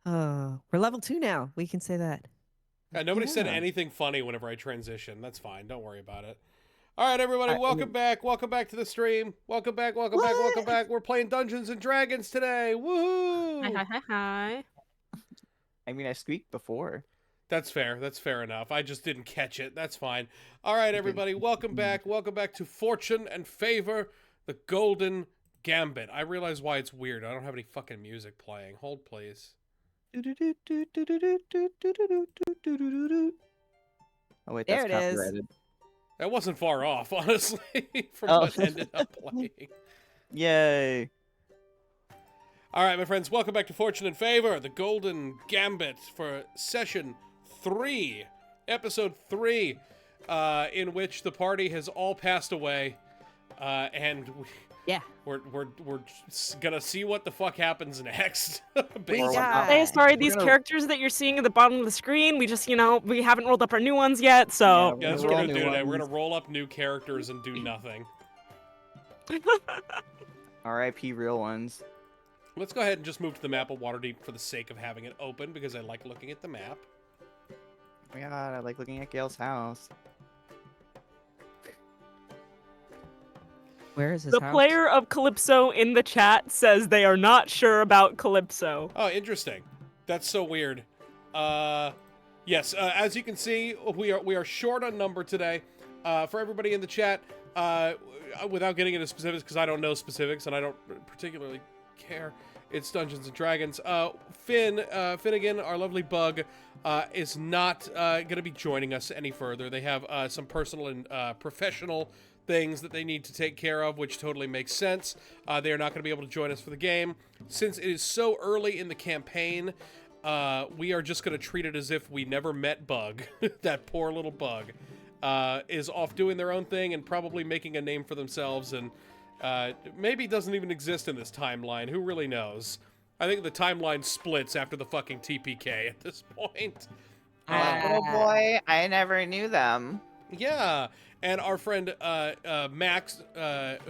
We're level 2 now. We can say that. Nobody said Yeah. anything funny whenever I transition. That's fine. Don't worry about it. All right, everybody, I welcome mean, back. Welcome back to the stream. Welcome back, welcome back, welcome What? back. We're playing Dungeons and Dragons today. Hi, Woohoo! hi, hi, hi. I squeaked before. That's fair. That's fair enough. I just didn't catch it. That's fine. All right, everybody, welcome back. Welcome back to Fortune and Favor, the Golden Gambit. I realize why it's weird. I don't have any fucking music playing. Hold, please. Oh wait, There that's it is. copyrighted. That wasn't far off, honestly, from Oh. what ended up playing. Yay! All right, my friends, welcome back to Fortune and Favor, the Golden Gambit for session 3, episode 3, in which the party has all passed away, and Yeah. we're gonna see what the fuck happens next. We basically. got- Hey, sorry, We're these gonna- characters that you're seeing at the bottom of the screen, we just, we haven't rolled up our new ones yet, so. Yeah, that's We're what we're all gonna do new today. We're ones. gonna roll up new characters and do nothing. R.I.P. real ones. Let's go ahead and just move to the map of Waterdeep for the sake of having it open, because I like looking at the map. Oh my god, I like looking at Gail's house. Where is his The house? player of Calypso in the chat says they are not sure about Calypso. Oh, interesting. That's so weird. Yes, as you can see, we are short on number today. For everybody in the chat, without getting into specifics, because I don't know specifics and I don't particularly care, it's Dungeons and Dragons. Finnegan, our lovely bug, is not going to be joining us any further. They have some personal and professional things that they need to take care of, which totally makes sense. They are not going to be able to join us for the game. Since it is so early in the campaign, we are just going to treat it as if we never met Bug. That poor little Bug is off doing their own thing and probably making a name for themselves, and maybe doesn't even exist in this timeline. Who really knows? I think the timeline splits after the fucking TPK at this point. Oh boy, I never knew them. Yeah, and our friend Max,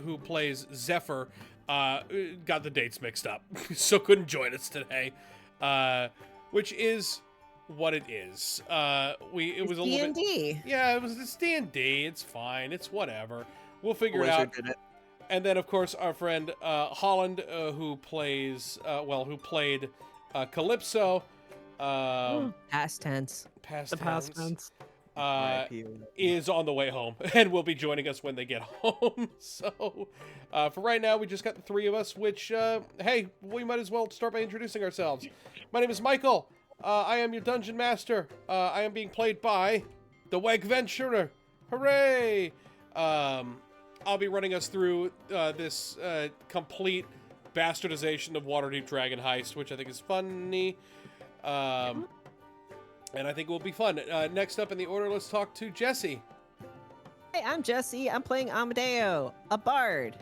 who plays Zephyr, got the dates mixed up, so couldn't join us today, which is what it is. It was a little bit. D&D. Yeah, it's D&D. It's fine. It's whatever. We'll figure it out. Wizard did it. And then, of course, our friend Holland, who played Calypso. Past tense. Past The past tense. tense. R.I.P. Is on the way home and will be joining us when they get home. So, for right now, we just got the three of us, which, hey, we might as well start by introducing ourselves. My name is Michael. I am your dungeon master. I am being played by the Weg Venturer. Hooray! I'll be running us through this complete bastardization of Waterdeep Dragon Heist, which I think is funny. And I think it will be fun. Next up in the order, let's talk to Jesse. Hey, I'm Jesse. I'm playing Amadeo, a bard.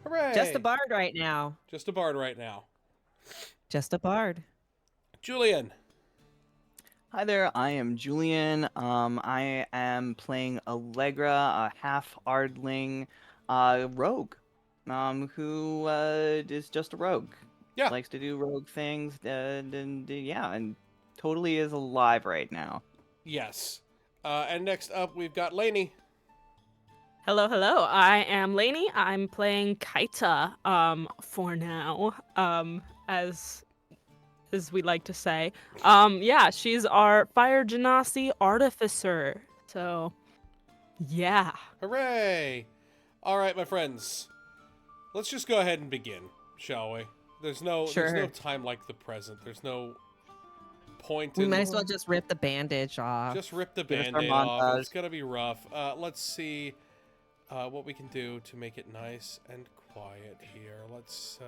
Hooray! Just a bard right now. Just a bard right now. Just a bard. Julian. Hi there, I am Julian. I am playing Allegra, a half-ardling rogue, who is just a rogue. Yeah. Likes to do rogue things, and totally is alive right now. Yes. And next up, we've got Lainey. Hello, hello. I am Lainey. I'm playing Kaita, for now, as we like to say. Yeah, she's our Fire Genasi artificer. So, yeah. Hooray! All right, my friends. Let's just go ahead and begin, shall we? There's no Sure. time like the present. There's no point We in... might as well just rip the bandage off. Just rip the Give us our Band-Aid off. montage. It's gonna be rough. Let's see what we can do to make it nice and quiet here. Let's...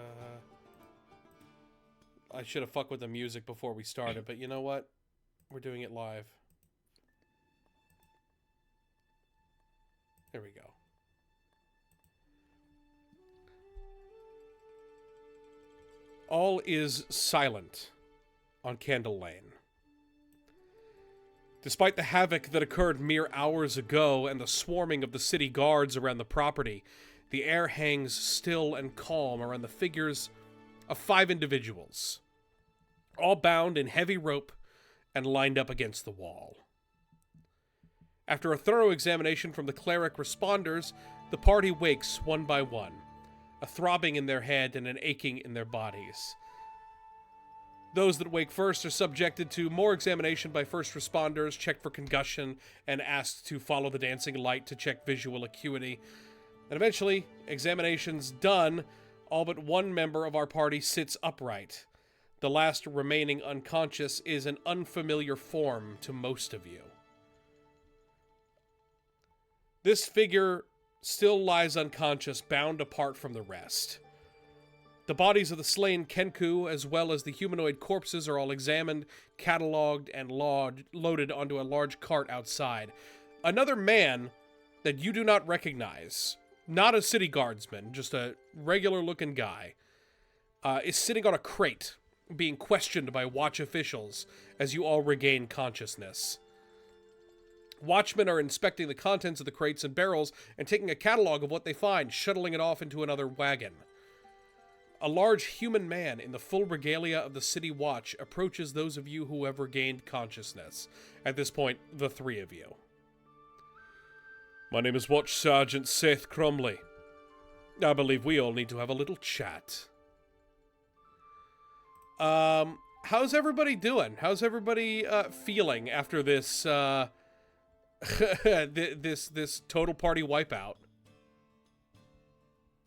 I should have fucked with the music before we started, but you know what? We're doing it live. There we go. All is silent on Candle Lane. Despite the havoc that occurred mere hours ago and the swarming of the city guards around the property, the air hangs still and calm around the figures of 5 individuals. all bound in heavy rope and lined up against the wall. After a thorough examination from the cleric responders, the party wakes one by one, a throbbing in their head and an aching in their bodies. Those that wake first are subjected to more examination by first responders, checked for concussion, and asked to follow the dancing light to check visual acuity. And eventually, examinations done, all but one member of our party sits upright. The last remaining unconscious is an unfamiliar form to most of you. This figure still lies unconscious, bound apart from the rest. The bodies of the slain Kenku, as well as the humanoid corpses, are all examined, catalogued, and loaded onto a large cart outside. Another man that you do not recognize, not a city guardsman, just a regular-looking guy, is sitting on a crate, being questioned by watch officials as you all regain consciousness. Watchmen are inspecting the contents of the crates and barrels and taking a catalog of what they find, shuttling it off into another wagon. A large human man in the full regalia of the city watch approaches those of you who have regained consciousness. At this point, the three of you. My name is Watch Sergeant Seth Crumley. I believe we all need to have a little chat. How's everybody doing? How's everybody feeling after this this total party wipeout?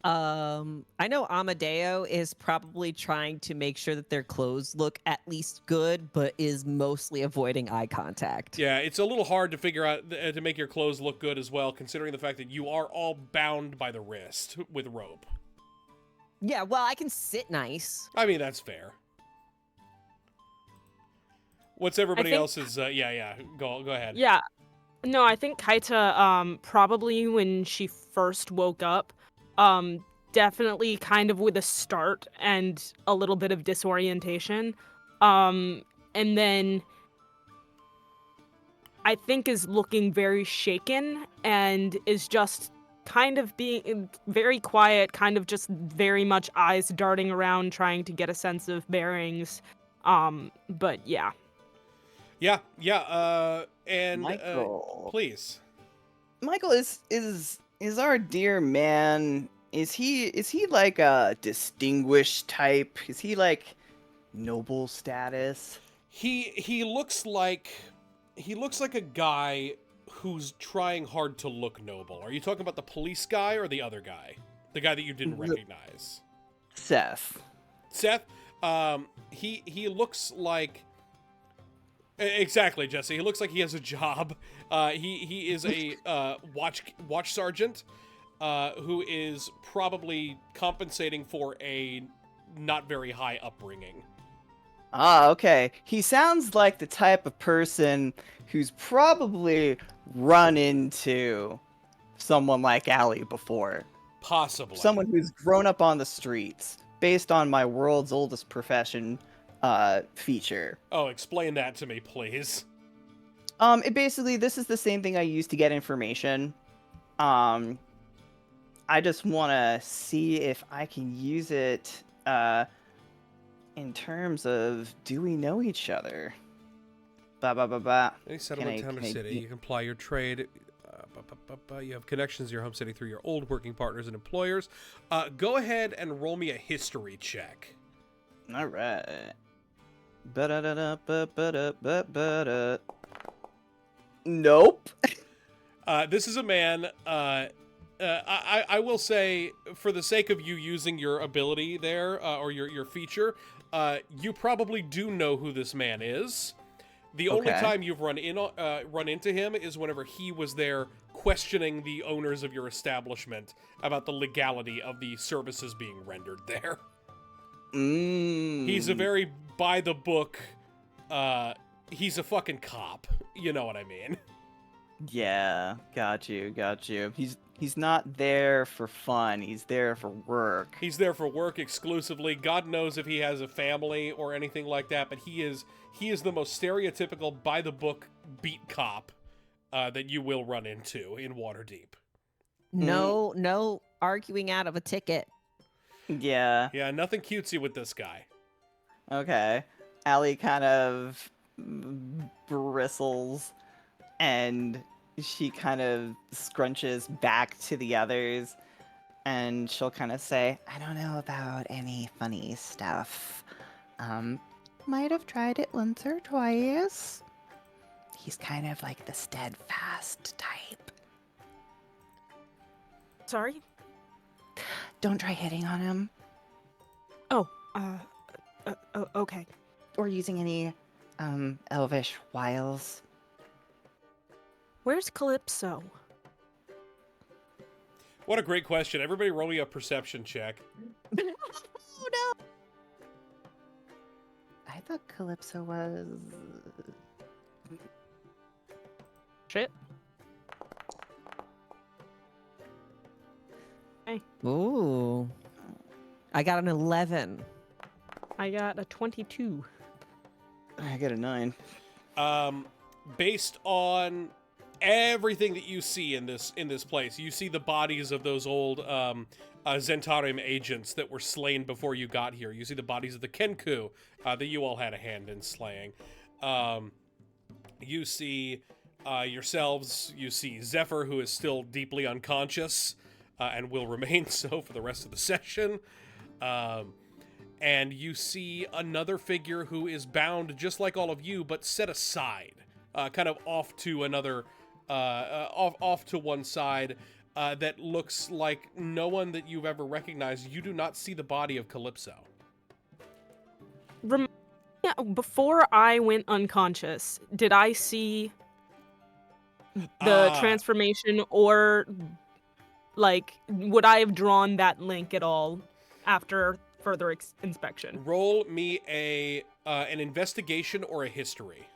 I know Amadeo is probably trying to make sure that their clothes look at least good, but is mostly avoiding eye contact. Yeah, it's a little hard to figure out to make your clothes look good as well, considering the fact that you are all bound by the wrist with rope. Yeah, well, I can sit nice. I mean, that's fair. What's everybody else's? Yeah. Go ahead. Yeah. No, I think Kaita, probably when she first woke up, definitely kind of with a start and a little bit of disorientation. And then I think is looking very shaken and is just kind of being very quiet, kind of just very much eyes darting around, trying to get a sense of bearings. But yeah. Yeah, and Michael. please. Michael is our dear man. Is he like a distinguished type? Is he like noble status? He looks like a guy who's trying hard to look noble. Are you talking about the police guy or the other guy? The guy that you didn't recognize? Seth. Seth? He looks like... Exactly, Jesse. He looks like he has a job. He is a watch sergeant who is probably compensating for a not very high upbringing. Ah, okay. He sounds like the type of person who's probably run into someone like Allie before. Possibly. Someone who's grown up on the streets, based on my world's oldest profession feature. Oh, explain that to me, please. It basically, this is the same thing I use to get information. I just want to see if I can use it, in terms of, do we know each other? Any settlement, town, or city, you can apply your trade. You have connections to your home city through your old working partners and employers. Go ahead and roll me a history check. All right. Nope. This is a man. I will say, for the sake of you using your ability there, or your feature, you probably do know who this man is. The only time you've run into him is whenever he was there questioning the owners of your establishment about the legality of the services being rendered there. He's a very by the book. He's a fucking cop. You know what I mean? Yeah, got you. He's not there for fun. He's there for work. He's there for work exclusively. God knows if he has a family or anything like that, but he is the most stereotypical by the book beat cop that you will run into in Waterdeep. No arguing out of a ticket. Yeah. Yeah, nothing cutesy with this guy. Okay. Allie kind of bristles and she kind of scrunches back to the others and she'll kind of say, I don't know about any funny stuff. Might have tried it once or twice. He's kind of like the steadfast type. Sorry? Don't try hitting on him Oh, okay. or using any elvish wiles. Where's Calypso? What a great question. Everybody roll me a perception check. Oh no! I thought Calypso was... Shit. Ooh. I got an 11. I got a 22. I got a 9. Based on everything that you see in this place, you see the bodies of those old Zentarium agents that were slain before you got here. You see the bodies of the Kenku that you all had a hand in slaying. You see yourselves. You see Zephyr, who is still deeply unconscious and will remain so for the rest of the session. And you see another figure who is bound just like all of you, but set aside, kind of off to another, off to one side, that looks like no one that you've ever recognized. You do not see the body of Calypso. Before I went unconscious, did I see the transformation, or like would I have drawn that link at all after further inspection? Roll me an investigation or a history.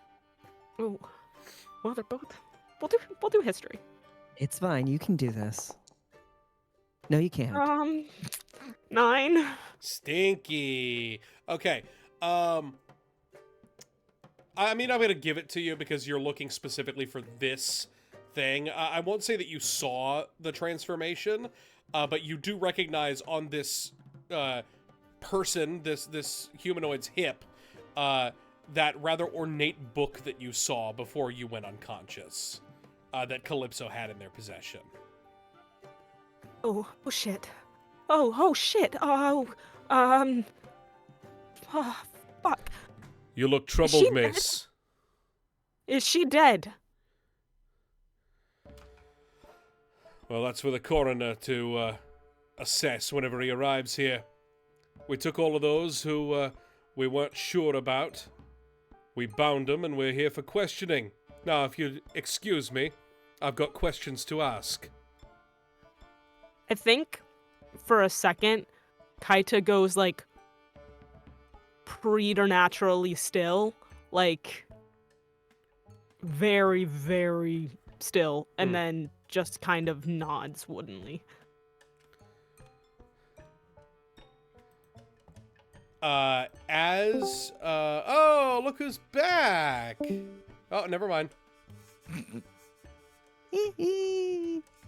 Oh, well, they're both. We'll do history. It's fine. You can do this. No, you can't. 9. Stinky. Okay. I mean, I'm going to give it to you because you're looking specifically for this thing. I won't say that you saw the transformation, but you do recognize on this person, this humanoid's hip, that rather ornate book that you saw before you went unconscious, that Calypso had in their possession. Oh shit. Oh shit. Oh, fuck. You look troubled, she miss. Is she dead? Well, that's for the coroner to assess whenever he arrives here. We took all of those who we weren't sure about. We bound them, and we're here for questioning. Now, if you'd excuse me, I've got questions to ask. I think for a second, Kaita goes like preternaturally still, like very, very still, and then just kind of nods woodenly. Oh, look who's back! Oh, never mind.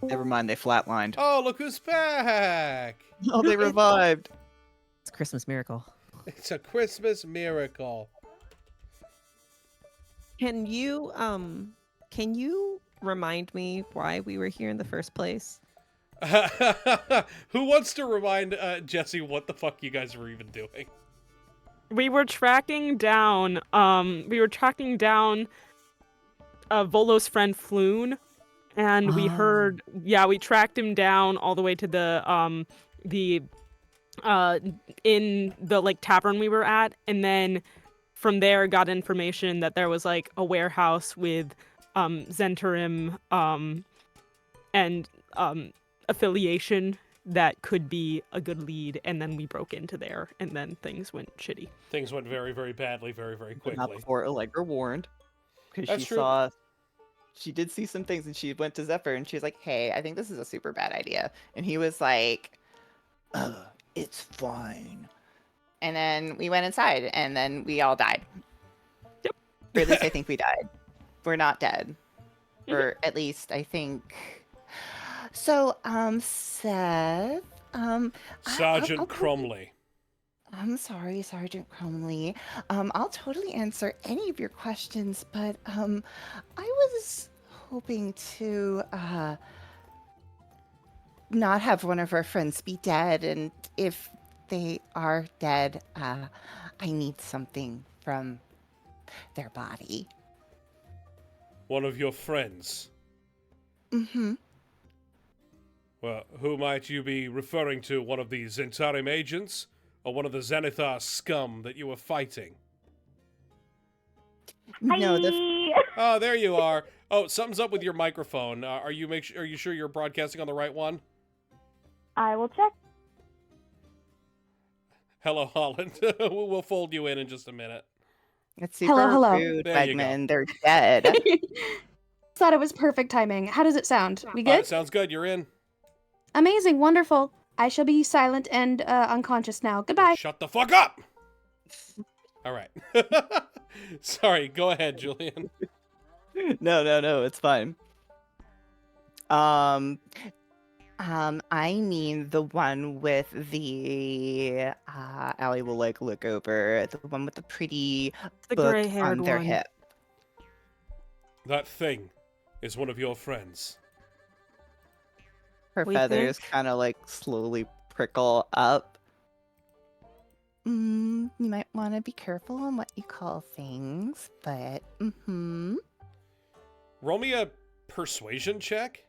Never mind, they flatlined. Oh, look who's back! Oh, they revived. It's a Christmas miracle. It's a Christmas miracle. Can you remind me why we were here in the first place? Who wants to remind Jesse what the fuck you guys were even doing? We were tracking down Volo's friend Floon, and we heard, we tracked him down all the way to the in the like tavern we were at, and then from there got information that there was like a warehouse with Zentarium and affiliation that could be a good lead, and then we broke into there, and then things went shitty. Things went very, very badly, very, very quickly. Not before Allegra warned, because she did see some things, and she went to Zephyr, and she was like, "Hey, I think this is a super bad idea," and he was like, "It's fine." And then we went inside, and then we all died. Yep. Or at least I think we died. We're not dead. Or at least I think. So, Seth, Sergeant Cromley. I'm sorry, Sergeant Crumley. I'll totally answer any of your questions, but I was hoping to not have one of our friends be dead, and if they are dead, I need something from their body. One of your friends. Mm-hmm. Well, who might you be referring to? One of the Zentarim agents? Or one of the Zenithar scum that you were fighting? No, Oh, there you are. Oh, something's up with your microphone. Are you sure you're broadcasting on the right one? I will check. Hello, Holland. We'll fold you in just a minute. it's Hello, super hello. rude, There you go. Wegman. They're dead. Thought it was perfect timing. How does it sound? We good? Sounds good. You're in. Amazing, wonderful. I shall be silent and unconscious now. Goodbye. Shut the fuck up! All right. Sorry, go ahead, Julian. No, it's fine. I mean the one with the Allie will like look over the one with the pretty The book gray-haired on their one. hip. That thing is one of your friends. Her We feathers think- kind of like slowly prickle up. You might want to be careful on what you call things, but Roll me a persuasion check.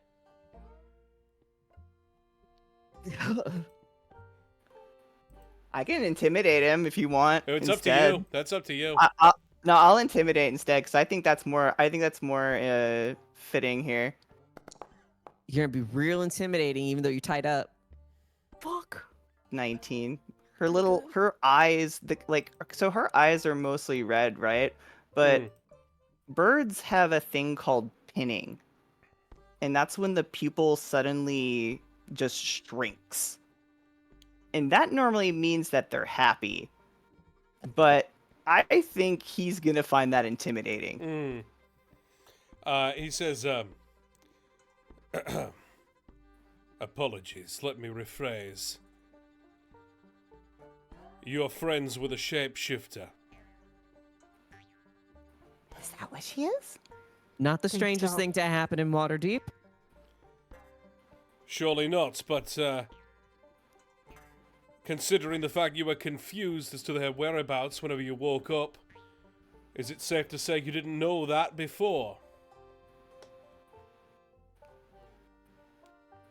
I can intimidate him if you want. It's instead. up to you. That's up to you. No, I'll intimidate instead because I think that's more. Fitting here. You're gonna be real intimidating, even though you're tied up. Fuck. 19. Her eyes, so her eyes are mostly red, right? But Mm. birds have a thing called pinning, and that's when the pupil suddenly just shrinks, and that normally means that they're happy. But I think he's gonna find that intimidating. He says, apologies, let me rephrase. You're friends with a shapeshifter. Is that what she is? Not the Think strangest so. thing to happen in Waterdeep. Surely not, but, considering the fact you were confused as to their whereabouts whenever you woke up, is it safe to say you didn't know that before?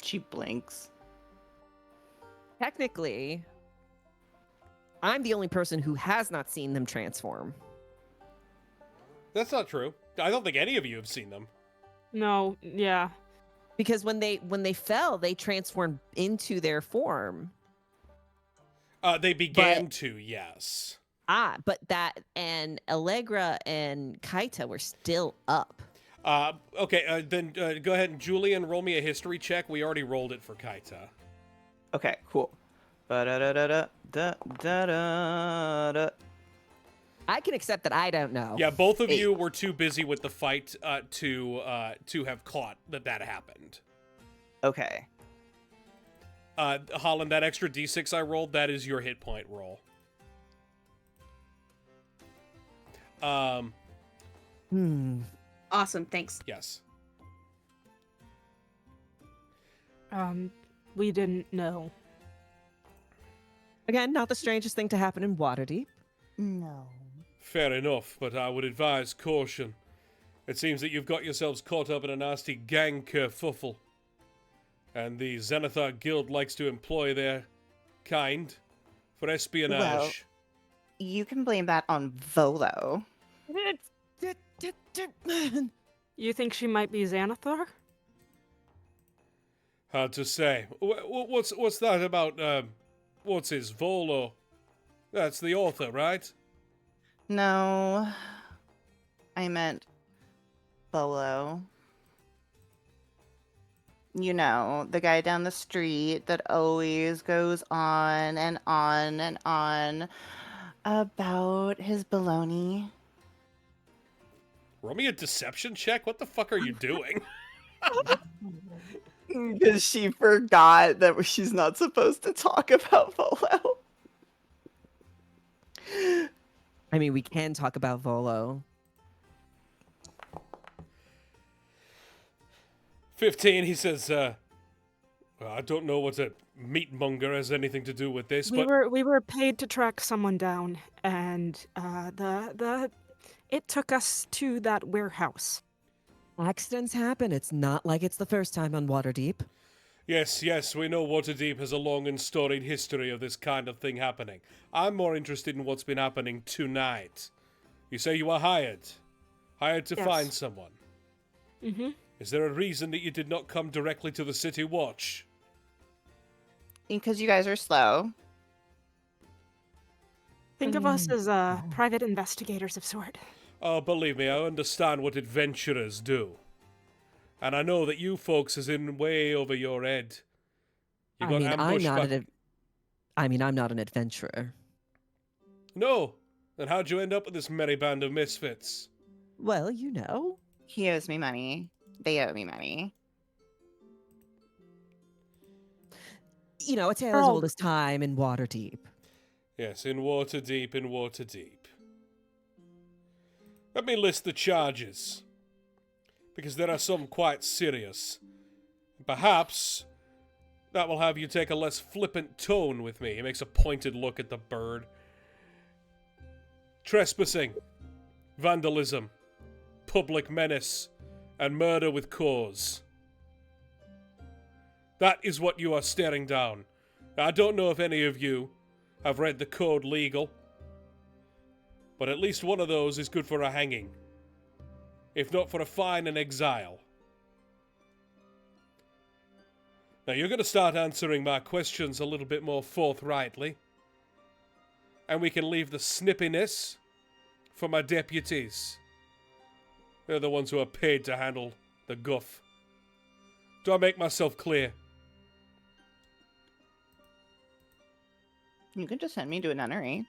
She blinks. Technically, I'm the only person who has not seen them transform. That's not true. I don't think any of you have seen them. No, yeah. Because when they fell, they transformed into their form. They began to, yes. But that and Allegra and Kaita were still up. Okay, then go ahead and Julian, roll me a history check. We already rolled it for Kaita. Okay, cool. Ba-da-da-da-da-da-da-da. I can accept that I don't know. Yeah, both of 8. you were too busy with the fight to have caught that happened. Okay. Holland, that extra d6 I rolled, that is your hit point roll. Awesome, thanks. Yes. We didn't know. Again, not the strangest thing to happen in Waterdeep. No. Fair enough, but I would advise caution. It seems that you've got yourselves caught up in a nasty gang kerfuffle. And the Zenithar Guild likes to employ their kind for espionage. Well- You can blame that on Volo. You think she might be Xanathar? Hard to say. What's that about, what's his, Volo? That's the author, right? No. I meant Volo. You know, the guy down the street that always goes on and on and on about his baloney. Roll me a deception check? What the fuck are you doing? Because she forgot that she's not supposed to talk about Volo. I mean, we can talk about Volo. 15, he says, well, I don't know what a meatmonger has anything to do with this, We but were paid to track someone down, and it took us to that warehouse. Accidents happen. It's not like it's the first time on Waterdeep. yes, we know Waterdeep has a long and storied history of this kind of thing happening. I'm more interested in what's been happening tonight. You say you were hired to Yes. find someone. Mm-hmm. Is there a reason that you did not come directly to the City Watch? Because you guys are slow. Think of us as private investigators of sort. Oh, believe me, I understand what adventurers do. And I know that you folks is in way over your head. You got ambushed I'm not an adventurer. No. Then how'd you end up with this merry band of misfits? Well, you know. He owes me money. They owe me money. You know, a tale as Earl. old as time in Waterdeep. Yes, in Waterdeep, Let me list the charges. Because there are some quite serious. Perhaps that will have you take a less flippant tone with me. He makes a pointed look at the bird. Trespassing, vandalism, public menace, and murder with cause. That is what you are staring down. Now, I don't know if any of you have read the code legal, but at least one of those is good for a hanging, if not for a fine and exile. Now, you're going to start answering my questions a little bit more forthrightly, and we can leave the snippiness for my deputies. They're the ones who are paid to handle the guff. Do I make myself clear? You can just send me to a nunnery.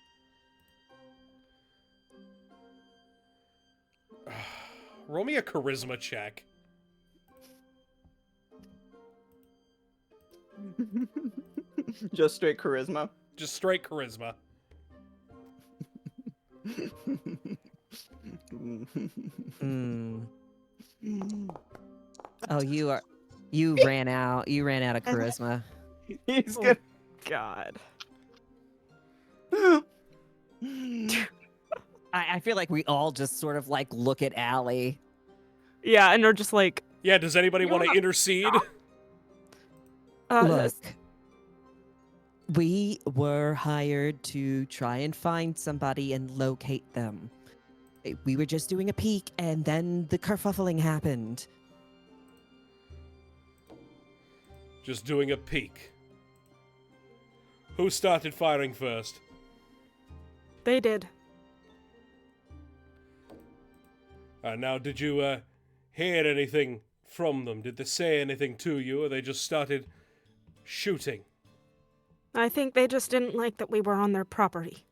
Roll me a charisma check. Just straight charisma. Just straight charisma. Hmm. Oh, you ran out of charisma. He's Oh. good. God. I feel like we all just sort of like look at Allie. Yeah, and they're just like, Yeah, does anybody You want to wanna intercede? Look, we were hired to try and find somebody and locate them. We were just doing a peek, and then the kerfuffling happened. Just doing a peek. Who started firing first? they did. Now, did you hear anything from them? Did they say anything to you, or they just started shooting? I think they just didn't like that we were on their property.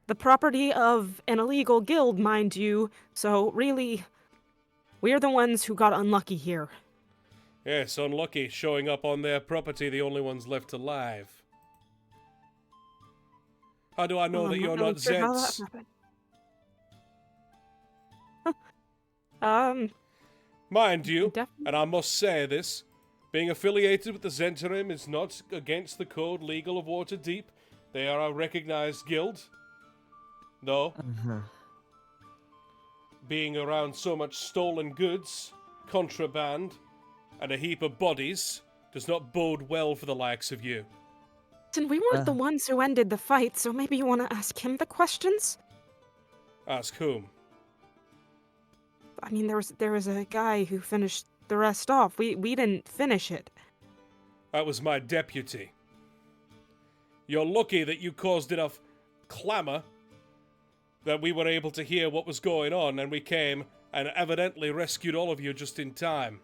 The property of an illegal guild, mind you, so really, we're the ones who got unlucky here. Yes, unlucky, showing up on their property, the only ones left alive. How do I know Well, that I'm you're really not sure how that Zeds? happened. Mind you, Definitely. and I must say this, being affiliated with the Zentarim is not against the code legal of Waterdeep. They are a recognized guild. No, Uh-huh. being around so much stolen goods, contraband, and a heap of bodies does not bode well for the likes of you. And we weren't the ones who ended the fight, so maybe you want to ask him the questions? Ask whom? I mean, there was a guy who finished the rest off. We didn't finish it. That was my deputy. You're lucky that you caused enough clamor that we were able to hear what was going on, and we came and evidently rescued all of you just in time.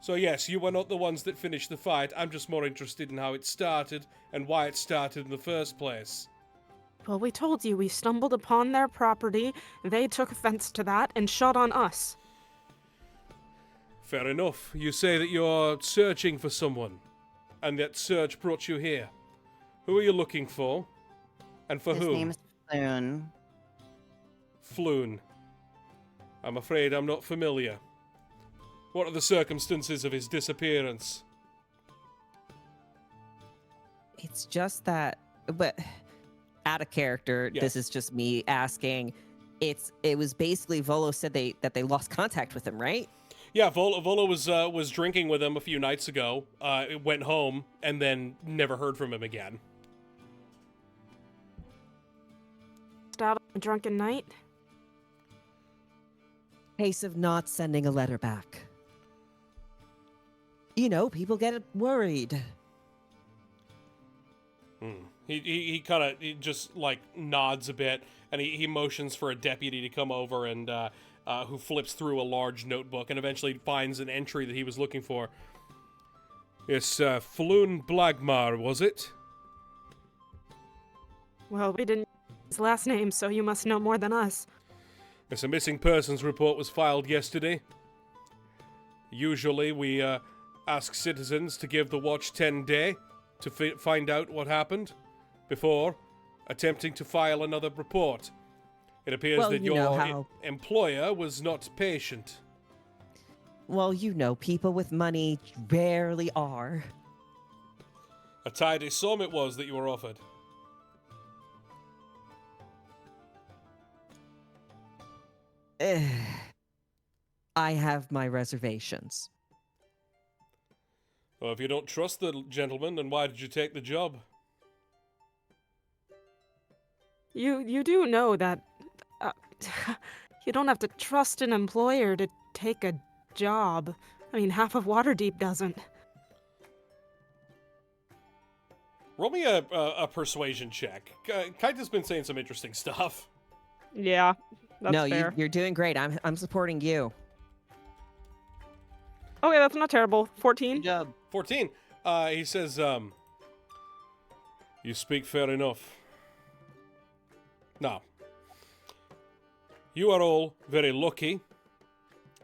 So yes, you were not the ones that finished the fight. I'm just more interested in how it started and why it started in the first place. Well, we told you we stumbled upon their property, they took offense to that, and shot on us. Fair enough. You say that you're searching for someone, and that search brought you here. Who are you looking for? And for His whom? name's Floon. Floon. I'm afraid I'm not familiar. What are the circumstances of his disappearance? It's just that, but out of character, Yes. this is just me asking. It was basically Volo said that they lost contact with him, right? Yeah, Volo was drinking with him a few nights ago. Went home and then never heard from him again. Out on a drunken night. Case of not sending a letter back. You know, people get worried. He kind of just like nods a bit, and he motions for a deputy to come over, and who flips through a large notebook and eventually finds an entry that he was looking for. It's Floon Blagmar, was it? Well, we didn't use his last name, so you must know more than us. Yes, a missing persons report was filed yesterday. Usually, we ask citizens to give the watch 10 days to find out what happened before attempting to file another report. It appears Well, that you know your how- employer was not patient. Well, you know, people with money rarely are. A tidy sum it was that you were offered. I have my reservations. Well, if you don't trust the gentleman, then why did you take the job? You do know that you don't have to trust an employer to take a job. I mean, half of Waterdeep doesn't. Roll me a persuasion check. Kaita's been saying some interesting stuff. Yeah, that's no, fair. you're doing great. I'm supporting you. Okay, that's not terrible. 14. Good job. 14. He says, you speak fair enough. Now, you are all very lucky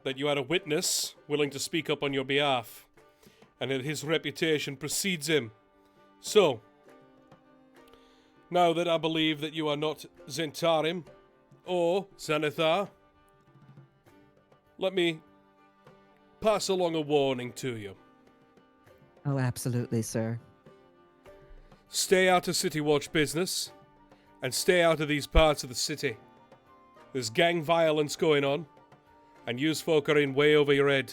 that you had a witness willing to speak up on your behalf, and that his reputation precedes him. So, now that I believe that you are not Zentarim or Xanathar, let me pass along a warning to you. Oh, absolutely, sir. Stay out of City Watch business, and stay out of these parts of the city. There's gang violence going on, and yous folk are in way over your head.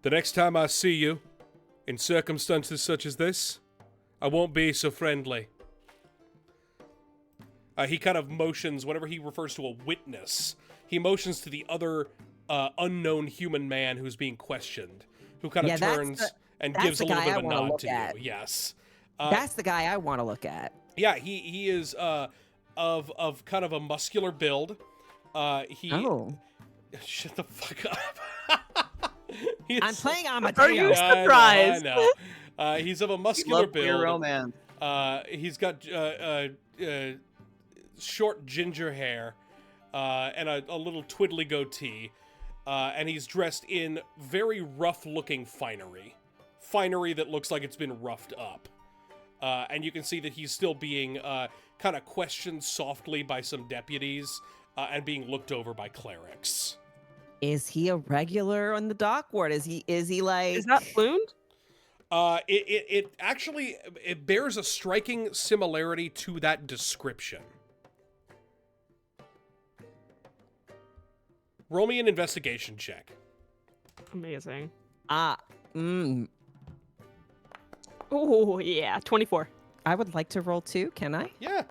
The next time I see you, in circumstances such as this, I won't be so friendly. He kind of motions, whenever he refers to a witness, he motions to the other unknown human man who's being questioned, who kind of Yeah, that's turns and that's gives a the little guy bit I of a wanna nod look to at. you. Yes. That's the guy I want to look at. Yeah, he is of kind of a muscular build. He Oh, shut the fuck up. I'm playing Amadeo. Are you surprised? I know. He's of a muscular Love queer build. romance. He's got short ginger hair and a little twiddly goatee, and he's dressed in very rough-looking finery that looks like it's been roughed up. And you can see that he's still being kind of questioned softly by some deputies and being looked over by clerics. Is he a regular on the dock ward? Is he like? Is that Floon? It actually it bears a striking similarity to that description. Roll me an investigation check. Amazing. Ah, Oh, yeah, 24. I would like to roll too. Can I? Yeah.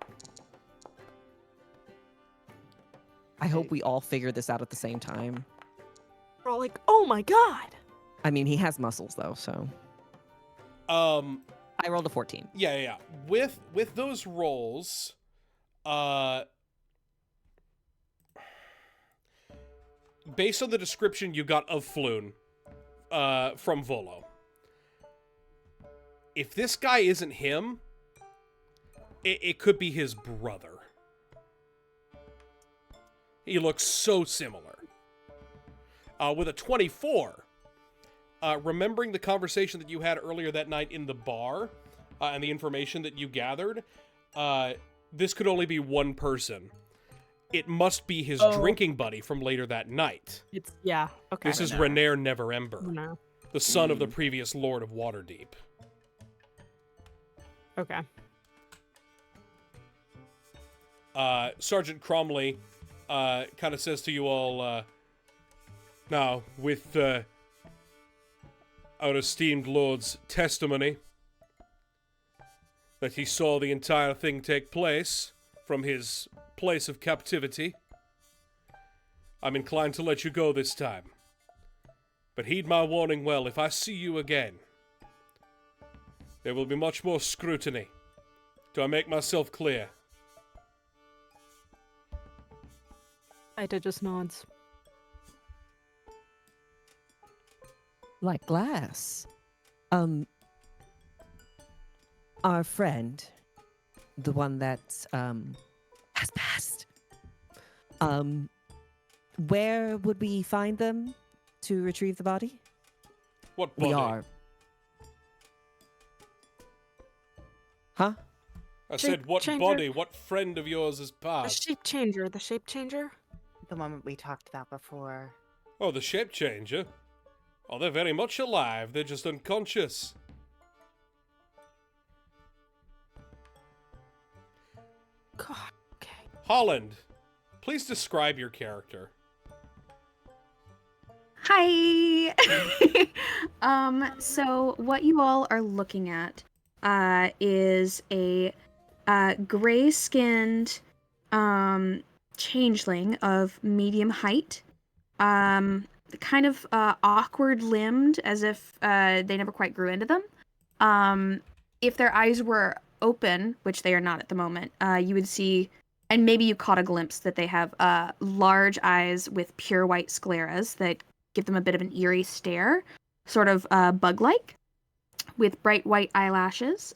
I hope we all figure this out at the same time. We're all like, oh my god. Um, I mean, he has muscles though, so I rolled a 14. Yeah. With those rolls, based on the description you got of Floon, from Volo, if this guy isn't him, it could be his brother. He looks so similar. With a 24, remembering the conversation that you had earlier that night in the bar, and the information that you gathered, this could only be one person. It must be his drinking buddy from later that night. Yeah. Okay. This is Renaer Neverember, No. the son of the previous Lord of Waterdeep. Okay. Sergeant Cromley kind of says to you all, now, with our esteemed Lord's testimony that he saw the entire thing take place from his place of captivity, I'm inclined to let you go this time. But heed my warning well, if I see you again, there will be much more scrutiny. Do I make myself clear? Ida just nods. Like glass. Our friend, the one that has passed. Where would we find them to retrieve the body? What body? We are. Huh? I said, what Changer. body? What friend of yours has The passed? shape changer. The shape changer. The one we talked about before. Oh, the shape changer. Oh, they're very much alive. They're just unconscious. God. Okay. Holland, please describe your character. Hi. So what you all are looking at is a gray-skinned changeling of medium height, kind of awkward-limbed, as if they never quite grew into them. If their eyes were open, which they are not at the moment, you would see, and maybe you caught a glimpse that they have large eyes with pure white scleras that give them a bit of an eerie stare, sort of bug-like, with bright white eyelashes.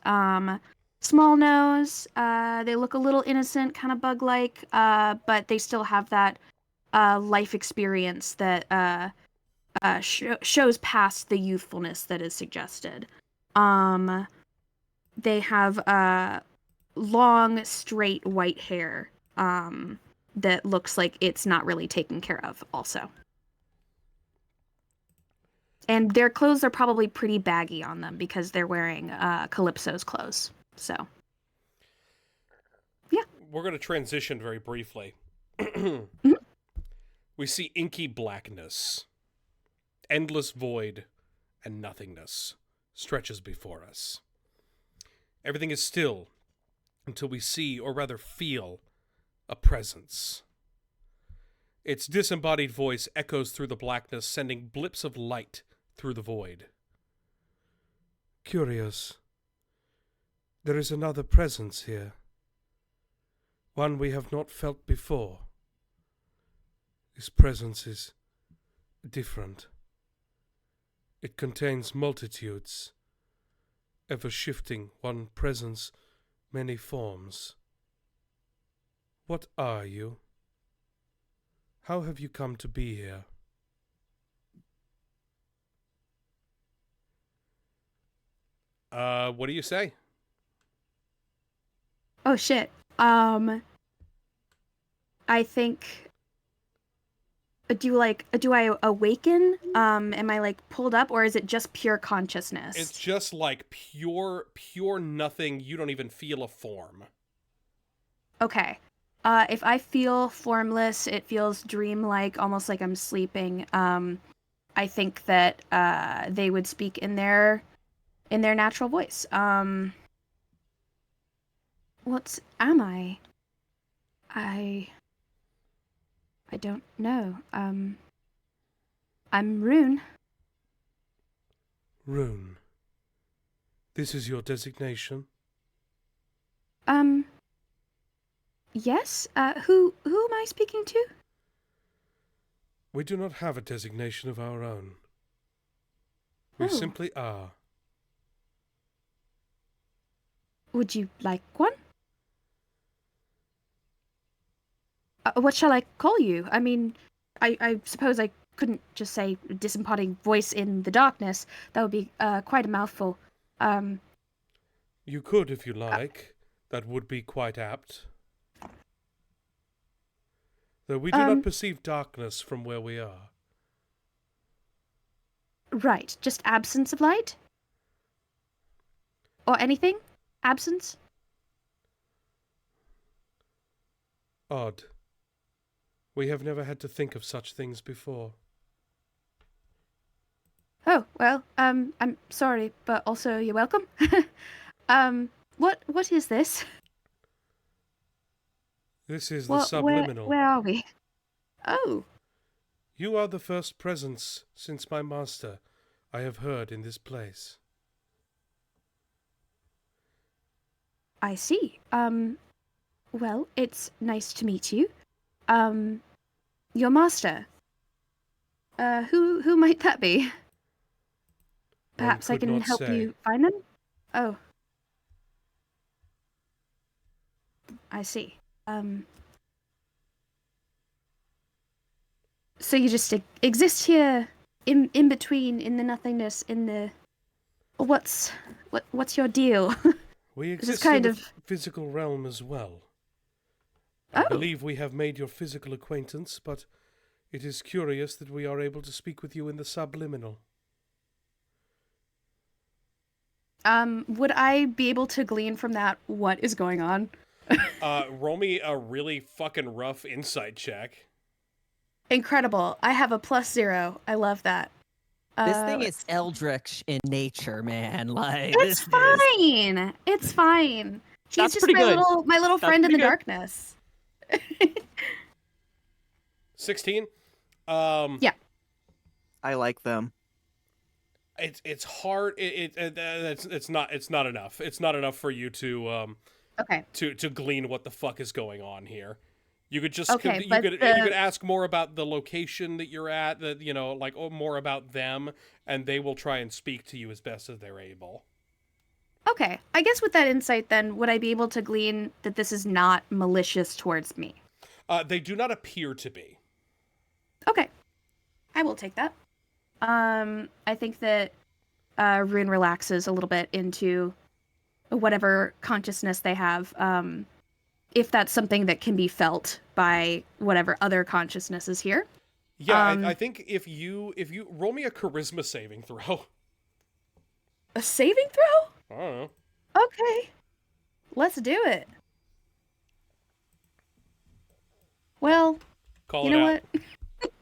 Small nose. They look a little innocent, kind of bug-like, but they still have that life experience that shows past the youthfulness that is suggested. They have long, straight white hair that looks like it's not really taken care of also. And their clothes are probably pretty baggy on them because they're wearing Calypso's clothes. So, yeah. We're going to transition very briefly. We see inky blackness, endless void, and nothingness stretches before us. Everything is still until we see, or rather feel, a presence. Its disembodied voice echoes through the blackness, sending blips of light through the void. Curious. There is another presence here. One we have not felt before. This presence is different. It contains multitudes, ever shifting, one presence, many forms. What are you? How have you come to be here? What do you say? Oh shit. I think. Do I awaken? Am I like pulled up, or is it just pure consciousness? It's just like pure nothing. You don't even feel a form. Okay. If I feel formless, it feels dreamlike, almost like I'm sleeping. I think that they would speak in their natural voice. What am I? I don't know. I'm Rune. Rune. This is your designation? Yes? Who am I speaking to? We do not have a designation of our own. We Oh. simply are. Would you like one? What shall I call you? I mean, I suppose I couldn't just say disembodied voice in the darkness. That would be quite a mouthful. You could if you like. That would be quite apt. Though we do not perceive darkness from where we are. Right, just absence of light? Or anything? Absence? Odd. We have never had to think of such things before. Oh, well, I'm sorry, but also you're welcome. What is this? This is the subliminal. Where are we? Oh, You are the first presence since my master I have heard in this place. I see. Well, it's nice to meet you. Your master. Who might that be? Perhaps I could can not help say. you find them? Oh. I see. So you just exist here in between, in the nothingness, in the... What's your deal? We is exist kind in of- the physical realm as well. I Oh. believe we have made your physical acquaintance, but it is curious that we are able to speak with you in the subliminal. Would I be able to glean from that what is going on? Roll me a really fucking rough insight check. Incredible. I have a +0. I love that. This thing let's- is eldritch in nature, man. Like It's this is fine. It's fine. He's That's just pretty my good. little That's friend in pretty the good. darkness. 16. Yeah. I like them. It's hard. It's not enough. It's not enough for you to Okay. to glean what the fuck is going on here. You could just Okay, you but could ask more about the location that you're at, or more about them, and they will try and speak to you as best as they're able. Okay. I guess with that insight, then, would I be able to glean that this is not malicious towards me? They do not appear to be. Okay. I will take that. I think that Rune relaxes a little bit into whatever consciousness they have. If that's something that can be felt by whatever other consciousness is here. Yeah, I think if you roll me a charisma saving throw. A saving throw? I don't know. Okay. Let's do it. Well, Call you it know out. what?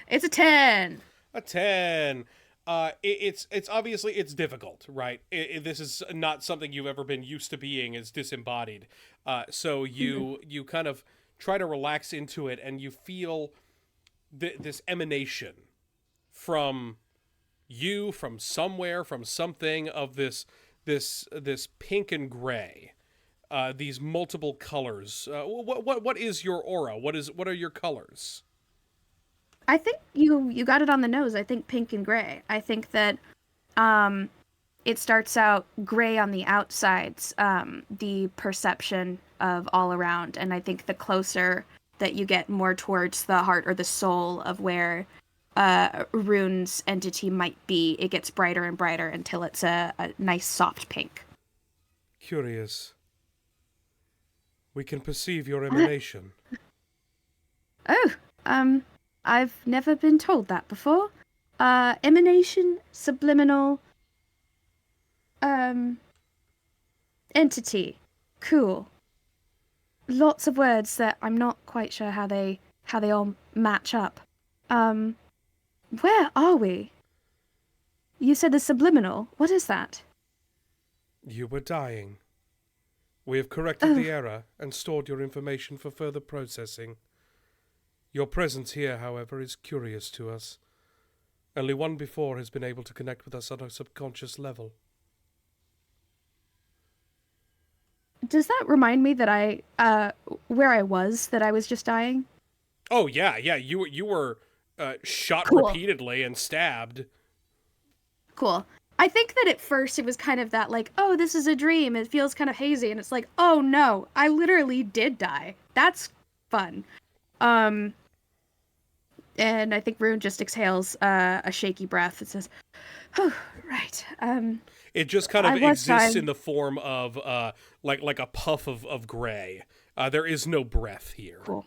It's a 10. A 10. It's obviously it's difficult, right? This is not something you've ever been used to being as disembodied. So you kind of try to relax into it, and you feel this emanation from you, from somewhere, from something of this pink and gray. These multiple colors. What is your aura? What are your colors? I think you got it on the nose. I think pink and gray. I think that it starts out gray on the outsides, the perception of all around, and I think the closer that you get more towards the heart or the soul of where Rune's entity might be, it gets brighter and brighter until it's a nice soft pink. Curious. We can perceive your emanation. Oh, I've never been told that before. Emanation, subliminal, entity. Cool. Lots of words that I'm not quite sure how they all match up. Where are we? You said the subliminal. What is that? You were dying. We have corrected the error and stored your information for further processing. Your presence here, however, is curious to us. Only one before has been able to connect with us on a subconscious level. Does that remind me that where I was just dying? Oh yeah. You were shot Cool. repeatedly and stabbed. Cool. I think that at first it was kind of that, like, oh, this is a dream. It feels kind of hazy. And it's like, oh, no, I literally did die. That's fun. And I think Rune just exhales a shaky breath. It says, oh, right. It just kind of I was exists dying. in the form of like a puff of gray. There is no breath here. Cool.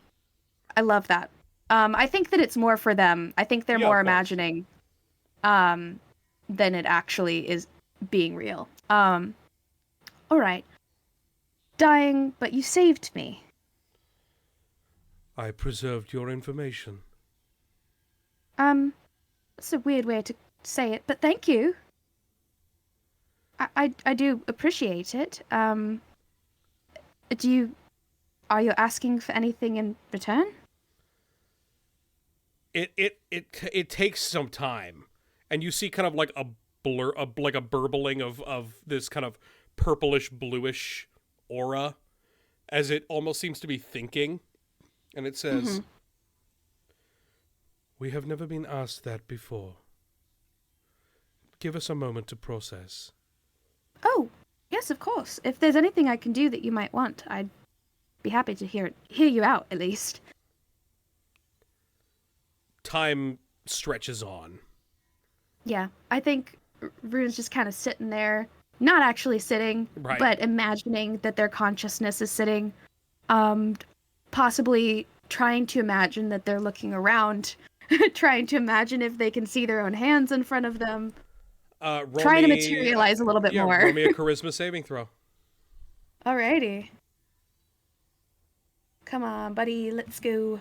I love that. I think that it's more for them. I think they're Yeah, more of course. imagining than it actually is being real. All right. Dying, but you saved me. I preserved your information. That's a weird way to say it, but thank you. I do appreciate it. Are you asking for anything in return? It takes some time, and you see kind of like a blur, like a burbling of this kind of purplish bluish aura, as it almost seems to be thinking, and it says, We have never been asked that before. Give us a moment to process. Oh, yes, of course. If there's anything I can do that you might want, I'd be happy to hear you out, at least. time stretches on. Yeah, I think Rune's just kind of sitting there, not actually sitting, Right. but imagining that their consciousness is sitting, possibly trying to imagine that they're looking around, trying to imagine if they can see their own hands in front of them, trying to materialize a little bit more. Roll me a charisma saving throw. Alrighty. Come on, buddy, let's go.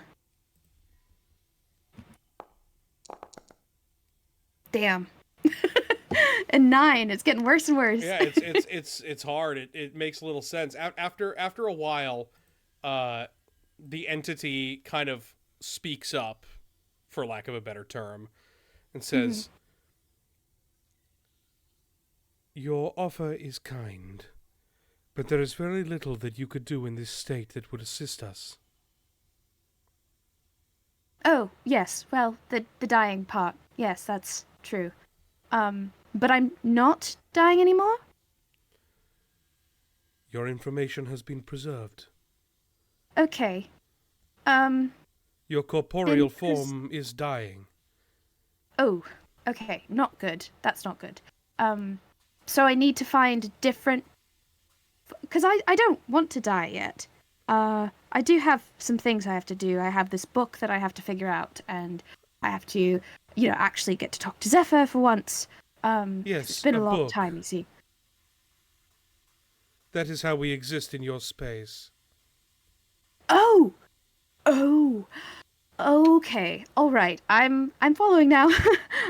Damn. And 9, it's getting worse and worse. Yeah, it's hard. It makes little sense. After a while, the entity kind of speaks up, for lack of a better term, and says, Your offer is kind, but there is very little that you could do in this state that would assist us. Oh, yes. Well, the dying part. Yes, that's true. But I'm not dying anymore? Your information has been preserved. Okay. Your corporeal Then form is dying. Oh, okay. Not good. That's not good. So I need to find different... Because I don't want to die yet. I do have some things I have to do. I have this book that I have to figure out, and I have to, actually get to talk to Zephyr for once. Yes, it's been a long book. time, you see. That is how we exist in your space. Oh, okay, all right. I'm following now.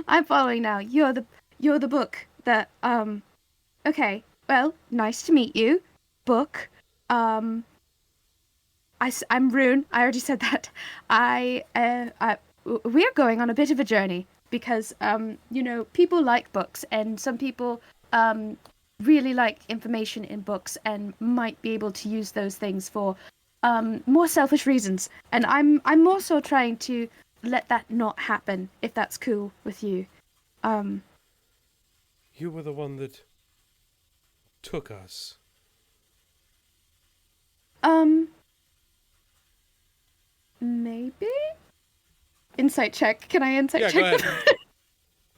I'm following now. You're the book that Okay. Well, nice to meet you, book. I'm Rune. I already said that. We're going on a bit of a journey because people like books, and some people really like information in books and might be able to use those things for more selfish reasons. And I'm more so trying to let that not happen, if that's cool with you. You were the one that took us. Maybe? Insight check. Can I insight Yeah, check? go ahead.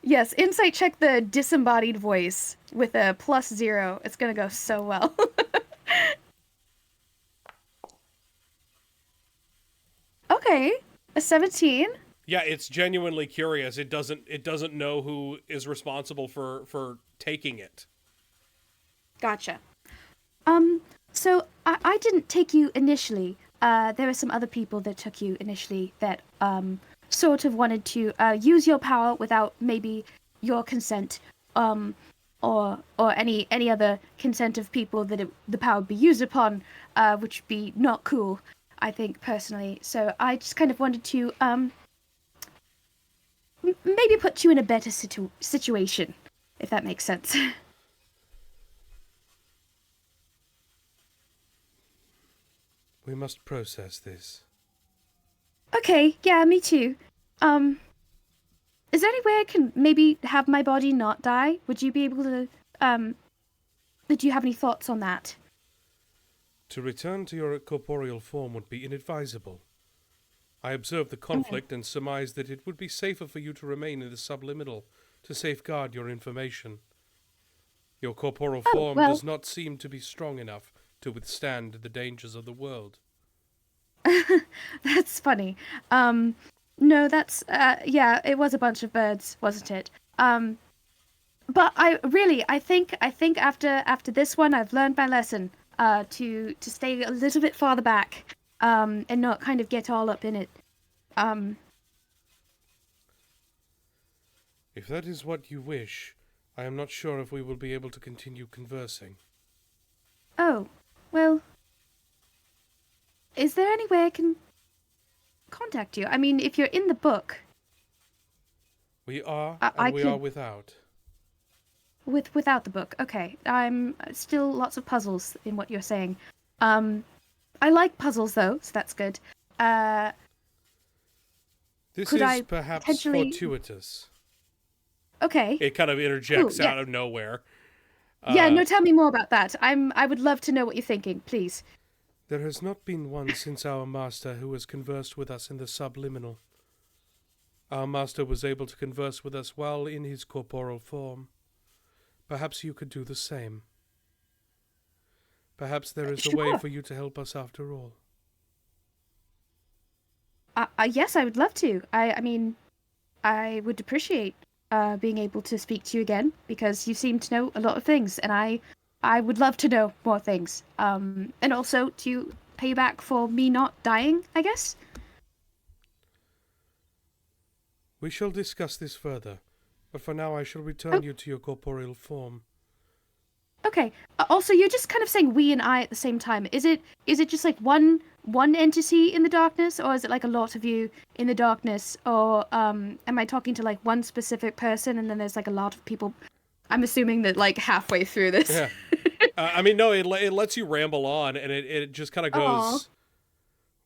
Yes, insight check the disembodied voice with a +0. It's gonna go so well. Okay, a 17. Yeah, it's genuinely curious. It doesn't know who is responsible for taking it. Gotcha. So I didn't take you initially. There were some other people that took you initially that sort of wanted to use your power without maybe your consent, or any other consent of people that the power would be used upon, which would be not cool, I think, personally. So I just kind of wanted to maybe put you in a better situation, if that makes sense. We must process this. Okay, yeah, me too. Is there any way I can maybe have my body not die? Would you be able to, do you have any thoughts on that? To return to your corporeal form would be inadvisable. I observed the conflict and surmised that it would be safer for you to remain in the subliminal to safeguard your information. Your corporal Oh, form well. does not seem to be strong enough to withstand the dangers of the world. That's funny. No, that's yeah, it was a bunch of birds, wasn't it? But I think after this one, I've learned my lesson. To stay a little bit farther back, and not kind of get all up in it. Um, If that is what you wish, I am not sure if we will be able to continue conversing. oh, well, is there any way I can contact you? I mean, if you're in the book, We are, I and we are could- without. without the book, okay. I'm still lots of puzzles in what you're saying. I like puzzles though, so that's good. This Could is I perhaps potentially- fortuitous. Okay. It kind of interjects Cool, out yeah. of nowhere. Yeah, no, tell me more about that. I would love to know what you're thinking, please. There has not been one since our master who has conversed with us in the subliminal. Our master was able to converse with us while in his corporal form. Perhaps you could do the same. Perhaps there is a way Sure. for you to help us after all. Yes, I would love to. I mean, I would appreciate being able to speak to you again because you seem to know a lot of things, and I would love to know more things. And also to pay you back for me not dying, I guess. We shall discuss this further, but for now I shall return you to your corporeal form. Okay. Also, you're just kind of saying we and I at the same time. Is it just like one entity in the darkness, or is it like a lot of you in the darkness, or am I talking to like one specific person and then there's like a lot of people? I'm assuming that like halfway through this. Yeah. I mean, no, it lets you ramble on, and it just kind of goes. Aw.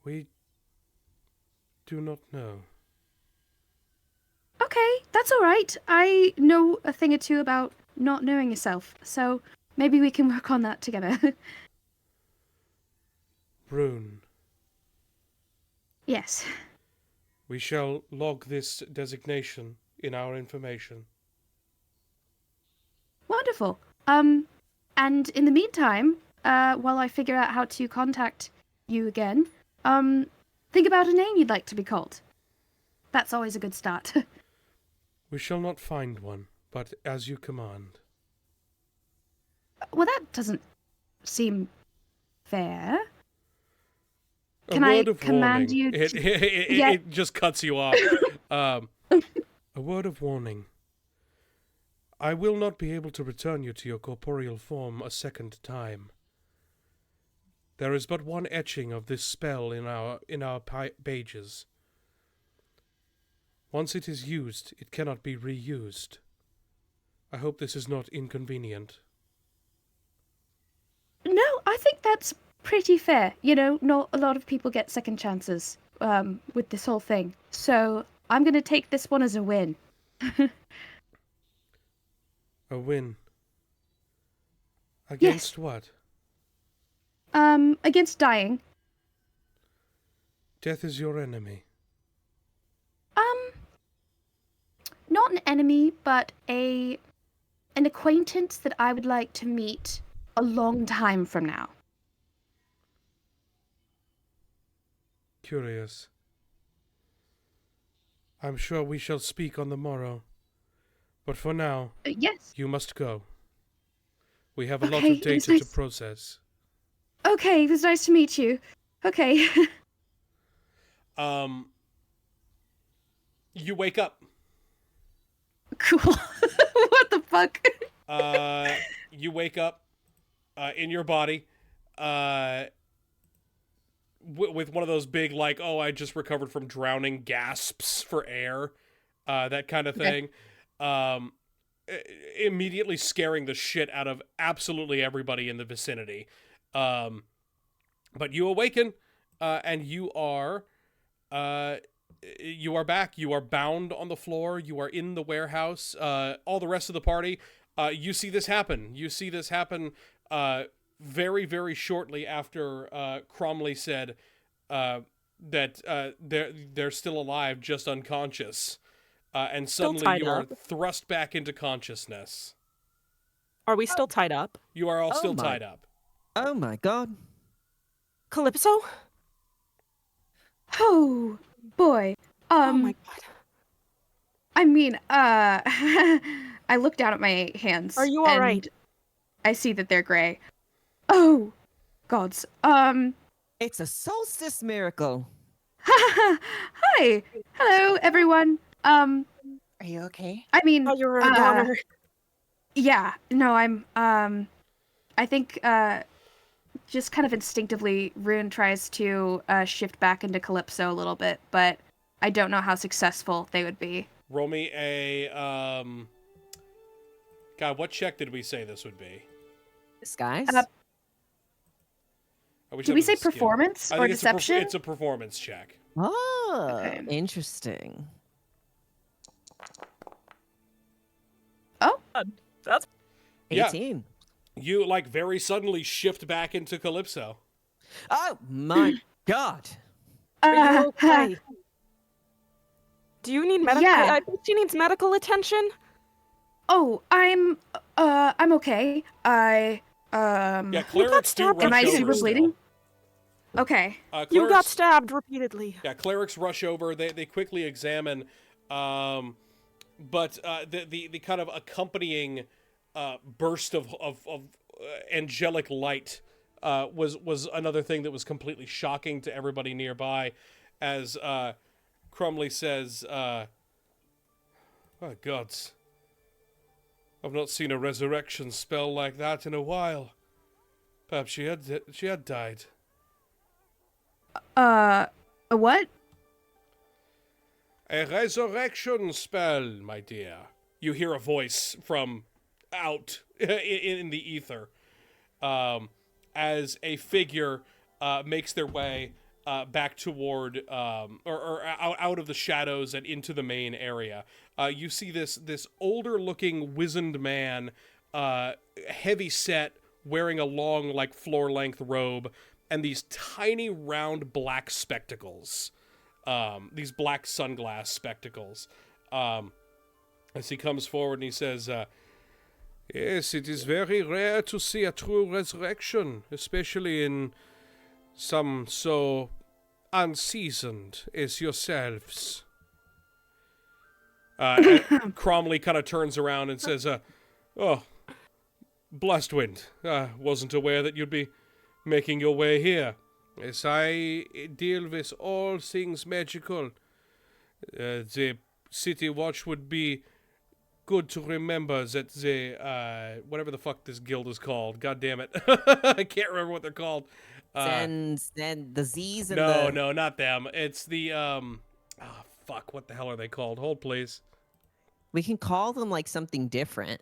We do not know. Okay, that's all right. I know a thing or two about not knowing yourself, so maybe we can work on that together. Rune, Yes. we shall log this designation in our information. Wonderful. And in the meantime, while I figure out how to contact you again, think about a name you'd like to be called. That's always a good start. We shall not find one, but as you command. Well, that doesn't seem fair. A Can I word of command warning. you It, to... it, it just cuts you off. A word of warning. I will not be able to return you to your corporeal form a second time. There is but one etching of this spell in our pages. Once it is used, it cannot be reused. I hope this is not inconvenient. No, I think that's pretty fair. You know, not a lot of people get second chances with this whole thing. So I'm going to take this one as a win. A win. Against what? Against dying. Death is your enemy. Not an enemy, but an acquaintance that I would like to meet a long time from now. Curious. I'm sure we shall speak on the morrow. But for now, Yes. you must go. We have a lot Okay, of it was data to nice- process. Okay, it was nice to meet you. Okay. You wake up. Cool. What the fuck? You wake up in your body with one of those big, like, oh, I just recovered from drowning gasps for air, that kind of thing. Immediately scaring the shit out of absolutely everybody in the vicinity. But you awaken, and you are back. You are bound on the floor. You are in the warehouse. All the rest of the party, you see this happen. You see this happen very, very shortly after Cromley said that they're still alive, just unconscious. And Still suddenly tied you are up. thrust back into consciousness. Are we still tied up? You are all Oh still my- tied up. Oh my god. Calypso? Oh boy. Oh my god. I mean, I look down at my hands. Are you all and right? I see that they're gray. Oh, gods. It's a solstice miracle. Hi. Hello, everyone. Are you okay? I mean, Oh, you were a goner. yeah. No, I'm. I think. Just kind of instinctively, Rune tries to shift back into Calypso a little bit, but I don't know how successful they would be. Roll me a God, what check did we say this would be? Disguise? I wish Did that we was say a skill. performance I or think deception? It's a performance check. Oh, Okay. interesting. Oh, That's 18. You like very suddenly shift back into Calypso. Oh my god. Are you okay? Do you need medical? Yeah. I think she needs medical attention. Oh, I'm okay. Yeah, clerics do stabbed. rush Am I over super still. bleeding? Okay. You got Clerics- stabbed repeatedly. Yeah, clerics rush over. They quickly examine, but the kind of accompanying burst of angelic light was another thing that was completely shocking to everybody nearby, as Crumley says, "Oh gods, I've not seen a resurrection spell like that in a while. Perhaps she had died." A what? "A resurrection spell, my dear." You hear a voice from out in the ether, as a figure makes their way back toward or out of the shadows and into the main area. You see this older looking wizened man, heavy set, wearing a long like floor length robe and these tiny round black spectacles, these black sunglass spectacles. As he comes forward and he says, "Yes, it is very rare to see a true resurrection, especially in some so unseasoned as yourselves." Cromley kind of turns around and says, "Oh, Blastwind, wasn't aware that you'd be making your way here. As I deal with all things magical, the City Watch would be good to remember that the whatever the fuck this guild is called. God damn it, I can't remember what they're called. Then the Z's and No, the no, not them. It's the fuck. What the hell are they called? Hold, please. we can call them like something different.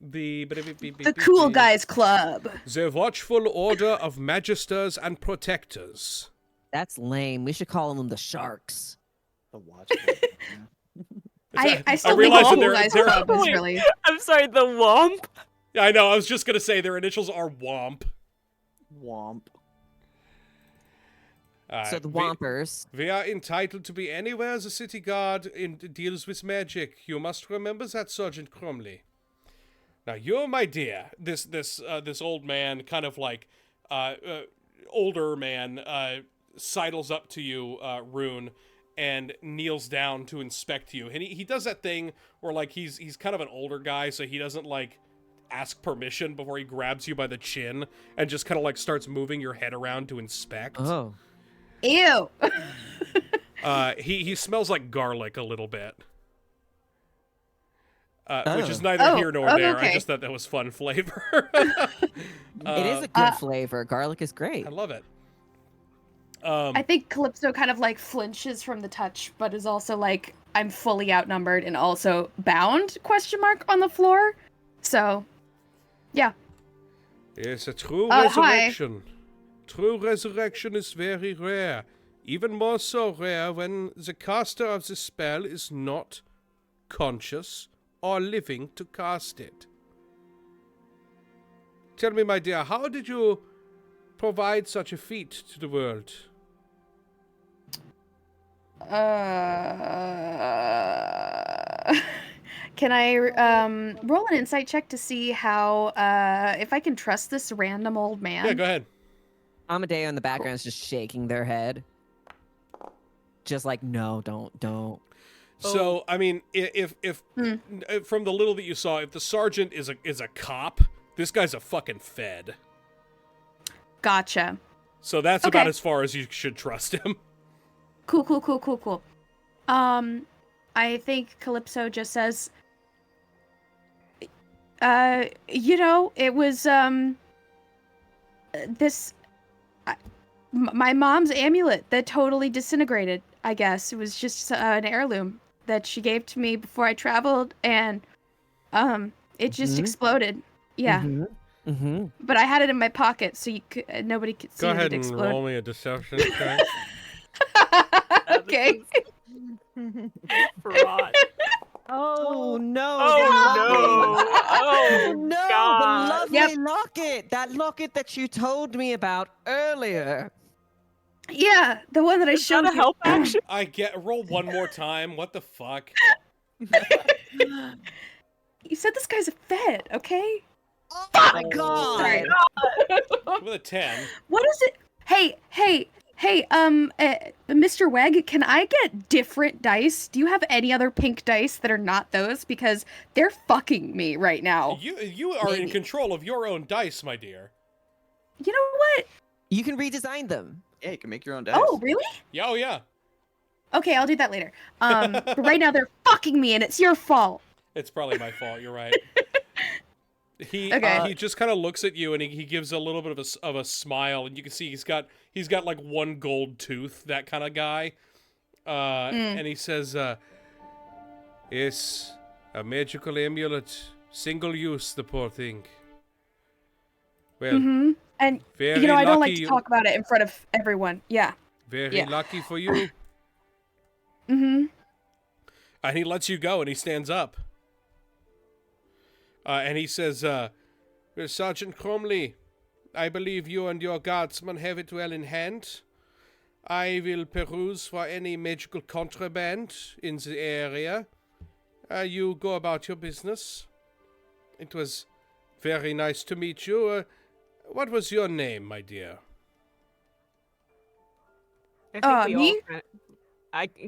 The Cool Guys Club. The Watchful Order of Magisters and Protectors. That's lame. We should call them the Sharks. The watch. I still realize think that Cool Guys they're- Club is Wait. really. I'm sorry, the Womp. Yeah, I know. I was just gonna say their initials are WOMP. Womp. So the Wompers. We are entitled to be anywhere the city guard deals with magic. You must remember that, Sergeant Crumley. Now, you, my dear, this old man, kind of like older man, sidles up to you, Rune, and kneels down to inspect you. And he does that thing where like he's kind of an older guy, so he doesn't like ask permission before he grabs you by the chin and just kind of like starts moving your head around to inspect. Oh. Ew. He smells like garlic a little bit. Which is Oh. neither here nor there. I okay. just thought that was fun flavor. It is a good flavor. Garlic is great. I love it. I think Calypso kind of like flinches from the touch, but is also like, I'm fully outnumbered and also bound, ? On the floor. So, yeah. Yes, a true Hi. resurrection. True resurrection is very rare. Even more so rare when the caster of the spell is not conscious or living to cast it. Tell me, my dear, how did you provide such a feat to the world? Can I roll an insight check to see how if I can trust this random old man? Yeah, go ahead. Amadeo in the background is just shaking their head. Just like, no, don't. So, I mean, if from the little that you saw, if the sergeant is a cop, this guy's a fucking fed. Gotcha. So that's Okay. about as far as you should trust him. Cool. I think Calypso just says, it was my mom's amulet that totally disintegrated. I guess it was just an heirloom that she gave to me before I traveled, and it just exploded. Yeah, Mm-hmm. but I had it in my pocket, so nobody could see Go it ahead and explode. roll me a deception check. Okay. Fraud. Oh no! Oh, no! God. The lovely Yep. locket! That locket that you told me about earlier. Yeah, the one that I Is showed that a you. help action? Roll one more time. What the fuck? You said this guy's a fed, okay? Oh my god! With a 10. What is it? Hey, Mr. Weg, can I get different dice? Do you have any other pink dice that are not those? Because they're fucking me right now. You are in Maybe. control of your own dice, my dear. You know what? You can redesign them. Yeah, you can make your own dice. Oh, really? Yeah, oh yeah. Okay, I'll do that later. But right now they're fucking me, and it's your fault. It's probably my fault. You're right. He Okay. he just kind of looks at you and he gives a little bit of a smile, and you can see he's got like one gold tooth, that kind of guy. And he says, "Yes, a magical amulet, single use, the poor thing. Well, Mm-hmm. And very I don't like lucky to talk about it in front of everyone. Yeah. very yeah. lucky for you." Mm-hmm. And he lets you go, and he stands up. And he says, "Sergeant Cromley, I believe you and your guardsmen have it well in hand. I will peruse for any magical contraband in the area. You go about your business. It was very nice to meet you. What was your name, my dear?" I think Me?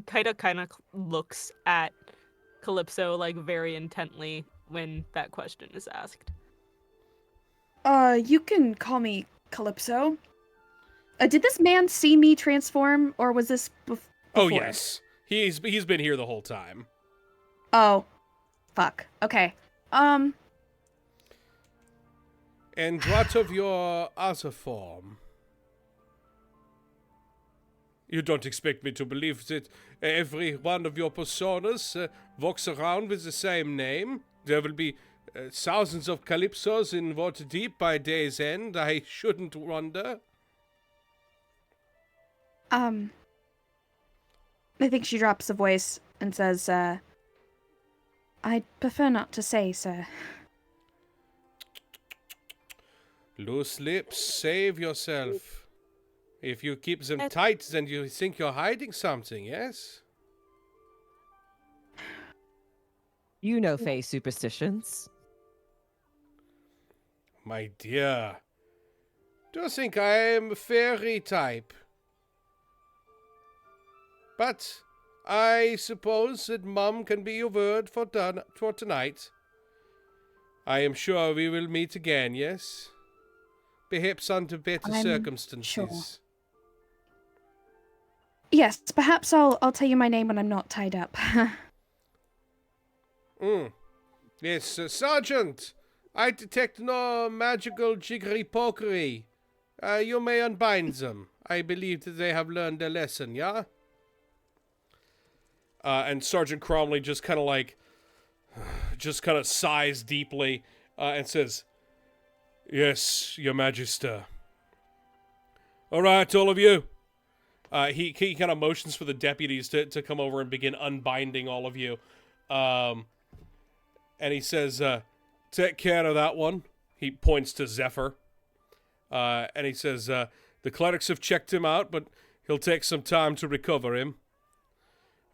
Kaita kind of looks at Calypso like very intently when that question is asked. You can call me Calypso. Did this man see me transform, or was this before? Oh, yes. He's been here the whole time. Oh, fuck. Okay. And what of your other form? You don't expect me to believe that every one of your personas walks around with the same name? There will be thousands of Calypsos in Waterdeep by day's end. I shouldn't wonder. I think she drops a voice and says, I'd prefer not to say, sir. Loose lips, save yourself. If you keep them tight, then you think you're hiding something, yes? You know Fae superstitions. My dear, do you think I am a fairy type? But I suppose that Mum can be your word for tonight. I am sure we will meet again, yes? Perhaps under better I'm circumstances. sure. Yes, perhaps I'll tell you my name when I'm not tied up. Yes, Sergeant, I detect no magical jiggery-pokery. You may unbind them. I believe that they have learned their lesson, yeah? And Sergeant Cromley just kind of sighs deeply and says, "Yes, Your Majesty." All right, all of you. He kind of motions for the deputies to come over and begin unbinding all of you. And he says, "Take care of that one." He points to Zephyr. And he says, "The clerics have checked him out, but he'll take some time to recover him.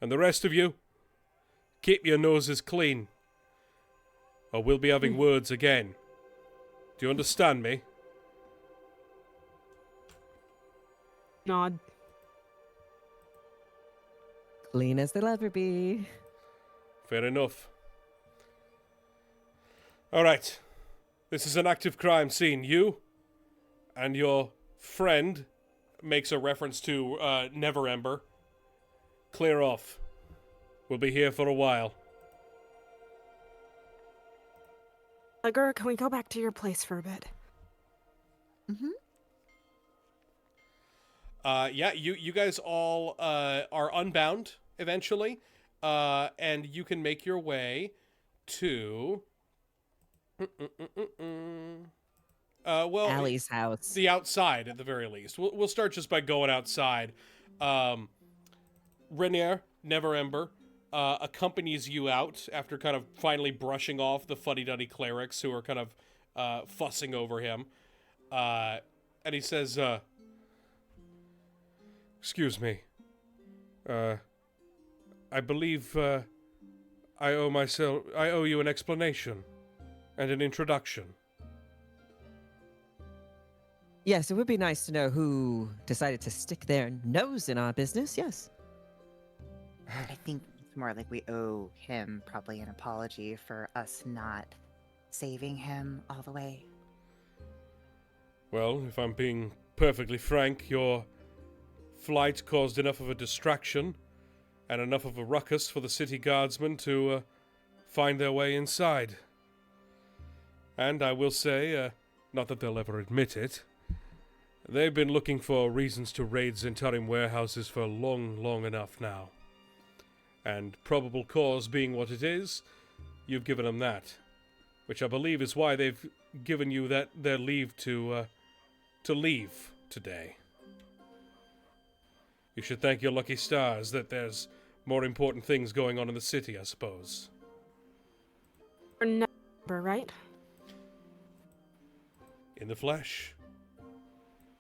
And the rest of you, keep your noses clean. or we'll be having words again. Do you understand me? Nod. Clean as they'll ever be. Fair enough. Alright. This is an active crime scene. You and your friend, makes a reference to Never Ember, clear off. We'll be here for a while. Ligur, can we go back to your place for a bit? Mm-hmm. Yeah, you guys all are unbound eventually, and you can make your way to well, Allie's house. the outside at the very least. We'll start just by going outside. Renier, Never Ember, accompanies you out after kind of finally brushing off the fuddy-duddy clerics who are kind of fussing over him. And he says, Excuse me. I believe I owe you an explanation and an introduction. Yes, it would be nice to know who decided to stick their nose in our business, yes. I think it's more like we owe him probably an apology for us not saving him all the way. Well, if I'm being perfectly frank, your flight caused enough of a distraction and enough of a ruckus for the city guardsmen to find their way inside. And I will say, not that they'll ever admit it, they've been looking for reasons to raid Zentarim warehouses for long enough now. And probable cause being what it is, you've given them that. Which I believe is why they've given you their leave to leave today. You should thank your lucky stars that there's more important things going on in the city, I suppose. Or Never, right? In the flesh.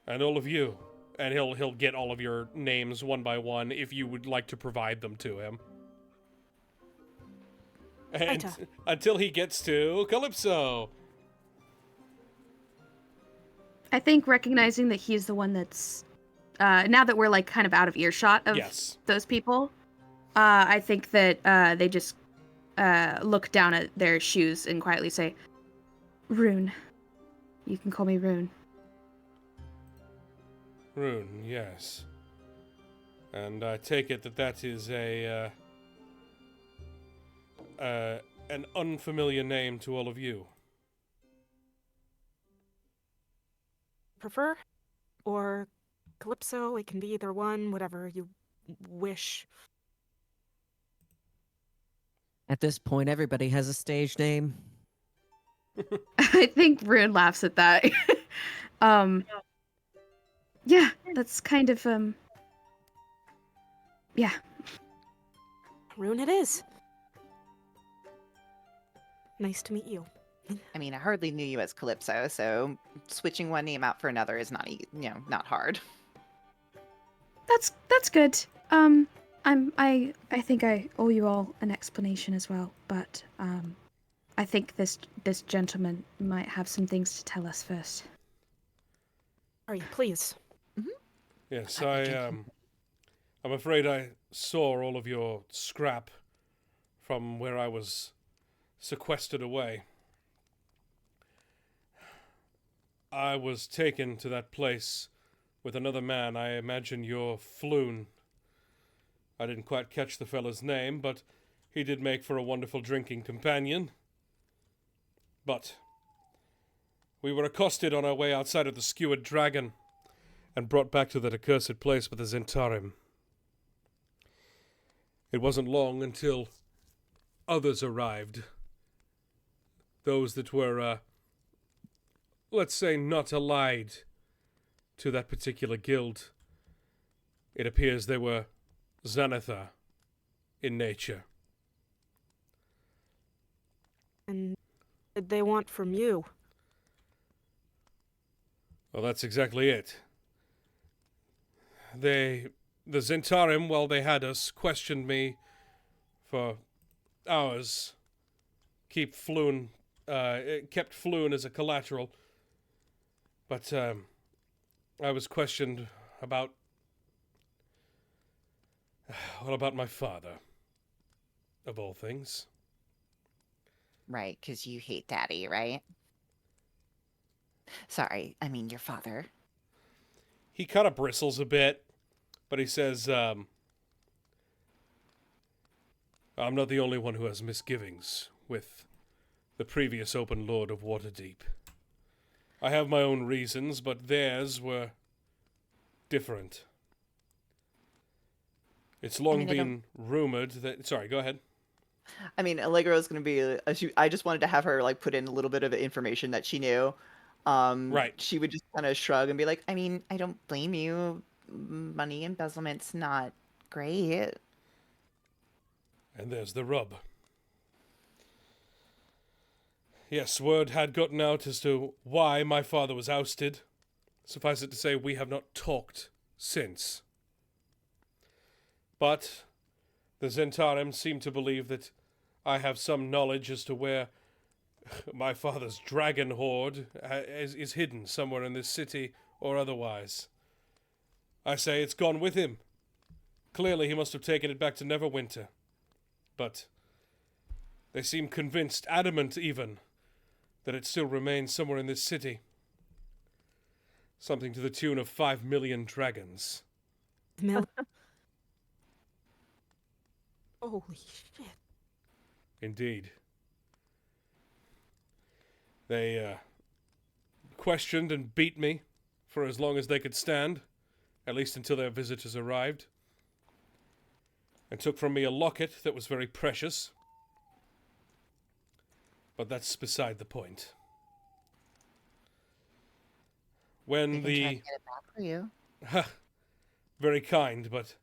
And all of you. And he'll get all of your names one by one if you would like to provide them to him. And Aita. until he gets to Calypso. I think recognizing that he's the one that's now that we're like kind of out of earshot of Yes. those people, I think that they just look down at their shoes and quietly say, "Rune, you can call me Rune." Rune, yes. And I take it that is an unfamiliar name to all of you. Prefer? Or Calypso? It can be either one, whatever you wish. At this point, everybody has a stage name. I think Rune laughs at that. Yeah, that's kind of yeah. Rune it is. Nice to meet you. I mean, I hardly knew you as Calypso, so switching one name out for another is not, not hard. That's good. I think I owe you all an explanation as well, but I think this gentleman might have some things to tell us first. Are you, please? Yes, I'm afraid I saw all of your scrap from where I was sequestered away. I was taken to that place with another man. I imagine you're Floon. I didn't quite catch the fella's name, but he did make for a wonderful drinking companion. But we were accosted on our way outside of the Skewered Dragon and brought back to that accursed place with the Zentarim. It wasn't long until others arrived. Those that were, let's say, not allied to that particular guild. It appears they were Xanathar in nature. And what did they want from you? Well, that's exactly it. The Zentarim, while they had us, questioned me for hours. Keep Floon kept Floon as a collateral. But I was questioned about, well, about my father, of all things. Right, because you hate Daddy, right? Sorry, I mean your father. He kind of bristles a bit, but he says, I'm not the only one who has misgivings with the previous Open Lord of Waterdeep. I have my own reasons, but theirs were different. It's long been rumored that... Sorry, go ahead. I mean, Allegra's going to be. I just wanted to have her like put in a little bit of information that she knew. Right. She would just kind of shrug and be like, "I mean, I don't blame you. Money embezzlement's not great." And there's the rub. Yes, word had gotten out as to why my father was ousted. Suffice it to say, we have not talked since. But the Zentarim seem to believe that I have some knowledge as to where my father's dragon hoard is hidden somewhere in this city or otherwise. I say it's gone with him. Clearly he must have taken it back to Neverwinter. But they seem convinced, adamant even, that it still remains somewhere in this city. Something to the tune of 5 million dragons. Holy shit. Indeed. They questioned and beat me for as long as they could stand, at least until their visitors arrived, and took from me a locket that was very precious. But that's beside the point. When They can try to get it back for you. Very kind, but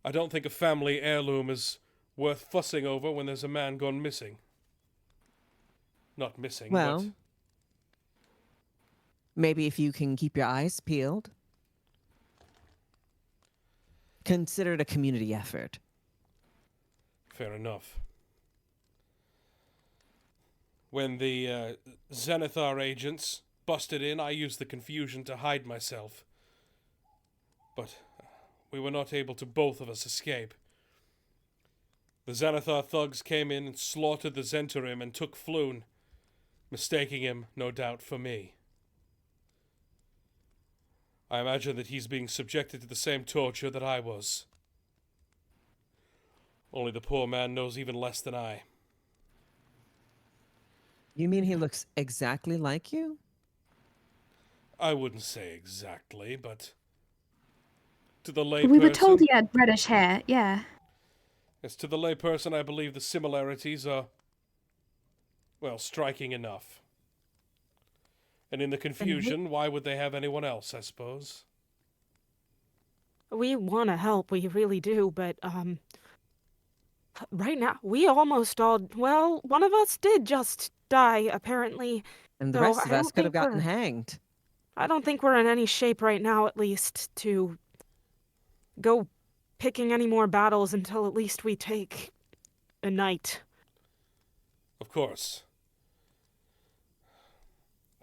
I don't think a family heirloom is worth fussing over when there's a man gone missing. Not missing, Well, but... maybe if you can keep your eyes peeled. Consider it a community effort. Fair enough. When the Zenithar agents busted in, I used the confusion to hide myself. But we were not able to both of us escape. The Zenithar thugs came in and slaughtered the Zentarim and took Floon, mistaking him, no doubt, for me. I imagine that he's being subjected to the same torture that I was. Only the poor man knows even less than I. You mean he looks exactly like you? I wouldn't say exactly, but to the layperson... We were told he had reddish hair, yeah. As to the layperson, I believe the similarities are, well, striking enough. And in the confusion, why would they have anyone else, I suppose? We want to help, we really do, but, right now, we almost all, well, one of us did just die, apparently. And the So rest of I us don't could have think gotten we're- hanged. I don't think we're in any shape right now, at least, to go picking any more battles until at least we take a night. Of course.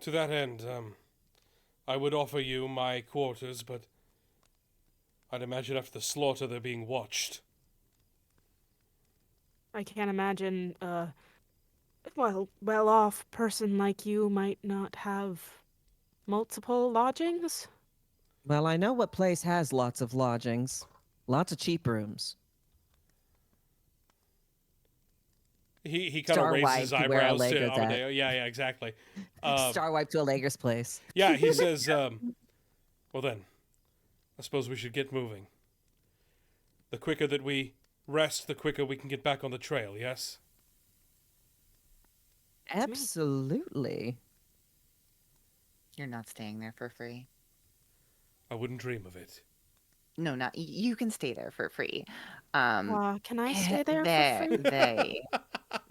To that end, I would offer you my quarters, but I'd imagine after the slaughter they're being watched. I can't imagine a well-off person like you might not have multiple lodgings. Well, I know what place has lots of lodgings. Lots of cheap rooms. He kind of Star raises his wipe to where eyebrows to Allegra's at. Amadeo. Yeah, exactly. Star wipe to Allegra's place. Yeah, he says, well then, I suppose we should get moving. The quicker that we rest, the quicker we can get back on the trail, yes? Absolutely. You're not staying there for free. I wouldn't dream of it. No, not you can stay there for free. Can I stay there they, for free?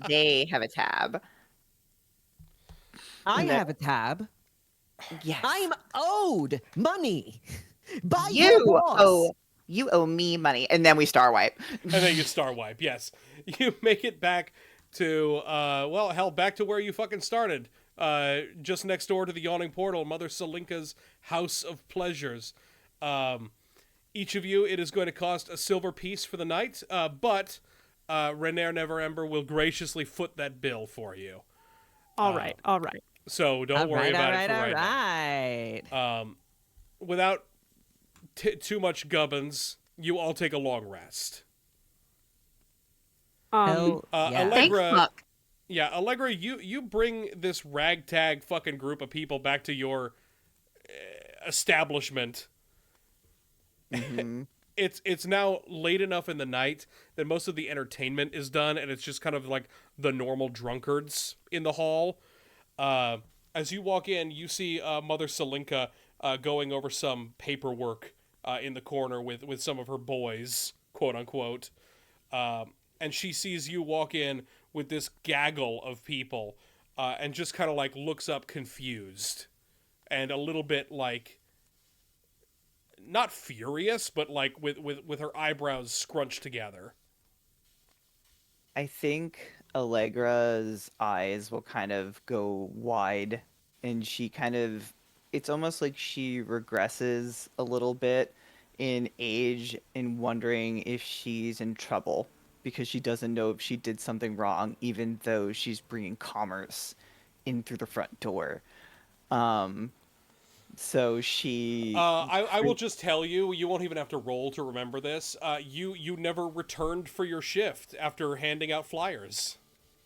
they have a tab. I No. have a tab. Yes. I'm owed money by you your boss. you owe me money, and then we star wipe. And then you star wipe, yes. You make it back to, well, hell, back to where you fucking started. Just next door to the Yawning Portal, Mother Selinka's House of Pleasures. Each of you, it is going to cost a silver piece for the night, but Renair Neverember will graciously foot that bill for you. All right. So don't worry about it for right right. now. Without too much gubbins, you all take a long rest. Hell yeah. Thank Allegra, fuck. yeah, Allegra, you bring this ragtag fucking group of people back to your establishment. Mhm. It's now late enough in the night that most of the entertainment is done, and it's just kind of like the normal drunkards in the hall. As you walk in, you see Mother Selinka going over some paperwork in the corner with some of her boys, quote unquote. And she sees you walk in with this gaggle of people and just kind of like looks up confused and a little bit like, not furious, but like with her eyebrows scrunched together. I think Allegra's eyes will kind of go wide, and she kind of, it's almost like she regresses a little bit in age and wondering if she's in trouble because she doesn't know if she did something wrong, even though she's bringing commerce in through the front door. So she... I will just tell you, you won't even have to roll to remember this. You never returned for your shift after handing out flyers.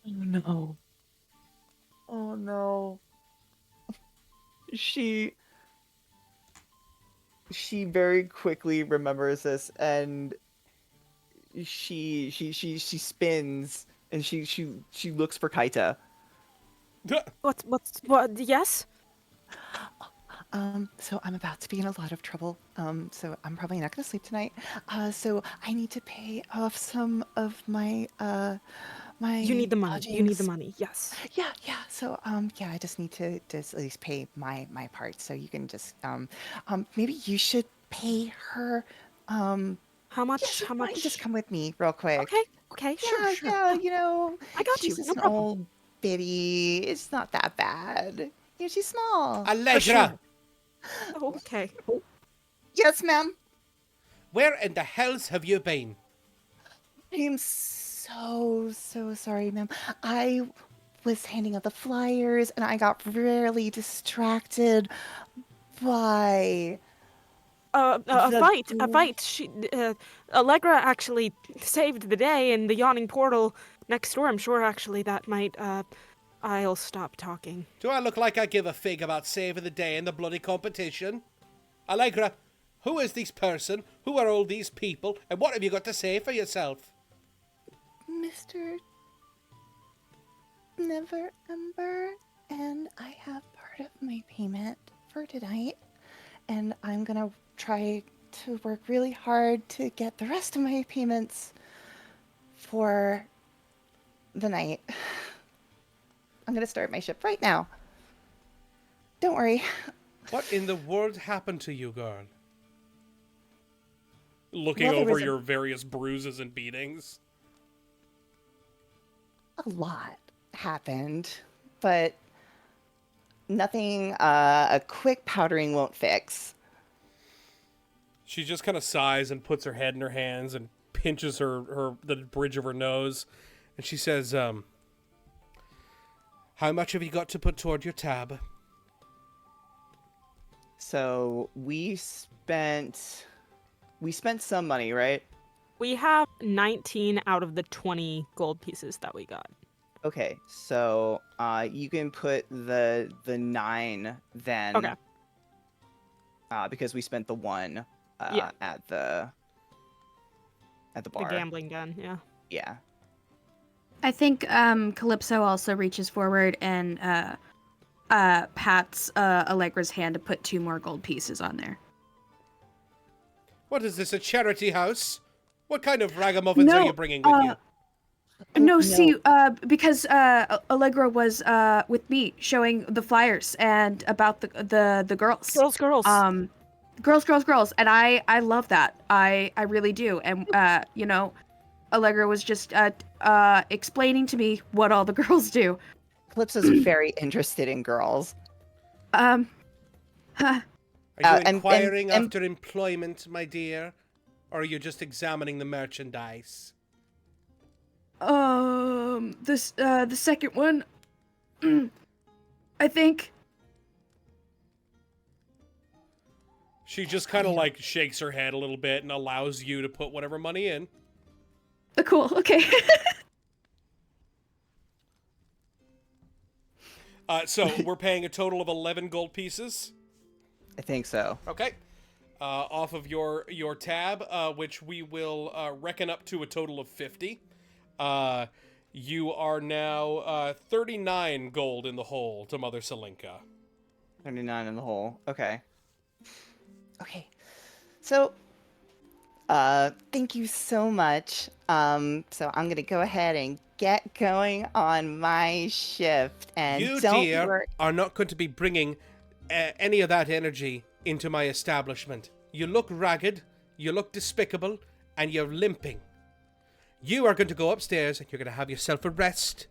Oh no. Oh no. She very quickly remembers this, and she spins, and she looks for Kaita. What? Yes? So I'm about to be in a lot of trouble. So I'm probably not gonna sleep tonight. So I need to pay off some of my my You need the money. You need the lodgings. money. Yes. Yeah. So yeah, I just need to just at least pay my part. So you can just maybe you should pay her. How much? Yeah, How why don't you much? just come with me real quick? Okay. Yeah, Sure. yeah, you know, I got you. she's just No an problem. old biddy. It's not that bad. You know, she's small. Allegra, Oh, okay. Yes, ma'am. where in the hells have you been? I'm so sorry, ma'am. I was handing out the flyers and I got really distracted by A the fight. Allegra actually saved the day in the yawning portal next door. I'm sure actually that might. I'll stop talking. Do I look like I give a fig about saving the day in the bloody competition? Allegra, who is this person? Who are all these people? And what have you got to say for yourself? Mr. Neverember, and I have part of my payment for tonight, and I'm gonna try to work really hard to get the rest of my payments for the night. I'm gonna start my shift right now. Don't worry. What in the world happened to you, girl? Looking Well, there over was your various bruises and beatings. A lot happened, but nothing a quick powdering won't fix. She just kind of sighs and puts her head in her hands and pinches the bridge of her nose, and she says, how much have you got to put toward your tab? So we spent some money, right? We have 19 out of the 20 gold pieces that we got. Okay, so you can put the 9 then. Okay. Because we spent the 1 Yeah. at the bar. The gambling den, yeah. Yeah. I think Calypso also reaches forward and pats Allegra's hand to put 2 more gold pieces on there. What is this, a charity house? What kind of ragamuffins are No, you bringing with you? No, see, because Allegra was with me showing the flyers and about the girls. Girls. Girls, and I love that. I really do. And you know, Allegra was just explaining to me what all the girls do. Calypso's very interested in girls. Um, Are you and- inquiring and- after employment, my dear? Or are you just examining the merchandise? the second one, I think. She just kind of like shakes her head a little bit and allows you to put whatever money in. Cool. Okay. So we're paying a total of 11 gold pieces. I think so. Okay. Off of your tab, which we will reckon up to a total of 50. You are now 39 gold in the hole to Mother Selinka. 39 in the hole. Okay. Okay. So, thank you so much. So I'm gonna go ahead and get going on my shift. And You, don't dear, worry. are not going to be bringing any of that energy into my establishment. You look ragged, you look despicable, and you're limping. You are going to go upstairs and you're going to have yourself a rest.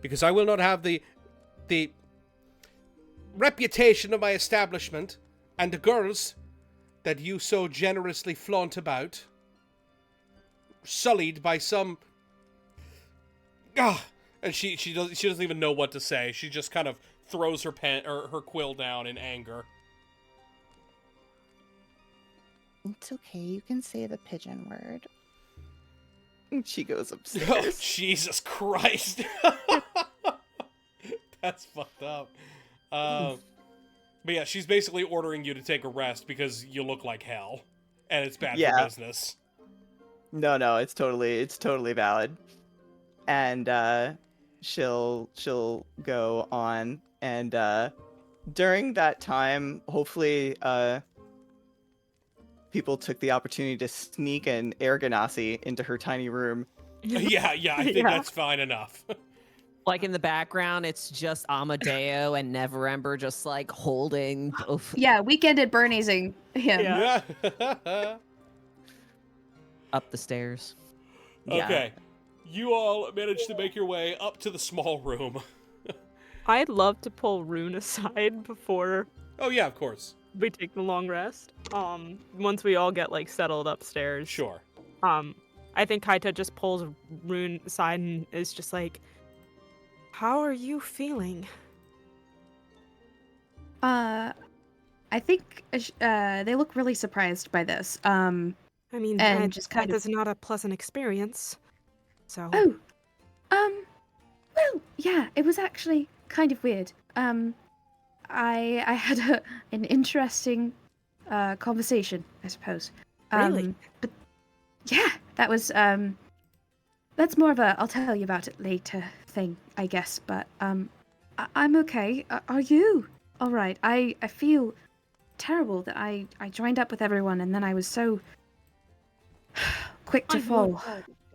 Because I will not have the reputation of my establishment and the girls that you so generously flaunt about sullied by some... And she doesn't even know what to say. She just kind of throws her pen or her quill down in anger. It's okay. You can say the pigeon word. She goes Oh, upstairs. Jesus Christ. That's fucked up. But yeah, she's basically ordering you to take a rest because you look like hell. And it's bad for business. No, it's totally valid. And she'll go on, and during that time, hopefully people took the opportunity to sneak an air ganassi into her tiny room. Yeah, I think that's fine enough. Like in the background, it's just Amadeo and Neverember just like holding both. Yeah, weekend at Bernie'sing him. Yeah. Up the stairs. Yeah. Okay. You all managed to make your way up to the small room. I'd love to pull Rune aside before Oh yeah, of course. we take the long rest. Once we all get like settled upstairs. Sure. I think Kaita just pulls Rune aside and is just like, "How are you feeling?" I think they look really surprised by this. I mean, And just kind death of- is not a pleasant experience. So Oh, well, yeah, it was actually kind of weird. I had an interesting conversation, I suppose. Really? But yeah, that was that's more of a I'll tell you about it later thing, I guess. But I'm okay. Are you? All right. I feel terrible that I joined up with everyone and then I was so quick to fall.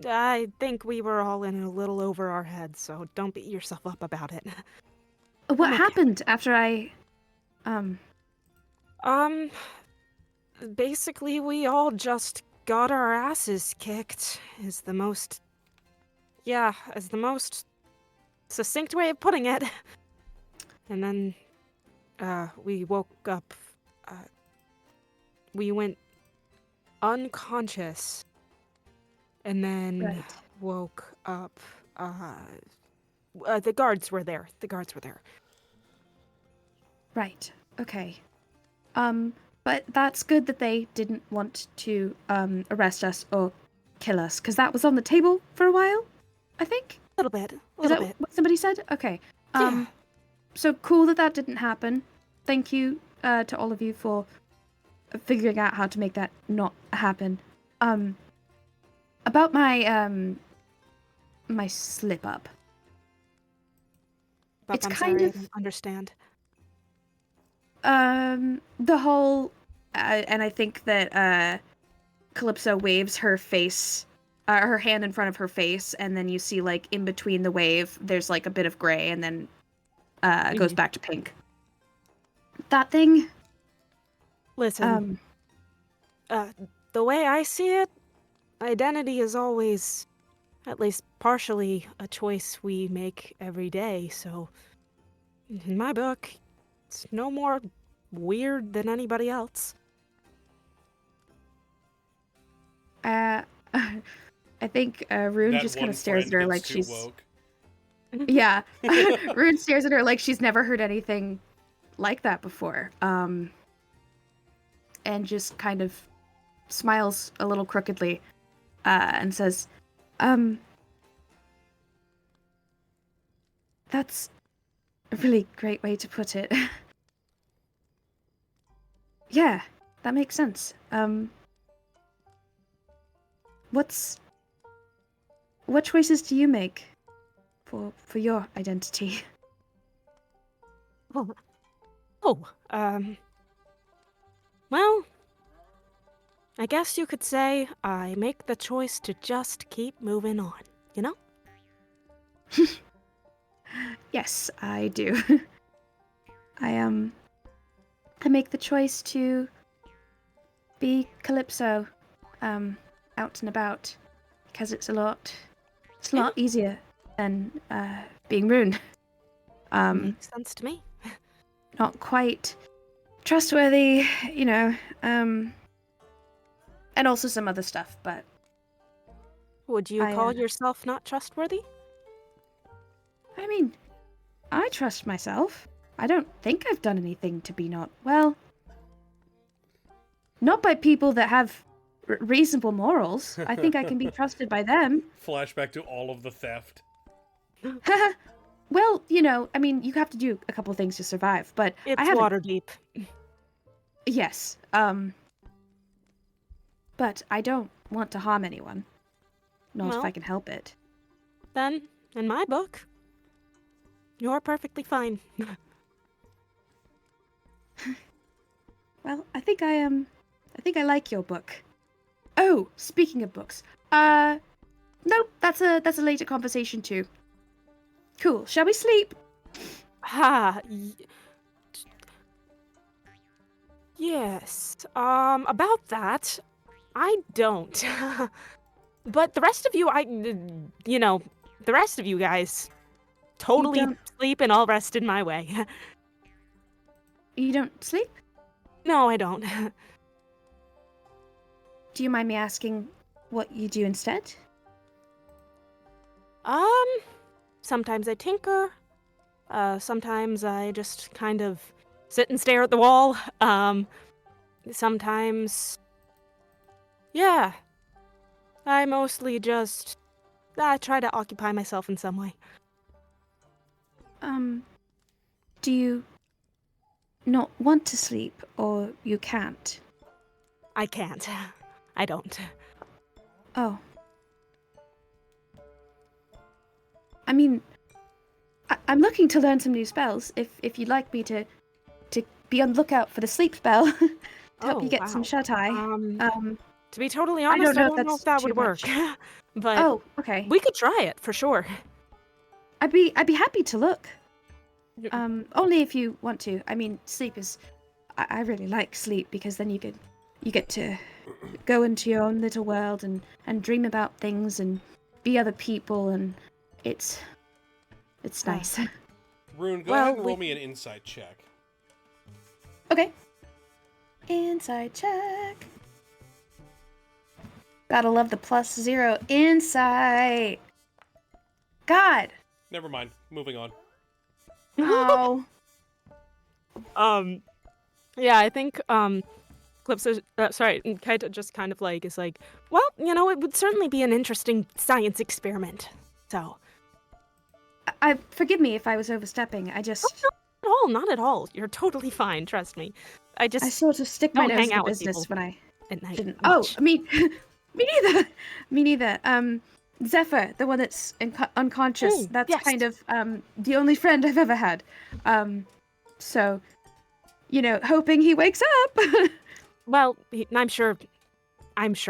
I think we were all in a little over our heads, so don't beat yourself up about it. What okay. happened after I Basically we all just got our asses kicked is the most succinct way of putting it. And then we woke up, we went unconscious and then Right. woke up. The guards were there. Right. Okay. But that's good that they didn't want to arrest us or kill us, because that was on the table for a while, I think. A little bit. Is that what somebody said? Okay. Yeah. So cool that didn't happen. Thank you to all of you for figuring out how to make that not happen. About my my slip up. But It's I'm kind sorry, of- I don't understand. The whole, and I think that Calypso waves her face, her hand in front of her face, and then you see like in between the wave, there's like a bit of gray, and then it goes back to pink. That thing. Listen, the way I see it, identity is always, at least partially, a choice we make every day, so in my book, it's no more weird than anybody else. I think Rune That just one kind of stares friend at her gets like too she's. woke. Yeah. Rune stares at her like she's never heard anything like that before. And just kind of smiles a little crookedly, and says, that's a really great way to put it. Yeah, that makes sense. What choices do you make for your identity? Well, I guess you could say I make the choice to just keep moving on, you know? Yes, I do. I make the choice to be Calypso, out and about, because it's a lot easier than being Rune. Makes sense to me. Not quite trustworthy, and also some other stuff, but Would you I, call yourself not trustworthy? I mean, I trust myself. I don't think I've done anything to be not, well, not by people that have reasonable morals. I think I can be trusted by them. Flashback to all of the theft. Well, I mean, you have to do a couple things to survive, but It's I haven't. Waterdeep. Yes, but I don't want to harm anyone. Not if Well. I can help it. Then, in my book, you're perfectly fine. Well, I think I like your book. Oh, speaking of books, no, that's a later conversation too. Cool. Shall we sleep? Ha. Yes. About that, I don't. But the rest of you, the rest of you guys, totally don't- sleep and I'll rest in my way. You don't sleep? No, I don't. Do you mind me asking what you do instead? Sometimes I tinker. Sometimes I just kind of sit and stare at the wall. Sometimes, yeah, I mostly just, I try to occupy myself in some way. Do you not want to sleep, or you can't? I can't. I don't. Oh. I mean, I'm looking to learn some new spells. If you'd like me to be on the lookout for the sleep spell to help you get some wow. shut eye. To be totally honest, I don't know if that would work. But Oh, okay. we could try it for sure. I'd be happy to look. Only if you want to. I mean, sleep is. I really like sleep because then you get to go into your own little world and dream about things and be other people, and it's nice. Rune, go Well, ahead and roll me an insight check. Okay. Insight check. Gotta love the +0 insight. God. Never mind. Moving on. Oh. Yeah, I think Calypso, Kaito just kind of like is like, well, it would certainly be an interesting science experiment. So. Forgive me if I was overstepping. I just. Oh, not at all. You're totally fine. Trust me. I sort of stick my don't nose hang in the out with business people when I at night shouldn't. much. Oh, me neither. Me neither. Zephyr, the one that's unconscious. That's yes. kind of the only friend I've ever had. So, hoping he wakes up. Well, I'm sure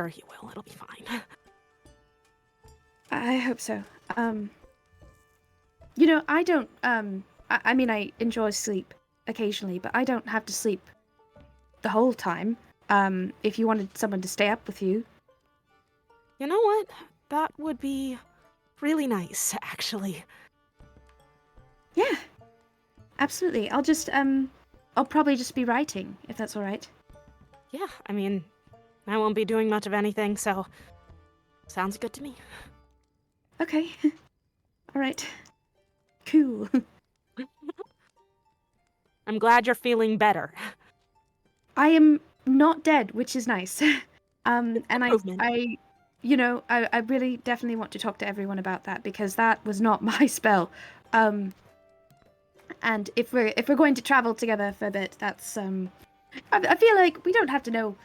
he will. It'll be fine. I hope so. I don't. I mean, I enjoy sleep occasionally, but I don't have to sleep the whole time. If you wanted someone to stay up with you, You know what? That would be really nice, actually. Yeah, absolutely. I'll probably just be writing, if that's all right. Yeah, I mean, I won't be doing much of anything, so sounds good to me. Okay. All right. Cool. I'm glad you're feeling better. I am not dead, which is nice. And Improvement. I really definitely want to talk to everyone about that because that was not my spell. And if we're going to travel together for a bit, that's I feel like we don't have to know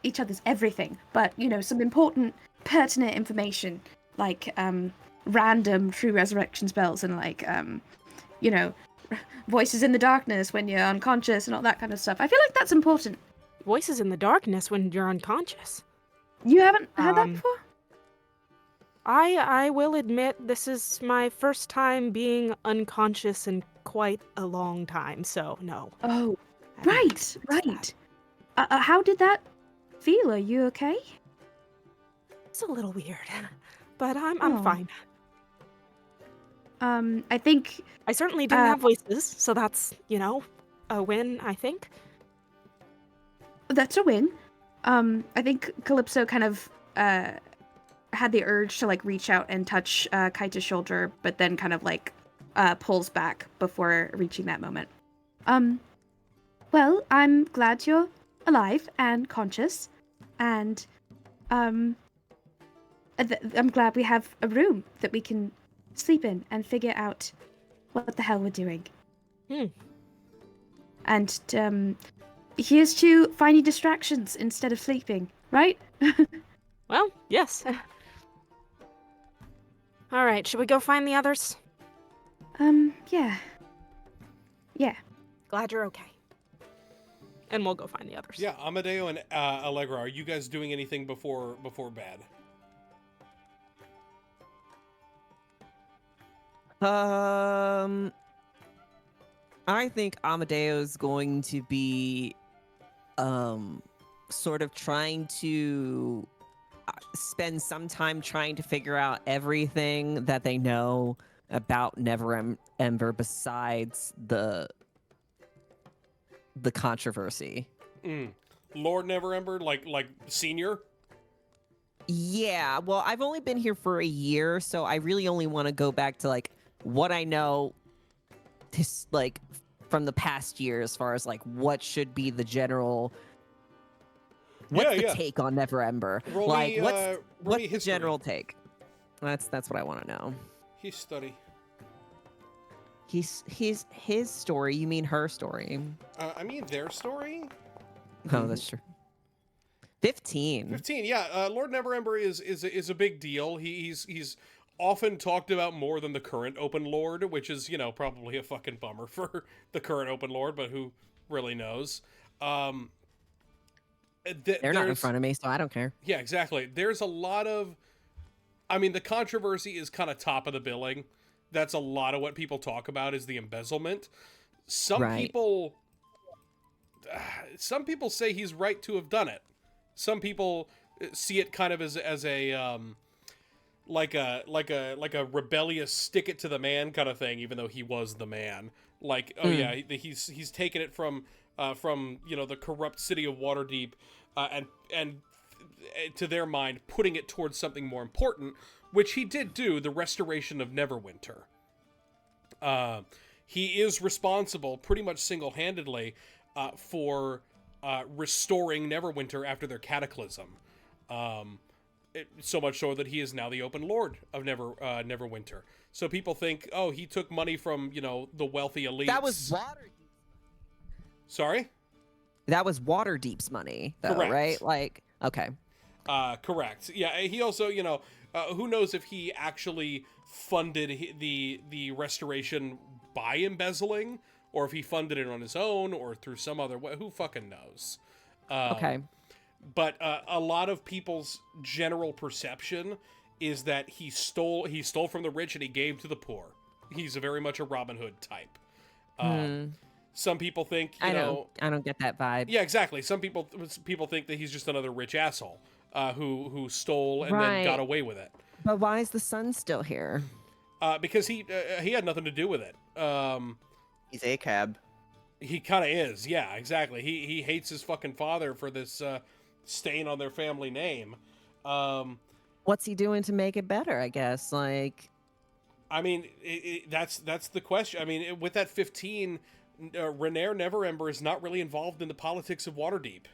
each other's everything, but some important, pertinent information like random true resurrection spells and like you know, voices in the darkness when you're unconscious and all that kind of stuff. I feel like that's important. Voices in the darkness when you're unconscious. You haven't heard that Um, before? I will admit this is my first time being unconscious in quite a long time, so no. Oh, I haven't right, experienced right. that. How did that feel? Are you okay? It's a little weird, but I'm Oh. fine. I think I certainly didn't have voices, so that's, a win, I think. that's a win. I think Calypso kind of had the urge to like reach out and touch Kaita's shoulder, but then kind of like pulls back before reaching that moment. Well, I'm glad you're alive and conscious, and I'm glad we have a room that we can sleep in and figure out what the hell we're doing. And here's to finding distractions instead of sleeping, right? Well, yes. All right, should we go find the others? Yeah. Yeah. Glad you're okay. And we'll go find the others. Yeah, Amadeo and Allegra, are you guys doing anything before bed? I think Amadeo's going to be sort of trying to spend some time trying to figure out everything that they know about Neverember besides the controversy. Lord Neverember, like senior? Yeah, well, I've only been here for a year, so I really only want to go back to like what I know like from the past year as far as like what should be the general what's the take on Neverember? Roll Like me, what's the history. general take? That's what I want to know. History. He's his story. You mean her story? I mean their story? Oh, that's true. 15. 15, yeah. Lord Neverember is a big deal. He's often talked about more than the current Open Lord, which is, probably a fucking bummer for the current Open Lord, but who really knows? They're not in front of me, so I don't care. Yeah, exactly. There's a lot of... I mean, the controversy is kind of top of the billing. That's a lot of what people talk about is the embezzlement. Some people say he's right to have done it. Some people see it kind of as a like a rebellious stick it to the man kind of thing, even though he was the man. Like, oh yeah, he's taken it from the corrupt city of Waterdeep and to their mind putting it towards something more important, which he did do, the restoration of Neverwinter. He is responsible pretty much single-handedly for restoring Neverwinter after their cataclysm. So much so that he is now the Open Lord of Neverwinter. So people think, oh, he took money from, the wealthy elites. That was Waterdeep. Sorry? That was Waterdeep's money, though, Correct. right? Like, okay. Correct. Yeah, he also, who knows if he actually funded the restoration by embezzling, or if he funded it on his own, or through some other way. Who fucking knows? Okay. But a lot of people's general perception is that he stole from the rich and he gave to the poor. He's very much a Robin Hood type. Some people think, I don't get that vibe. Yeah, exactly. Some people think that he's just another rich asshole. who stole and then got Right. away with it. But why is the son still here? Because he had nothing to do with it. He's a cab. He kind of is, yeah, exactly. He hates his fucking father for this stain on their family name. What's he doing to make it better? I guess like. I mean, that's the question. I mean, with that 15, Renaer Neverember is not really involved in the politics of Waterdeep.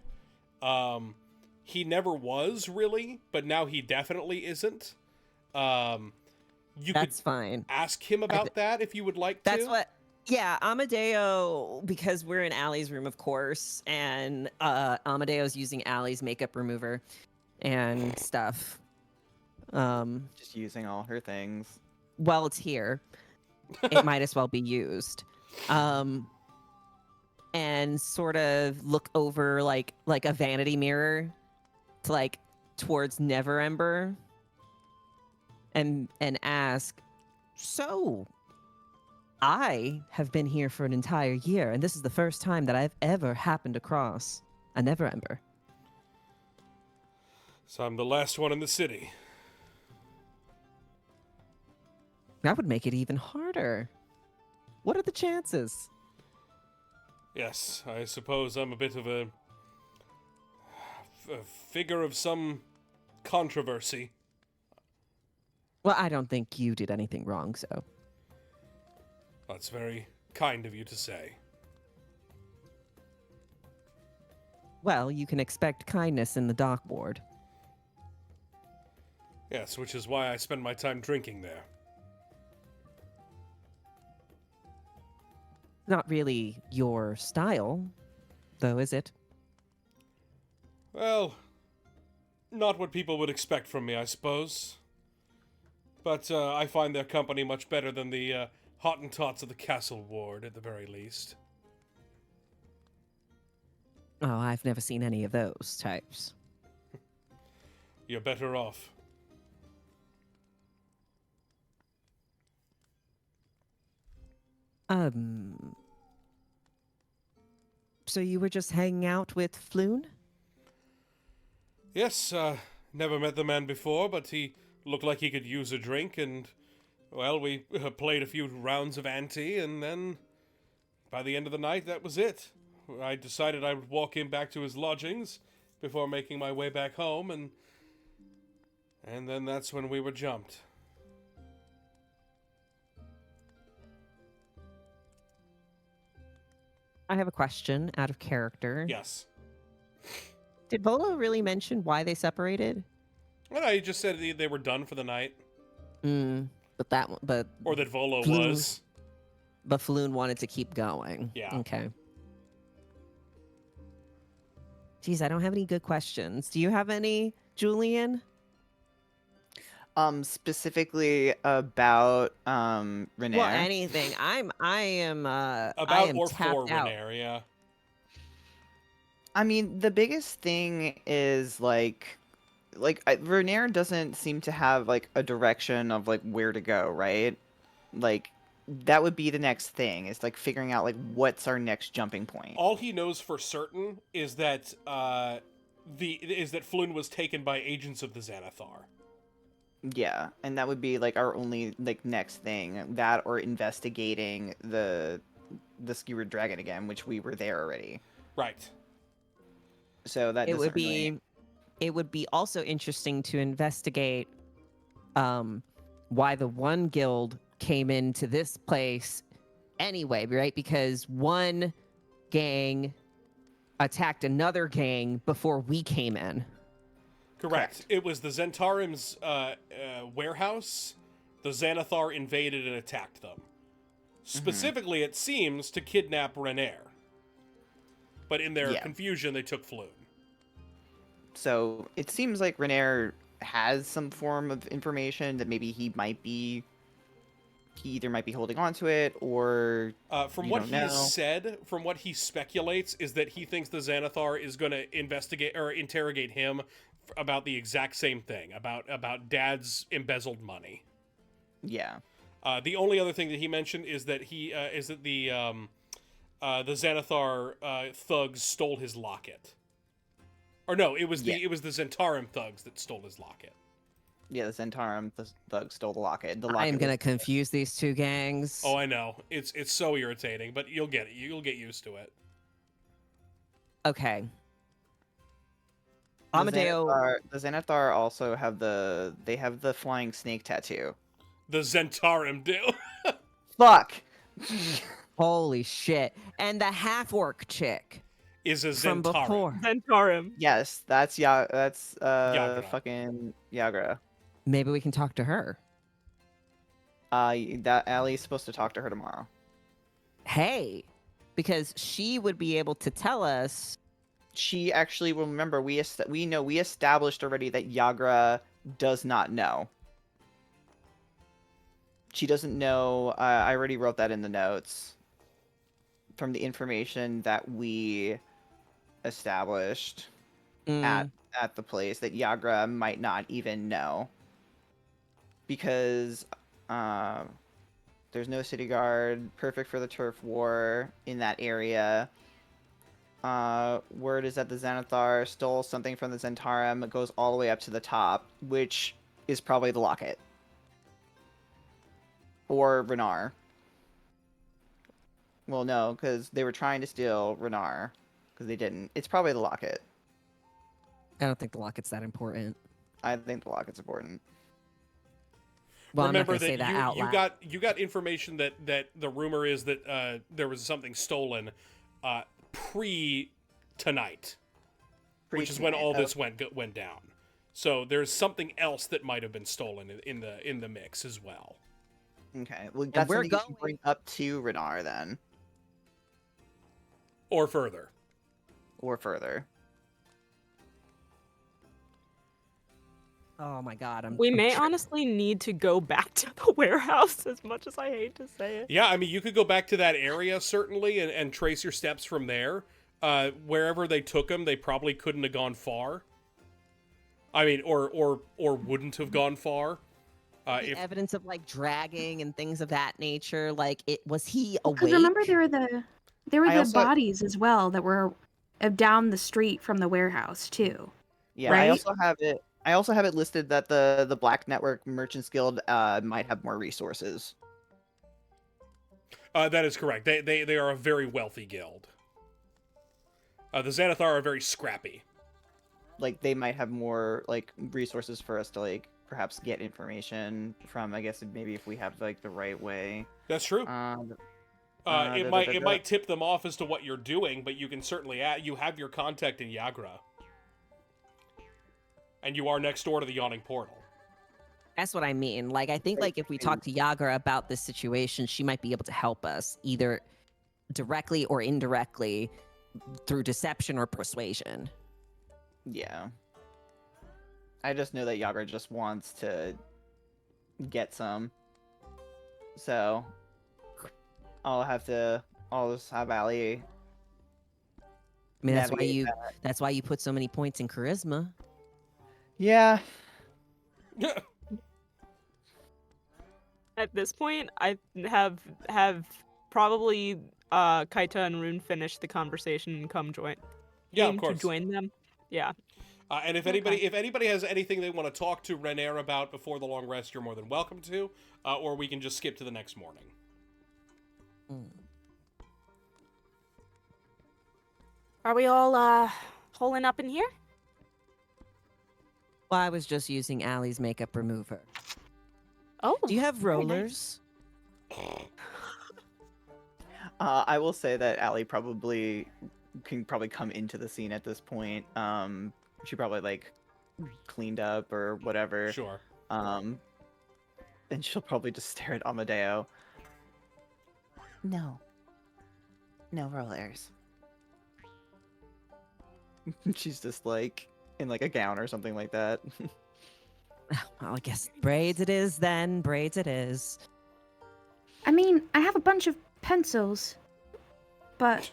He never was really, but now he definitely isn't. You That's could fine. ask him about that if you would like to. That's what. Yeah, Amadeo, because we're in Allie's room, of course, and Amadeo's using Allie's makeup remover and stuff. Just using all her things. Well, it's here. It might as well be used. And sort of look over like a vanity mirror to like towards Neverember and ask, so I have been here for an entire year, and this is the first time that I've ever happened across a Neverember. So I'm the last one in the city. That would make it even harder. What are the chances? Yes, I suppose I'm a bit of a figure of some controversy. Well, I don't think you did anything wrong, so. That's very kind of you to say. Well, you can expect kindness in the dock ward. Yes, which is why I spend my time drinking there. Not really your style, though, is it? Well, not what people would expect from me, I suppose. But I find their company much better than the Hottentots of the Castle Ward, at the very least. Oh, I've never seen any of those types. You're better off. So you were just hanging out with Floon? Yes, never met the man before, but he looked like he could use a drink, and, well, we played a few rounds of ante, and then, by the end of the night, that was it. I decided I would walk him back to his lodgings before making my way back home, and then that's when we were jumped. I have a question out of character. Yes. Did Volo really mention why they separated? Well, he just said they were done for the night. But Or that Volo Floon- was. But Floon wanted to keep going. Yeah. Okay. Geez, I don't have any good questions. Do you have any, Julian? Specifically about Renaer. Well, anything. I am About or tapped for out. Renaer, yeah. I mean, the biggest thing is Renaer doesn't seem to have like a direction of like where to go, right? Like that would be the next thing is like figuring out like what's our next jumping point. All he knows for certain is that Floon was taken by agents of the Xanathar. Yeah, and that would be like our only like next thing, that or investigating the skewered dragon again, which we were there already. Right. So that It would doesn't really... be it would be also interesting to investigate why the one guild came into this place anyway, right? Because one gang attacked another gang before we came in. Correct. It was the Zentarim's warehouse. The Xanathar invaded and attacked them. Specifically, it seems, to kidnap Renaer. But in their confusion, they took Floon. So it seems like Renaer has some form of information that maybe he either might be holding on to it, or from what he has said, from what he speculates, is that he thinks the Xanathar is going to investigate or interrogate him about the exact same thing, about Dad's embezzled money. Yeah. The only other thing that he mentioned is that the Xanathar thugs stole his locket. Or no, it was Yeah. the Zentarum thugs that stole his locket. Yeah, the Zentarum thug stole the locket. The I locket am gonna was- confuse these two gangs. Oh, I know. It's so irritating, but you'll get it. You'll get used to it. Okay. The Amadeo. The Xanathar also have the flying snake tattoo. The Zentarum do. Fuck. Holy shit! And the half orc chick Is a from Zentarum. before. Zentarum. Yes, that's Yagra. fucking Yagra. Maybe we can talk to her. That Allie's supposed to talk to her tomorrow. Hey, because she would be able to tell us. She actually will remember we established already that Yagra does not know. She doesn't know. I already wrote that in the notes from the information that we established Mm, at the place that Yagra might not even know because there's no city guard, perfect for the turf war in that area. Word is that the Xanathar stole something from the Zentarum. It goes all the way up to the top, which is probably the locket. Or Renar. Well, no, because they were trying to steal Renar. Because they didn't. It's probably the locket. I don't think the locket's that important. I think the locket's important. Well, Remember I'm not gonna say that out loud. you got information that the rumor is that there was something stolen pre tonight, which is when all this went down. So there's something else that might have been stolen in the mix as well. Okay, well, that's we're something you should going- bring up to Renar then. Or further. Or further. Oh my god, We I'm may tri- honestly need to go back to the warehouse, as much as I hate to say it. Yeah, I mean, you could go back to that area, certainly, and trace your steps from there. Wherever they took them, they probably couldn't have gone far. I mean, or wouldn't have gone far. the evidence of like dragging and things of that nature. Like, was he Because awake? remember there were I the also- bodies as well that were down the street from the warehouse too. Yeah, Right? I also have it listed that the Black Network Merchants Guild might have more resources. That is correct. They are a very wealthy guild. The Xanathar are very scrappy. Like they might have more like resources for us to like perhaps get information from. I guess maybe if we have like the right way. That's true. It might tip them off as to what you're doing, but you can certainly you have your contact in Yagra, and you are next door to the Yawning Portal. That's what I mean. Like, I think like if we talk to Yagra about this situation, she might be able to help us either directly or indirectly through deception or persuasion. Yeah. I just know that Yagra just wants to get some. So I'll just have Allie. I mean, navigate that's why you put so many points in charisma. Yeah. At this point, I have probably Kaita and Rune finish the conversation and come join. Yeah, aim of course. To join them. Yeah. And if anybody has anything they want to talk to Renair about before the long rest, you're more than welcome to. Or we can just skip to the next morning. Are we all holing up in here? Well, I was just using Allie's makeup remover. Oh. Do you have very nice. rollers? I will say that Allie can probably come into the scene at this point. She probably like cleaned up or whatever. Sure. And she'll probably just stare at Amadeo. No. No rollers. She's just like in like a gown or something like that. Well, I guess braids it is then. Braids it is. I mean, I have a bunch of pencils, but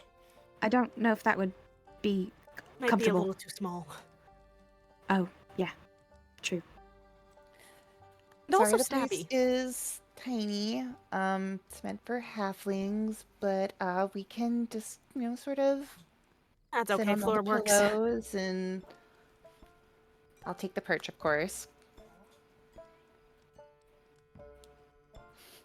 I don't know if that would be Might comfortable. be a little too small. Oh, yeah. True. And Sorry, also the place stabby. is tiny. It's meant for halflings, but we can just, sort of That's sit okay. on all Floor the works. pillows and I'll take the perch, of course.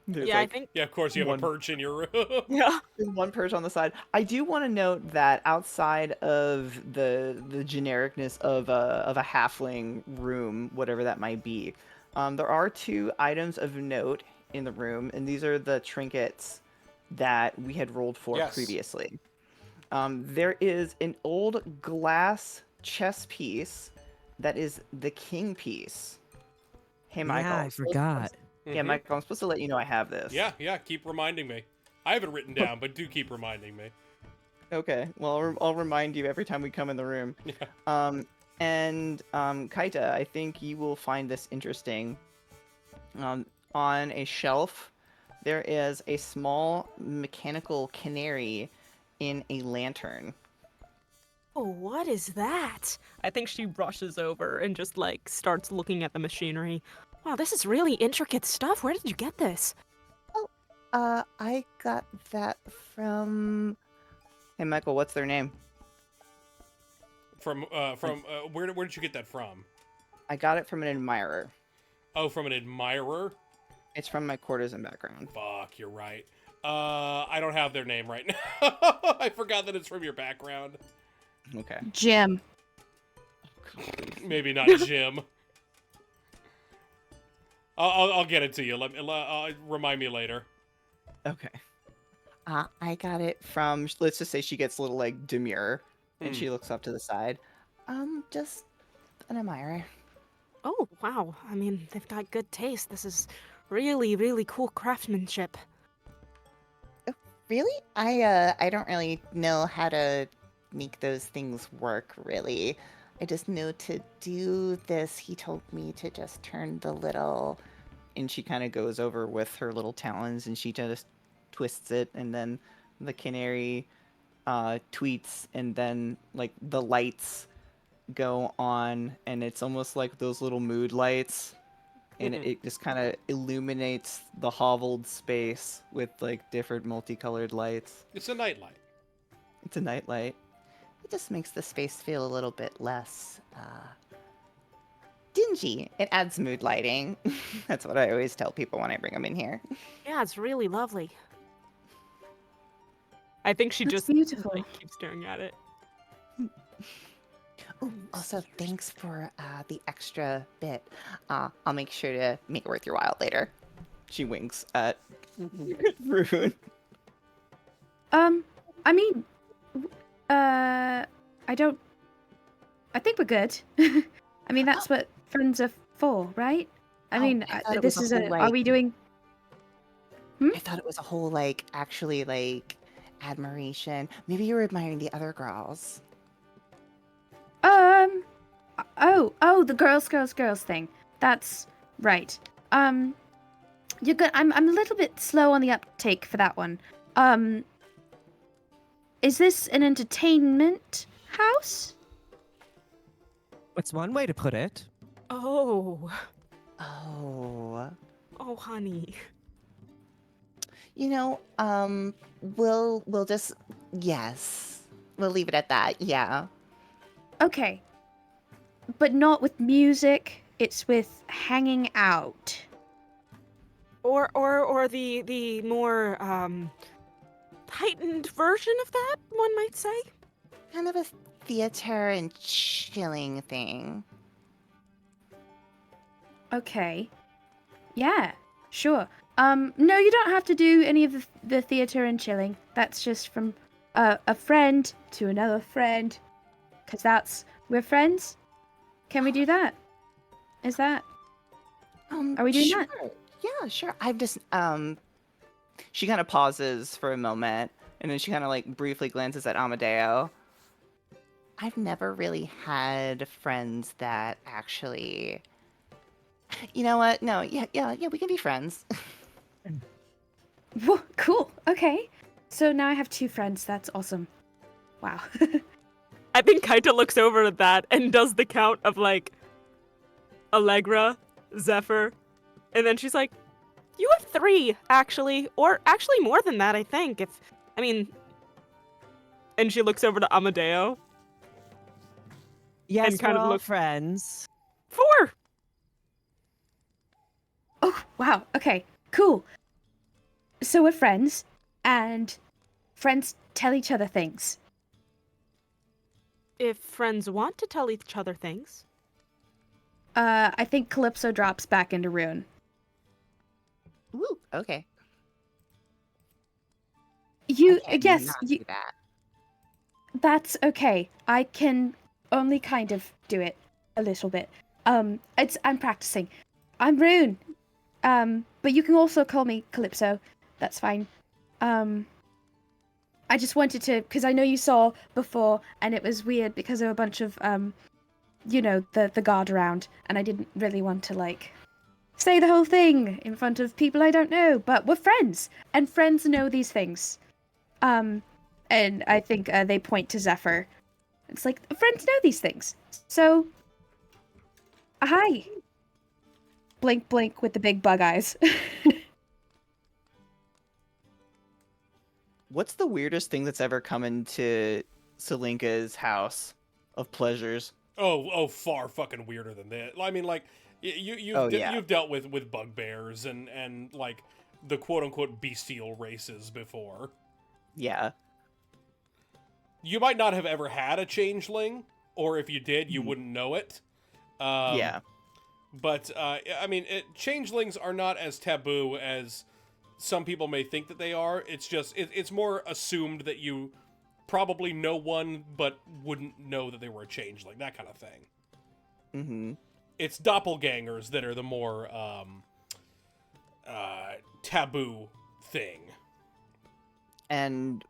There's Yeah, I like think. Yeah, of course you have One- a perch in your room. Yeah. there's one perch on the side. I do want to note that outside of the genericness of a halfling room, whatever that might be, there are 2 items of note in the room, and these are the trinkets that we had rolled for Yes. previously. There is an old glass chess piece that is the king piece. Hey, Michael. Yeah, I forgot. Yeah, Michael, I'm supposed to let you know I have this. Yeah, keep reminding me. I have it written down, but do keep reminding me. Okay, well, I'll remind you every time we come in the room. Yeah. Kaita, I think you will find this interesting. On a shelf, there is a small mechanical canary in a lantern. Oh, what is that? I think she rushes over and just like starts looking at the machinery. Wow, this is really intricate stuff. Where did you get this? I got that from... Hey, Michael, what's their name? From where did you get that from? I got it from an admirer. Oh, from an admirer? It's from my courtesan background. Fuck, you're right. I don't have their name right now. I forgot that it's from your background. Okay. Jim. Maybe not Jim. I'll get it to you. Remind me later. Okay. I got it from, let's just say she gets a little, like, demure, and Hmm. she looks up to the side. Just an admirer. Oh, wow. I mean, they've got good taste. This is really, really cool craftsmanship. Really? I don't really know how to make those things work, really. I just know to do this. He told me to just turn the little... And she kind of goes over with her little talons, and she just twists it, and then the canary tweets, and then, like, the lights go on, and it's almost like those little mood lights, and it just kind of illuminates the hoveled space with, like, different multicolored lights. It's a nightlight. It's a nightlight. It just makes the space feel a little bit less dingy. It adds mood lighting. That's what I always tell people when I bring them in here. Yeah, it's really lovely. I think she That's just beautiful. like, keeps staring at it. Ooh, also, thanks for the extra bit. I'll make sure to make it worth your while later. She winks at Rune. I mean, I think we're good. I mean, that's what friends are for, right? I Oh, mean, I thought it this was a is whole, are we doing? I thought it was a whole, like, actually, like, admiration. Maybe you were admiring the other girls. Oh, the girls thing. That's right. You're good. I'm a little bit slow on the uptake for that one. Is this an entertainment house? It's one way to put it. Oh, Oh. oh, honey. You know, we'll just... Yes. We'll leave it at that, yeah. Okay. But not with music. It's with hanging out. Or the more heightened version of that, one might say. Kind of a theater and chilling thing. Okay. Yeah, sure. No, you don't have to do any of the theater and chilling. That's just from a friend to another friend. 'Cause we're friends. Can we do that? Is that? Are we doing sure. that? Yeah, sure. I'm just, She kind of pauses for a moment, and then she kind of, like, briefly glances at Amadeo. I've never really had friends that actually... You know what? No, yeah, we can be friends. Whoa, cool. Okay. So now I have 2 friends. That's awesome. Wow. I think Kaita looks over at that and does the count of like Allegra, Zephyr, and then she's like, "You have 3 actually, or actually more than that, I think. And she looks over to Amadeo. Yes, And kind we're of all look- friends. 4. Oh, wow. Okay, cool. So we're friends, and friends tell each other things. If friends want to tell each other things. I think Calypso drops back into Rune. Ooh, okay. Yes, do that. that's okay. I can only kind of do it a little bit. I'm practicing. I'm Rune. But you can also call me Calypso. That's fine. I just wanted to, because I know you saw before, and it was weird because there were a bunch of, the guard around, and I didn't really want to, like, say the whole thing in front of people I don't know, but we're friends, and friends know these things. And I think they point to Zephyr. It's like, friends know these things. So, hi. Blink, blink with the big bug eyes. What's the weirdest thing that's ever come into Selinka's house of pleasures? Oh, far fucking weirder than that. I mean, like, you've dealt with bugbears and like the quote unquote bestial races before. Yeah. You might not have ever had a changeling, or if you did, you wouldn't know it. Yeah. But I mean, changelings are not as taboo as some people may think that they are. It's just it's more assumed that you probably know one, but wouldn't know that they were a changeling. That kind of thing. Mm-hmm. It's doppelgangers that are the more taboo thing. And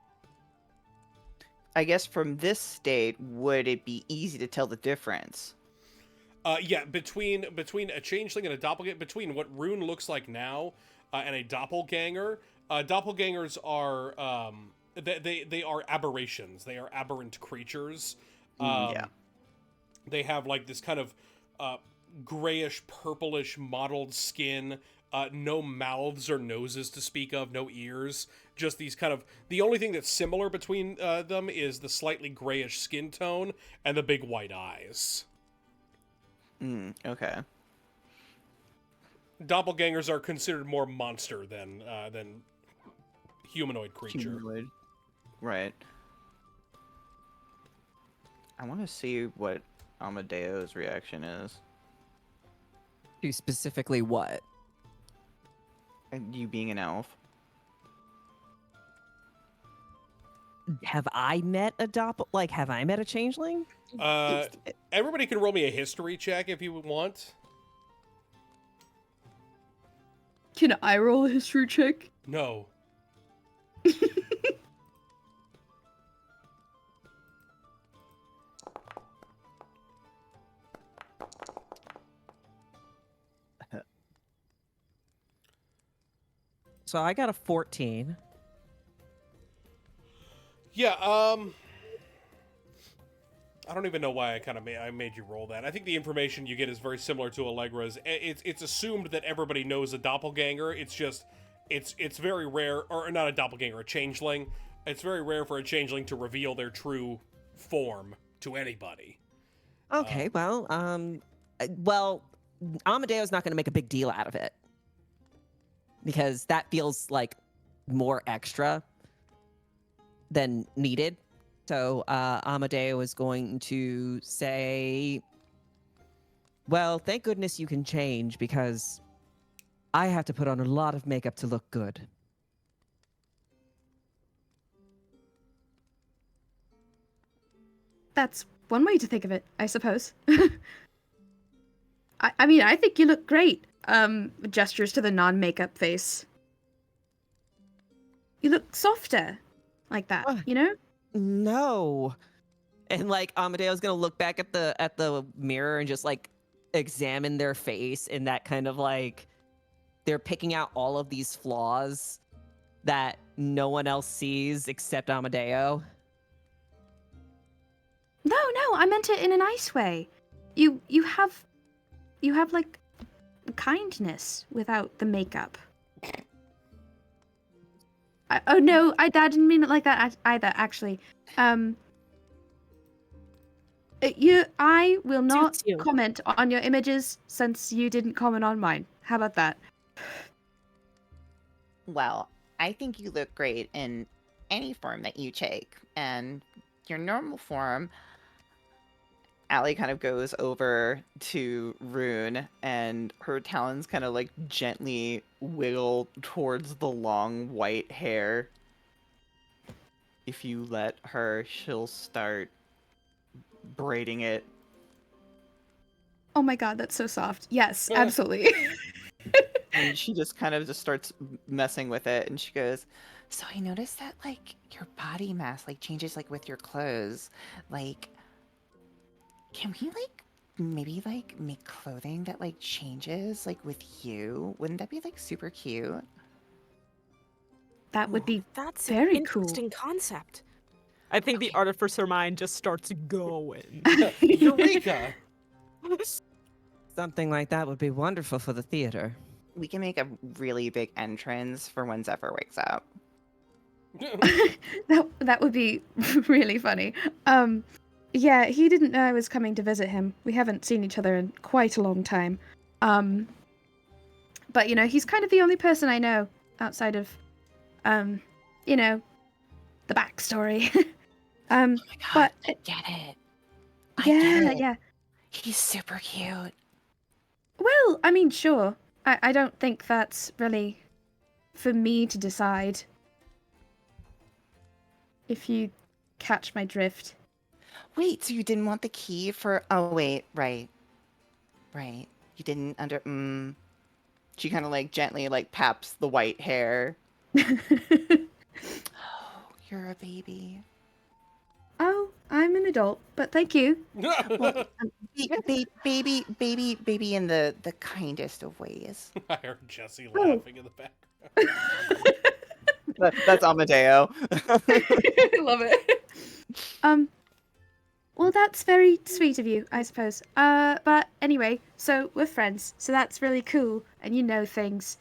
I guess from this state, would it be easy to tell the difference? Yeah, between a changeling and a doppelganger, between what Rune looks like now and a doppelganger, doppelgangers are they are aberrations. They are aberrant creatures. Yeah. They have like this kind of grayish, purplish mottled skin. No mouths or noses to speak of. No ears. Just these kind of. The only thing that's similar between them is the slightly grayish skin tone and the big white eyes. Okay. Doppelgangers are considered more monster than humanoid creature. Humanoid. Right. I want to see what Amadeo's reaction is. To specifically what? And you being an elf. Have I met have I met a changeling? Everybody can roll me a history check if you want. Can I roll a history check? No. So I got a 14. Yeah, I don't even know why I made you roll that. I think the information you get is very similar to Allegra's. It's assumed that everybody knows a doppelganger. It's just it's very rare, or not a doppelganger, a changeling. It's very rare for a changeling to reveal their true form to anybody. Okay, well, Amadeo's not going to make a big deal out of it because that feels like more extra than needed. So Amadeo is going to say, well, thank goodness you can change because I have to put on a lot of makeup to look good. That's one way to think of it, I suppose. I mean, I think you look great. Gestures to the non-makeup face. You look softer, like that, you know? No. And like Amadeo's gonna look back at the mirror and just like examine their face in that kind of like they're picking out all of these flaws that no one else sees except Amadeo. No, I meant it in a nice way. You have like kindness without the makeup. Oh no, I didn't mean it like that either. Actually, I will not Suits you. comment on your images since you didn't comment on mine. How about that? Well, I think you look great in any form that you take. And your normal form, Allie kind of goes over to Rune, and her talons kind of like gently wiggle towards the long white hair. If you let her, she'll start braiding it. Oh my god, that's so soft. Yes, absolutely. And she just kind of just starts messing with it, and she goes, so I noticed that like your body mass like changes like with your clothes. Like, can we like maybe like make clothing that like changes like with you? Wouldn't that be like super cute? That would be That's very an cool. interesting concept. I think the Okay. artificer mind just starts going. Eureka! Something like that would be wonderful for the theater. We can make a really big entrance for when Zephyr wakes up. That would be really funny. Yeah, he didn't know I was coming to visit him. We haven't seen each other in quite a long time. But you know, he's kind of the only person I know outside of, you know, the backstory. Oh my god, but I get it. yeah. He's super cute. Well, I mean, sure. I don't think that's really for me to decide. If you catch my drift. Wait, so you didn't want the key for... Oh, wait, right. Right. You didn't She kind of like gently like paps the white hair. Oh, you're a baby. Oh, I'm an adult, but thank you. Well, baby in the kindest of ways. I heard Jesse laughing in the background. That's Amadeo. I love it. Well, that's very sweet of you, I suppose. But anyway, so we're friends, so that's really cool, and you know things.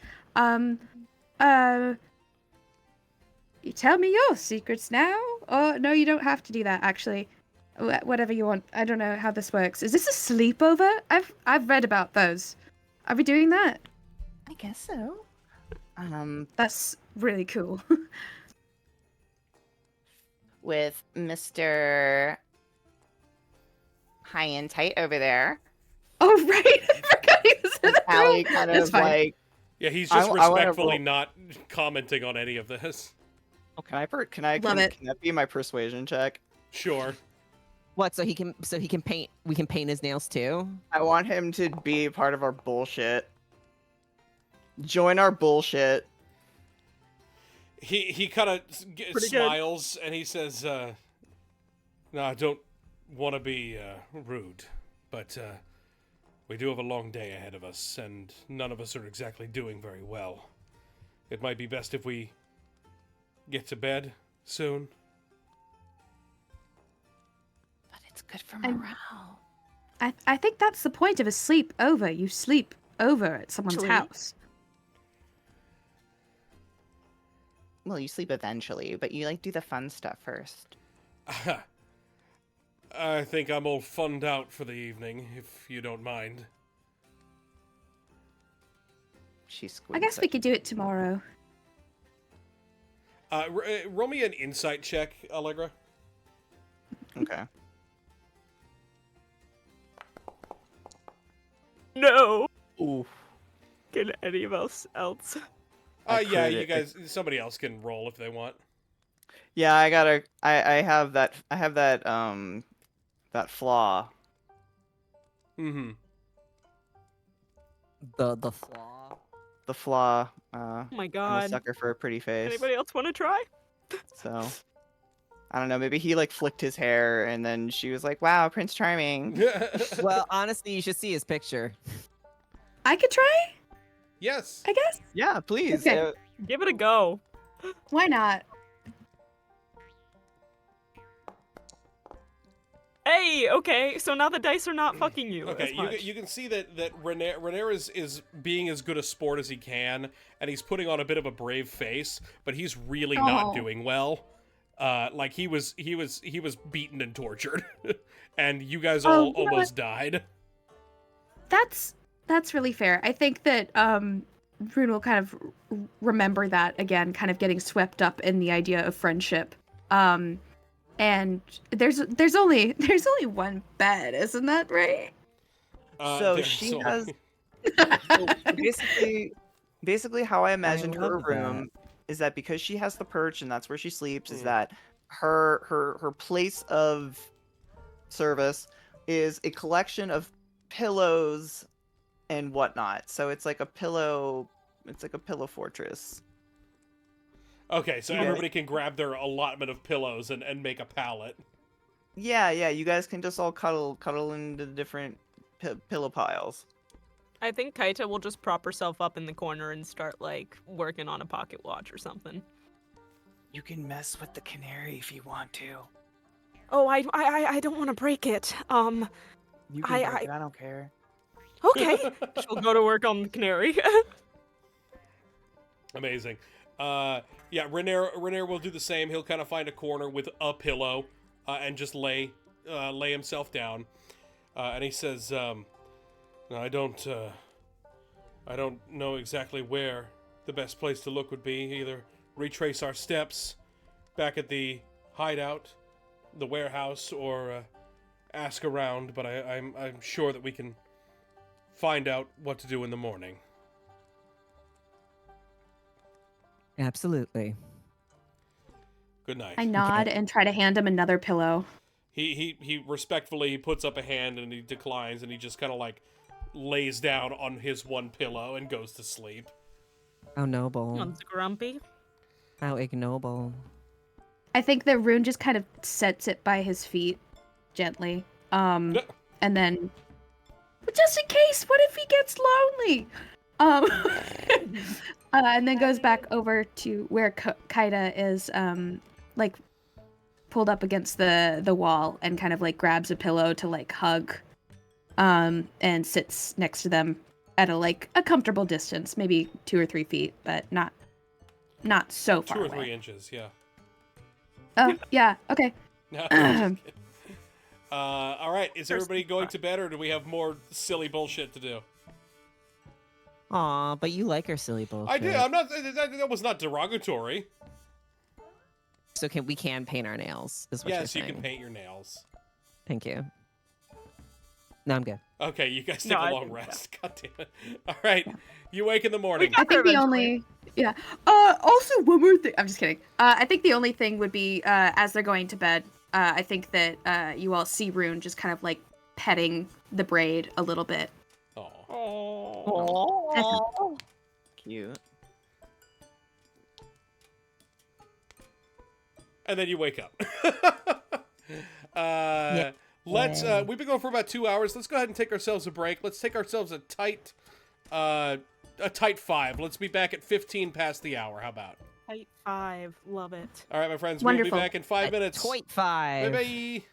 You tell me your secrets now, or no, you don't have to do that. Actually, whatever you want. I don't know how this works. Is this a sleepover? I've read about those. Are we doing that? I guess so. That's really cool. With Mr. High and Tight over there. Oh right, I forgot he was in the Allie room. kind That's of fine. like, Yeah, he's just I wanna respectfully roll- not commenting on any of this. oh, can Love it. that be my persuasion check? Sure. What? So he can paint. We can paint his nails too. I want him to be part of our bullshit. Join our bullshit. He kind of Pretty good. smiles and he says, "No, I don't want to be rude, but we do have a long day ahead of us, and none of us are exactly doing very well. It might be best if we get to bed soon." But it's good for I'm- morale. I think that's the point of a sleepover. You sleep over at someone's Actually- house. Well, you sleep eventually, but you like do the fun stuff first. I think I'm all funned out for the evening, if you don't mind. She I squints. guess we could do it tomorrow. Roll me an insight check, Allegra. Okay. No. Ooh. Can any of us else? Yeah, crit you it. guys. Somebody else can roll if they want. Yeah, I gotta. I have that. I have that. That flaw. Mm-hmm. The flaw. The flaw. Oh my I'm a god. sucker for a pretty face. Anybody else want to try? So. I don't know. Maybe he like flicked his hair, and then she was like, "Wow, Prince Charming." Well, honestly, you should see his picture. I could try, Yes. I guess. Yeah, please. Okay. Give it a go. Why not? Hey, okay, so now the dice are not fucking you. Okay, as much. you can see that Renier is being as good a sport as he can, and he's putting on a bit of a brave face, but he's really not Oh. doing well. Like he was beaten and tortured, and you guys Oh, all you know what? almost died. That's really fair. I think that Rune will kind of remember that again, kind of getting swept up in the idea of friendship. And there's only one bed, isn't that right? So There's she only- has so basically how I imagined her love that. room is that because she has the perch and that's where she sleeps, is Mm. that her place of service is a collection of pillows and whatnot. So it's like a pillow fortress. Okay, so You guys- everybody can grab their allotment of pillows and make a pallet. Yeah, you guys can just all cuddle into different pillow piles. I think Kaita will just prop herself up in the corner and start like working on a pocket watch or something. You can mess with the canary if you want to. Oh, I don't want to break it. You can break it, I don't care. Okay. She'll go to work on the canary. Amazing. Yeah, Renair will do the same. He'll kind of find a corner with a pillow and just lay himself down. And he says, "No, I don't know exactly where the best place to look would be. Either retrace our steps back at the hideout, the warehouse, or ask around. But I'm sure that we can find out what to do in the morning." Absolutely. Good night. I nod and try to hand him another pillow. He respectfully puts up a hand and he declines and he just kind of like lays down on his one pillow and goes to sleep. How noble. One's grumpy. How ignoble. I think that Rune just kind of sets it by his feet gently. And then just in case, what if he gets lonely? And then goes back over to where Kaida is like pulled up against the wall and kind of like grabs a pillow to like hug and sits next to them at a comfortable distance, maybe 2 or 3 feet, but not so far 2 or away. 3 inches, yeah. Oh, yeah, okay. No, I'm just kidding. All right, is everybody going to bed or do we have more silly bullshit to do? Aw, but you like our silly bullshit. I do. I'm not. That was not derogatory. So we can paint our nails, is what you're Yes, you saying. can paint your nails. Thank you. No, I'm good. Okay, you guys take No, a I long think rest. God damn it. All right, you wake in the morning. I think the only also one more thing. I'm just kidding. I think the only thing would be as they're going to bed, I think that you all see Rune just kind of like petting the braid a little bit. Oh. Cute. And then you wake up. Let's. We've been going for about 2 hours. Let's go ahead and take ourselves a break. Let's take ourselves a tight 5. Let's be back at 15 past the hour. How about? Height 5. Love it. All right, my friends. Wonderful. We'll be back in 5 minutes. Point 5. Bye bye.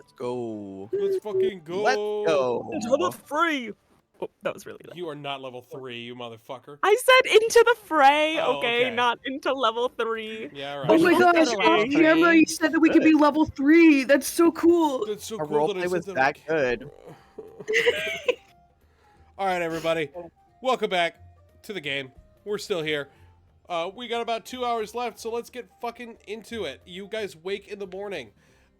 Let's go. Let's fucking go. Let's go. Into the fray. Oh, that was really loud. You are not level 3, you motherfucker. I said into the fray, Oh, okay, okay. not into level 3. Yeah, all Oh right. my Let's go gosh, to level on camera three. you said that we could be level 3. That's so cool. That's so Our cool that I roleplay said was that on that good. camera. All right, everybody. Welcome back to the game. We're still here. We got about 2 hours left, so let's get fucking into it. You guys wake in the morning.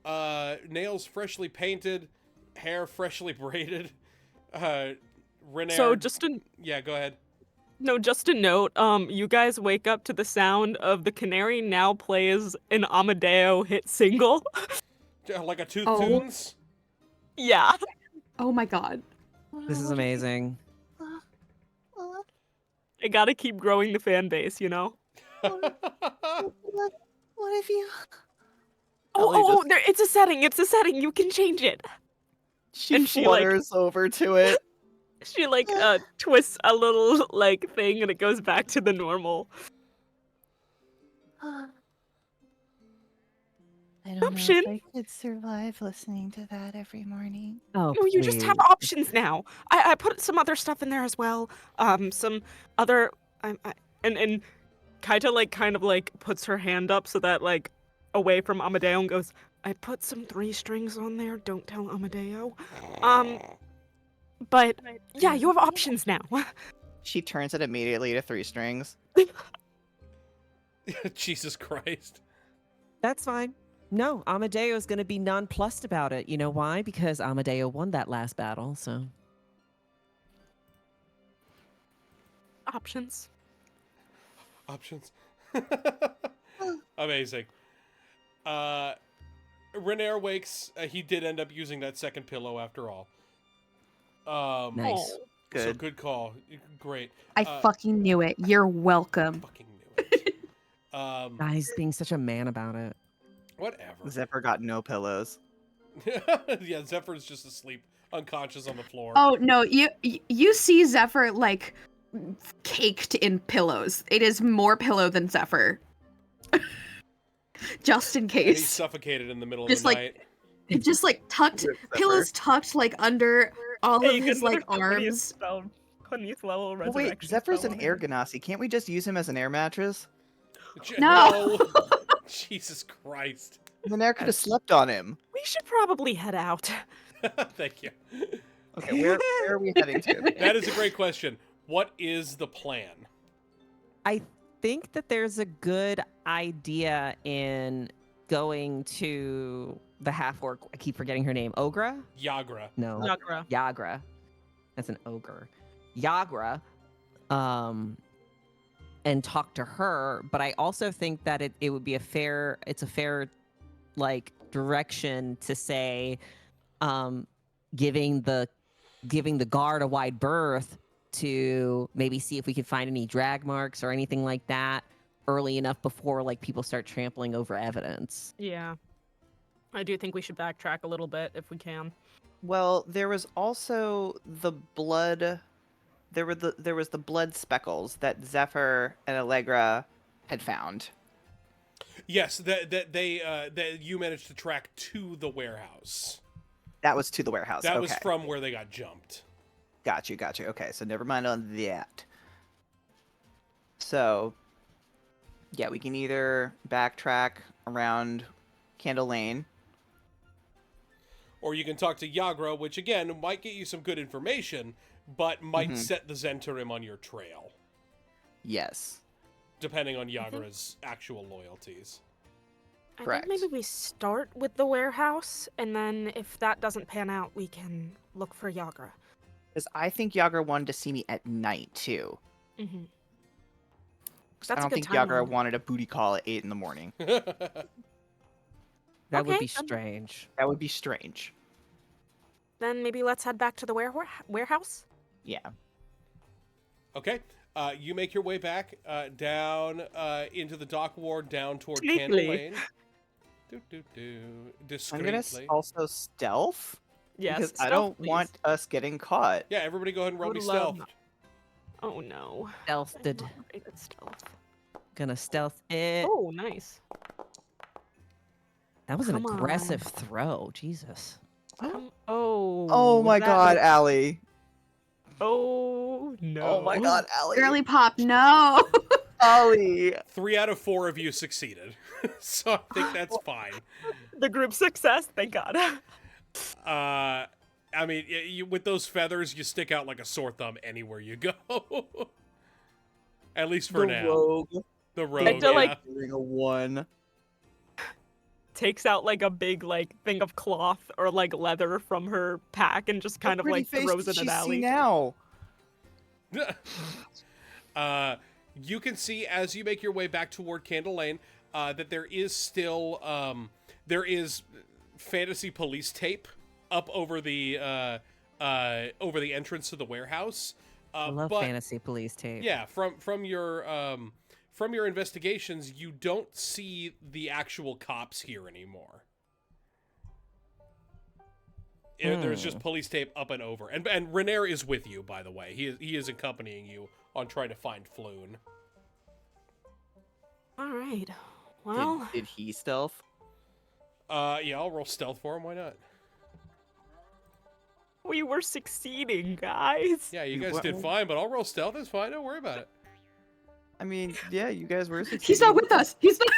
Nails freshly painted, hair freshly braided. Renair... So just a Yeah, go ahead. just a note, you guys wake up to the sound of the canary now plays an Amadeo hit single. Like a Tooth Oh. Tunes? Yeah. Oh my god. This is amazing. I gotta keep growing the fan base, you know? What have you? Ellie just- It's a setting, you can change it. She And she, like- flutters over to it. She twists a little thing and it goes back to the normal. I don't Option. know if I could survive listening to that every morning. Oh, No, you just have please. options now. I put some other stuff in there as well. Some other and Kaita kind of puts her hand up so that away from Amadeo and goes, I put some 3 strings on there. Don't tell Amadeo. But yeah, you have options now. She turns it immediately to 3 strings. Jesus Christ. That's fine. No, Amadeo is going to be nonplussed about it. You know why? Because Amadeo won that last battle, so. Options. Options. Amazing. Renair wakes. He did end up using that second pillow after all. Nice. Oh. Good. So good call. Great. I fucking knew it. You're welcome. Fucking knew it. Guys being such a man about it. Whatever. Zephyr got no pillows. Yeah, Zephyr's just asleep, unconscious on the floor. Oh no, you see Zephyr caked in pillows. It is more pillow than Zephyr. Just in And he's case. suffocated in the middle Just of the night. It just tucked Rip Zephyr. pillows tucked under all Hey, of you his can put arms. spell 20th level Well, resurrection. wait, Zephyr's spell an on air it. ganassi. Can't we just use him as an air mattress? No. Jesus Christ. Renair could have slept on him. We should probably head out. Thank you. Okay, where are we heading to? That is a great question. What is the plan? I think that there's a good idea in going to the half-orc. I keep forgetting her name. Ogra? Yagra. No. Yagra. Yagra. That's an ogre. Yagra. And talk to her, but I also think that it would be a fair direction to say giving the guard a wide berth to maybe see if we could find any drag marks or anything like that early enough before people start trampling over evidence. Yeah. I do think we should backtrack a little bit if we can. Well, there was also the blood. There was the blood speckles that Zephyr and Allegra had found. Yes, that you managed to track to the warehouse. That was to the warehouse. That okay. was from where they got jumped. Got you. Okay, so never mind on that. So, yeah, we can either backtrack around Candle Lane. Or you can talk to Yagra, which again might get you some good information, but might set the Zentarim on your trail, Yes. depending on Yagra's actual loyalties. I Correct. think maybe we start with the warehouse, and then if that doesn't pan out, we can look for Yagra. Because I think Yagra wanted to see me at night, too. Mm-hmm. 'Cause I That's a don't good think Yagra timeline. wanted a booty call at 8 in the morning. That would Okay, be then- strange. That would be strange. Then maybe let's head back to the warehouse. Yeah. Okay, you make your way back down into the dock ward, down toward Sneakily. Candle Lane. I'm Discreetly. going to also stealth. Yes. Because I stealth, don't please. want us getting caught. Yeah, everybody go ahead and roll Would me love stealth. Oh no. Stealthed. I'm not great at stealth. Gonna stealth it. Oh, nice. That was an Come on. aggressive throw. Jesus. Oh. Oh my that god, was- Allie. Oh no. Oh my god, Allie. Girly pop, no. Ollie. 3 out of 4 of you succeeded, so I think that's fine. The group success. Thank God. I mean, with those feathers, you stick out like a sore thumb anywhere you go. At least for now. Rogue. The rogue, I feel like- Doing a 1. Takes out like a big like thing of cloth or like leather from her pack and just kind of like throws it at Allie. now. You can see as you make your way back toward Candle Lane that there is still there is fantasy police tape up over the entrance to the warehouse. I love but, fantasy police tape. Yeah, from your investigations, you don't see the actual cops here anymore. There's just police tape up and over, and Renair is with you, by the way. He is accompanying you on trying to find Floon. All right. Well, Did he stealth? Yeah, I'll roll stealth for him. Why not? we were succeeding, guys. Yeah, you guys did fine, but I'll roll stealth. It's fine. Don't worry about it. I mean, yeah, you guys were succeeding. He's not with us. He's not.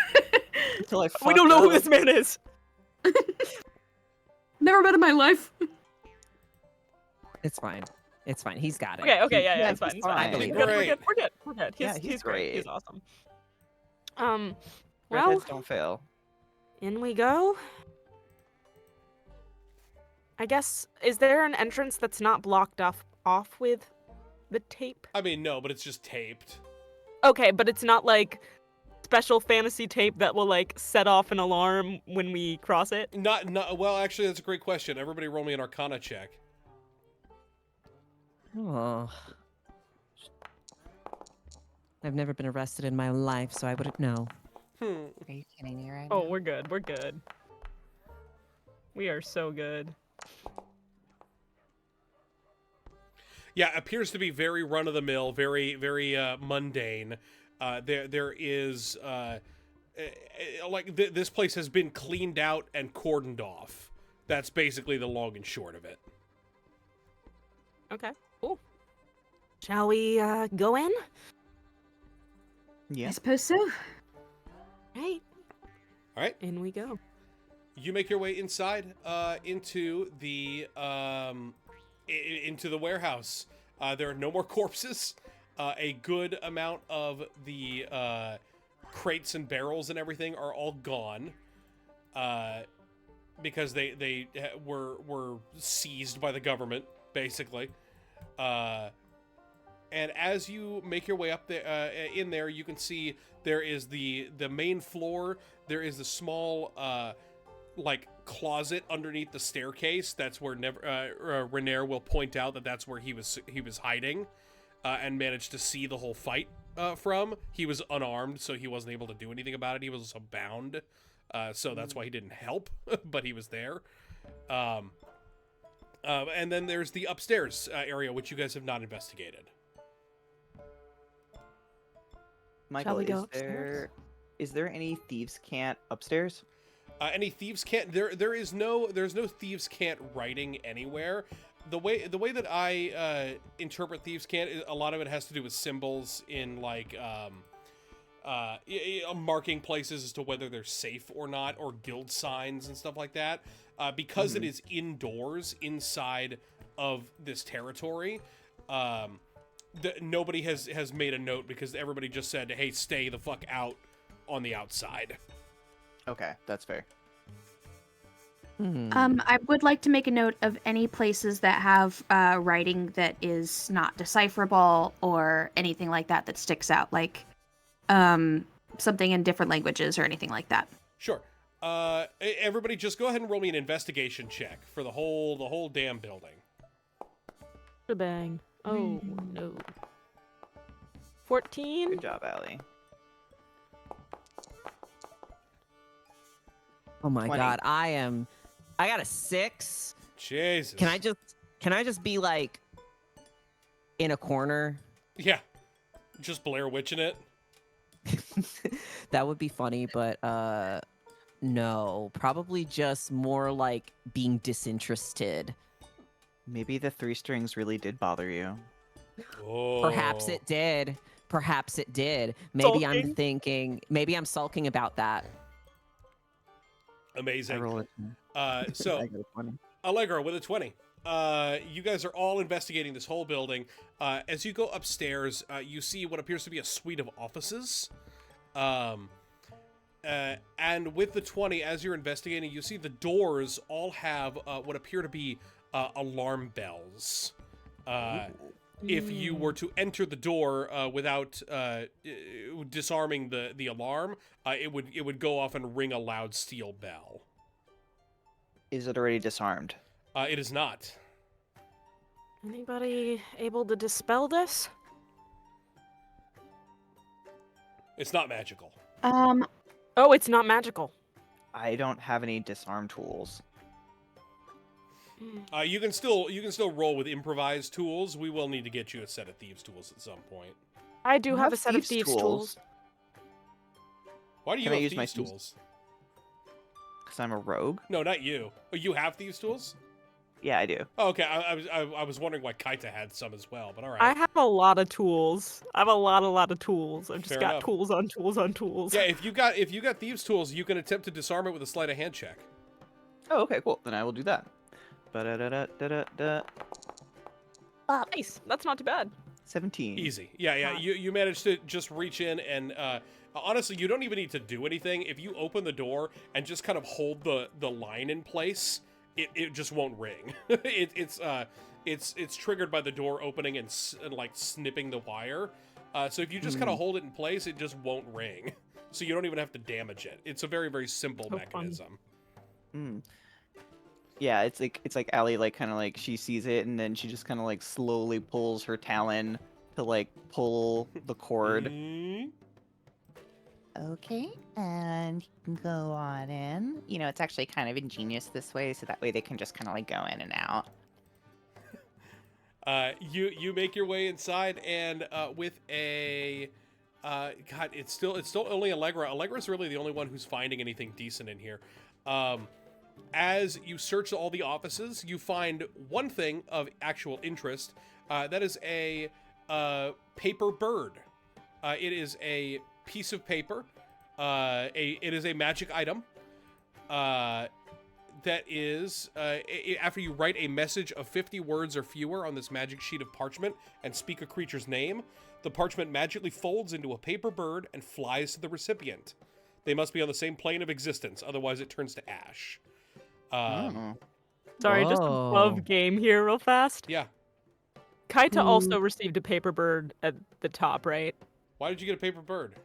Until I We don't know fucked who up. this man is. Never met in my life. It's fine. It's fine. He's got it. Okay, yeah, Yeah, it's fine. he's It's fine. fine. We're He's good. great. We're good. Yeah, He's he's great. great. He's awesome. Well, Redheads don't fail. in we go. I guess, is there an entrance that's not blocked off with the tape? I mean, no, but it's just taped. Okay, but it's not like special fantasy tape that will like set off an alarm when we cross it? Not. Well, actually, that's a great question. Everybody, roll me an Arcana check. Oh. I've never been arrested in my life, so I wouldn't know. Are you kidding me right Oh, now? we're good. We're good. We are so good. Yeah, appears to be very run of the mill, very mundane. There is this place has been cleaned out and cordoned off. That's basically the long and short of it. Okay, cool. Shall we go in? I Yeah. suppose so. Right. All right, In we go. you make your way inside into the warehouse. There are no more corpses. A good amount of the crates and barrels and everything are all gone because they were seized by the government, basically. And as you make your way up there, in there, you can see there is the main floor. There is a small like closet underneath the staircase. That's where Renair will point out that that's where he was hiding, and managed to see the whole fight from. He was unarmed, so he wasn't able to do anything about it. He was also bound, so that's why he didn't help. But he was there. And then there's the upstairs area, which you guys have not investigated. Michael, we go is upstairs? there any thieves' cant upstairs? Any thieves can't. There's no thieves can't writing anywhere. The way that I interpret thieves can't, a lot of it has to do with symbols in like marking places as to whether they're safe or not, or guild signs and stuff like that. Because it is indoors inside of this territory. Nobody has made a note because everybody just said, "Hey, stay the fuck out on the outside." Okay, that's fair. I would like to make a note of any places that have writing that is not decipherable or anything like that that sticks out, like something in different languages or anything like that. Sure. Everybody, just go ahead and roll me an investigation check for the whole damn building. Bang. Oh no. 14. Good job, Allie. Oh my 20. god, I got a 6. Jesus. Can I just be like in a corner? Yeah. Just Blair Witching it. That would be funny, but No, probably just more like being disinterested. Maybe the 3 strings really did bother you. Oh. Perhaps it did. Perhaps it did. Sulking? Maybe I'm sulking about that. I Amazing. roll it. So, I got a 20. Allegra with a 20. You guys are all investigating this whole building. As you go upstairs, you see what appears to be a suite of offices. And with the 20, as you're investigating, you see the doors all have what appear to be alarm bells. If you were to enter the door without disarming the alarm, it would go off and ring a loud steel bell. Is it already disarmed? It is not. Anybody able to dispel this? It's not magical. Oh, it's not magical. I don't have any disarm tools. You can still roll with improvised tools. We will need to get you a set of thieves' tools at some point. I do I have have a set of thieves' thieves' tools. Why do you Can I have use my thieves' tools? Because I'm a rogue? No, not you. Oh, you have thieves' tools? Yeah, I do. Oh, okay. I was wondering why Kaita had some as well, but all right. I have a lot of tools. I have a lot of tools. I've just Fair got enough. tools on tools on tools. Yeah, if you got thieves' tools, you can attempt to disarm it with a sleight of hand check. Oh, okay, cool. Then I will do that. Ba-da-da-da-da-da-da. Nice. That's not too bad. 17. Easy. Yeah. You managed to just reach in and honestly, you don't even need to do anything. If you open the door and just kind of hold the line in place, it just won't ring. It's triggered by the door opening and like snipping the wire. So if you just kind of hold it in place, it just won't ring. So you don't even have to damage it. It's a very, very simple So mechanism. Yeah, it's like Allie, like, kind of like, she sees it, and then she just kind of like slowly pulls her talon to like pull the cord. Mhm. Okay, and you can go on in. You know, it's actually kind of ingenious this way, so that way they can just kind of like go in and out. You make your way inside, and with a God, it's still only Allegra. Allegra's really the only one who's finding anything decent in here. As you search all the offices, you find one thing of actual interest. That is a paper bird. It is a piece of paper. It is a magic item. That is, after you write a message of 50 words or fewer on this magic sheet of parchment and speak a creature's name, the parchment magically folds into a paper bird and flies to the recipient. They must be on the same plane of existence, otherwise it turns to ash. Sorry, just Whoa. above game here real fast. Yeah. Kaita also received a paper bird at the top, right? Why did you get a paper bird?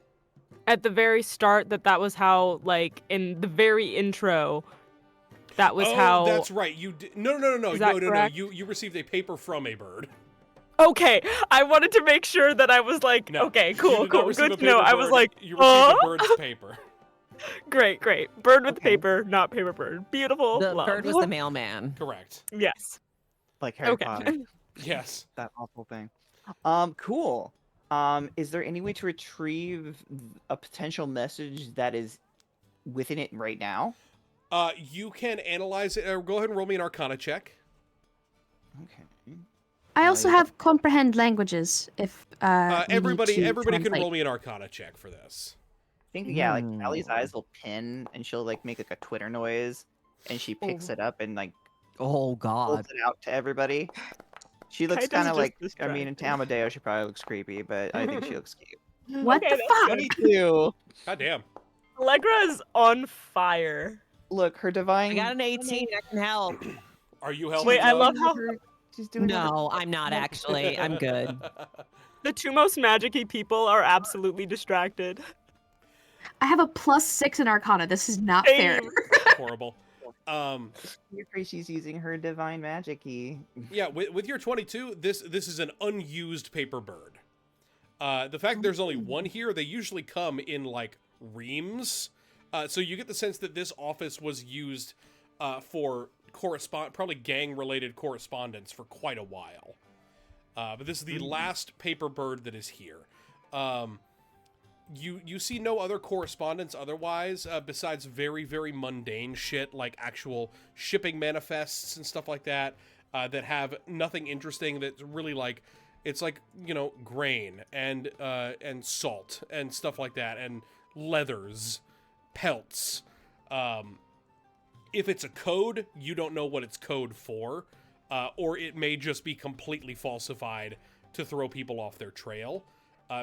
At the very start, that was how, like, in the very intro, that was how... that's right. You did... No. Is that correct? You received a paper from a bird. Okay, I wanted to make sure that I was like, No, okay, you cool, did not receive a good to know. paper I was bird, like, you received a bird's paper. Great. Bird with Okay. paper, not paper bird. Beautiful. The love. bird was the mailman. Correct. Yes. Like Harry Okay. Potter. Yes. That awful thing. Cool. Is there any way to retrieve a potential message that is within it right now? You can analyze it. Go ahead and roll me an Arcana check. Okay. I also have comprehend languages if you need Everybody to can translate. roll me an Arcana check for this. I think, yeah, like Allie's eyes will pin and she'll like make like a Twitter noise and she picks it up and like Oh holds God. it out to everybody. She looks Kaita's kind of just like, I mean, in distracted. Amadeo she probably looks creepy, but I think she looks cute. What Okay, the that's fuck? good. 22! God damn. Allegra is on fire. Look, her divine... I got an 18. I can help. Are you helping? Wait, I Doug? love how She's doing her- No, I'm not actually. I'm good. the two most magic-y people are absolutely distracted. I have a +6 in Arcana. This is not fair. Same. Horrible. You're afraid she's using her divine magic key. Yeah, with your 22, this is an unused paper bird. The fact there's only one here, they usually come in like reams. So you get the sense that this office was used for probably gang-related correspondence for quite a while. But this is the last paper bird that is here. You see no other correspondence otherwise, besides very, very mundane shit like actual shipping manifests and stuff like that, that have nothing interesting. That's really like, it's like, you know, grain and salt and stuff like that, and leathers, pelts. If it's a code, you don't know what it's code for, or it may just be completely falsified to throw people off their trail.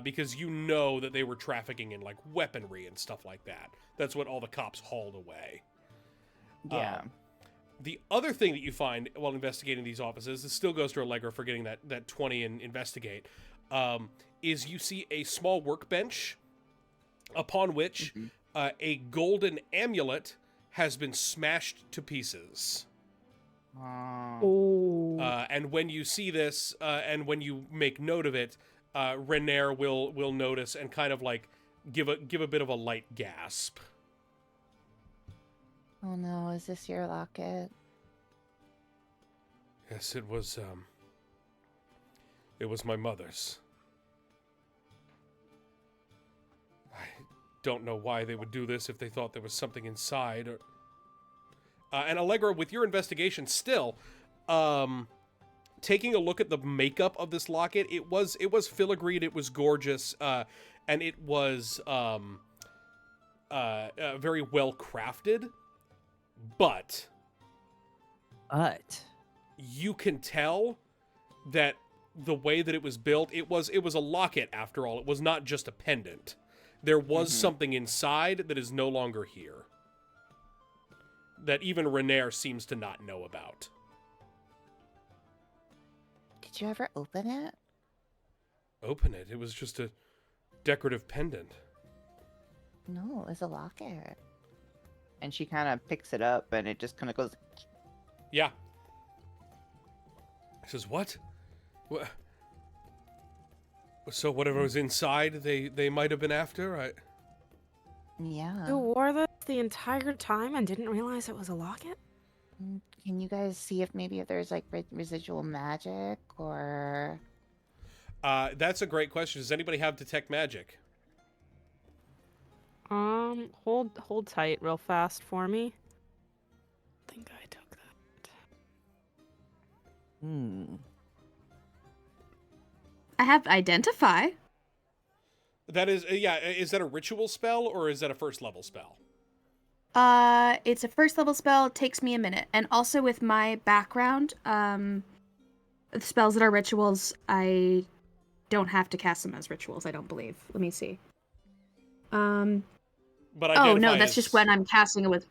Because you know that they were trafficking in, like, weaponry and stuff like that. That's what all the cops hauled away. Yeah. The other thing that you find while investigating these offices, this still goes to Allegra for getting that 20 in investigate, is you see a small workbench upon which a golden amulet has been smashed to pieces. Oh. And when you see this, and when you make note of it, Renair will notice and kind of like give a bit of a light gasp. Oh no, is this your locket? Yes, it was my mother's. I don't know why they would do this if they thought there was something inside. Or... And Allegra, with your investigation still, taking a look at the makeup of this locket, it was filigreed, it was gorgeous, and it was very well crafted. But you can tell that the way that it was built, it was a locket after all. It was not just a pendant. There was something inside that is no longer here, that even Renair seems to not know about. Did you ever open it? Open it? It was just a decorative pendant. No, it was a locket. And she kind of picks it up, and it just kind of goes. Yeah. He says, "What? What? So whatever was inside, they might have been after. Yeah. You wore this the entire time and didn't realize it was a locket? Can you guys see if maybe there's like residual magic or? That's a great question. Does anybody have detect magic? Hold tight real fast for me. I think I took that. I have identify. That is, yeah. Is that a ritual spell or is that a first level spell? It's a first level spell. It takes me a minute, and also with my background, spells that are rituals, I don't have to cast them as rituals. I don't believe. Let me see. But Oh no, that's just when I'm casting it with.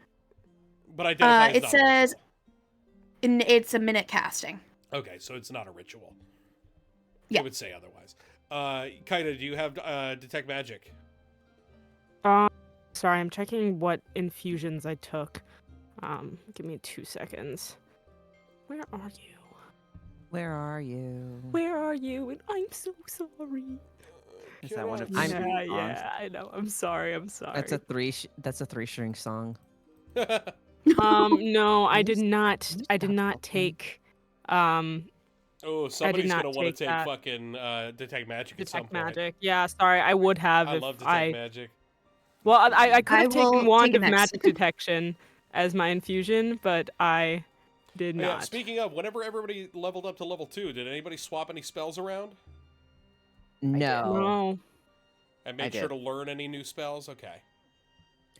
But identify is it not says, it's a minute casting. Okay, so it's not a ritual. Yeah. I would say otherwise. Kaida, do you have detect magic? Sorry, I'm checking what infusions I took. Give me 2 seconds. Where are you? Where are you? Where are you? And I'm so sorry. Is that one of I'm- the Yeah, songs? yeah, I know. I'm sorry. That's a three-string song. No, I did not. I did Stop not talking. take. Oh, somebody's not gonna want to take take that. fucking detect magic at some Detect point. magic. Yeah, sorry. I would have I if love detect magic. Well, I could I have taken will Wand take of it next. Magic Detection as my infusion, but I did Oh, yeah, not. speaking of, whenever everybody leveled up to level 2, did anybody swap any spells around? No. No. And I make sure did. to learn any new spells? Okay.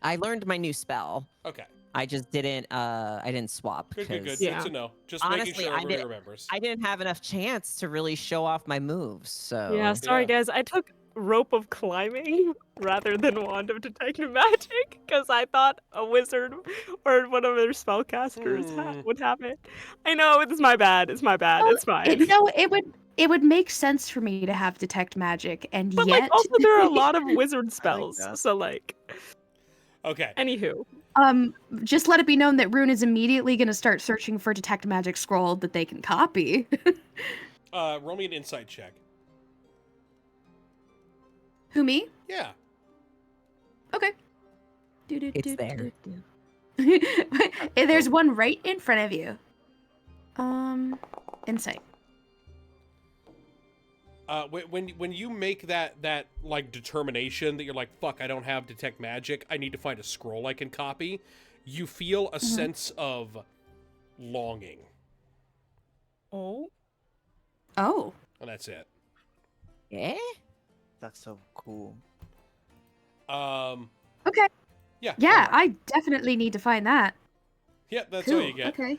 I learned my new spell. Okay. I just didn't. I didn't swap. Good, good, good. 'cause Good Yeah. to know. Just making Honestly, sure I everybody did- remembers. I didn't have enough chance to really show off my moves. So Yeah, sorry Yeah. guys. I took Rope of Climbing rather than Wand of Detective Magic because I thought a wizard or one of their spellcasters would have it. I know it's my bad. It's my bad. Oh, It's fine. It would make sense for me to have detect magic, and But yet like, also there are a lot of wizard spells. that. So like, Okay. anywho. just let it be known that Rune is immediately going to start searching for detect magic scroll that they can copy. Roll me an insight check. Who, me? Yeah. Okay. It's there. There's one right in front of you. Insight. when you make that like determination that you're like, fuck, I don't have detect magic, I need to find a scroll I can copy, you feel a sense of longing. Oh. Oh. And that's it. Yeah. That's so cool. Okay. Yeah. Yeah, I definitely need to find that. Yeah, that's Cool. all you get. Okay.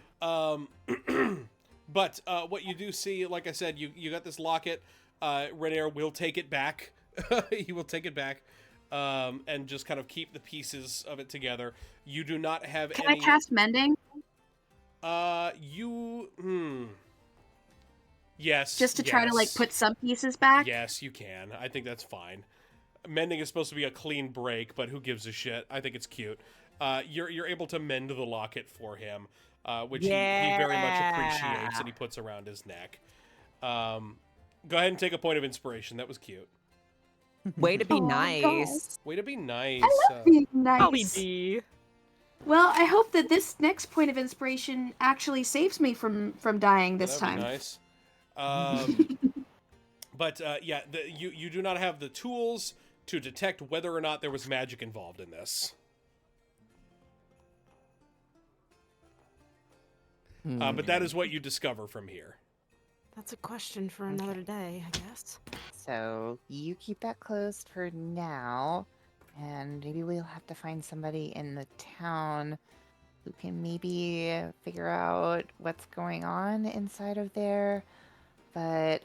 But what you do see, like I said, you got this locket. Renair will take it back. He will take it back, and just kind of keep the pieces of it together. You do not have Can any. I cast mending? Yes. Just to try to like yes. put some pieces back? Yes, you can. I think that's fine. Mending is supposed to be a clean break, but who gives a shit? I think it's cute. You're able to mend the locket for him, which he very much appreciates, and he puts around his neck. Go ahead and take a point of inspiration. That was cute. Way to be Aw, nice. Way to be nice. I love being Holly nice. D. Well, I hope that this next point of inspiration actually saves me from dying this that'd time. be nice. But yeah, you do not have the tools to detect whether or not there was magic involved in this. But that is what you discover from here. That's a question for another day, I guess. So you keep that closed for now, and maybe we'll have to find somebody in the town who can maybe figure out what's going on inside of there. But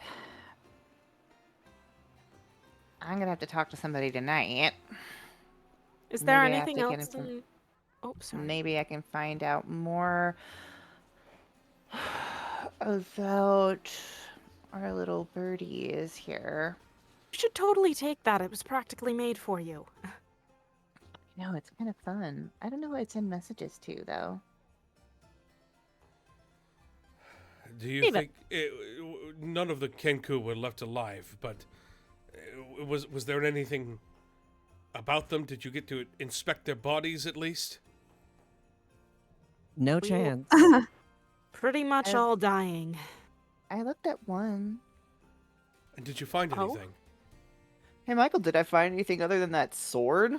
I'm gonna have to talk to somebody tonight. Is there Maybe I have anything to get else? Oh, sorry. Maybe I can find out more about our little birdie is here. You should totally take that. It was practically made for you. No, it's kind of fun. I don't know what it's in messages to, though. Do you Leave think none of the Kenku were left alive? But was there anything about them? Did you get to inspect their bodies at least? No chance. Pretty much all dying. I looked at one. And did you find Oh? anything? Hey, Michael, did I find anything other than that sword?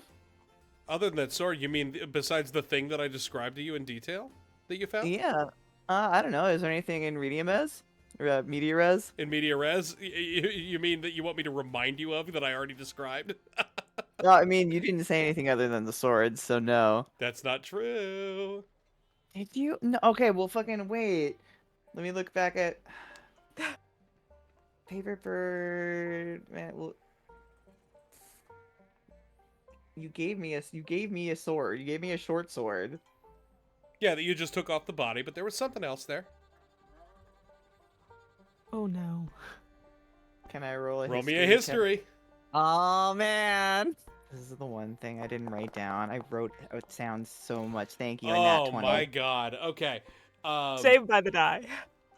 Other than that sword, you mean besides the thing that I described to you in detail that you found? Yeah. I don't know. Is there anything in Medium-Res? Or Media Res? In media res? You mean that you want me to remind you of that I already described? No, I mean, you didn't say anything other than the sword, so no. That's not true. Did you? No. Okay, well, fucking wait. Let me look back at favorite bird. Man, well, you gave me a sword. You gave me a short sword. Yeah, that you just took off the body, but there was something else there. Oh no. Can I roll a Roll history me a check? history. Oh man. This is the one thing I didn't write down. I wrote it sounds so much. Thank you. And nat Oh 20. my god. Okay. Saved by the die.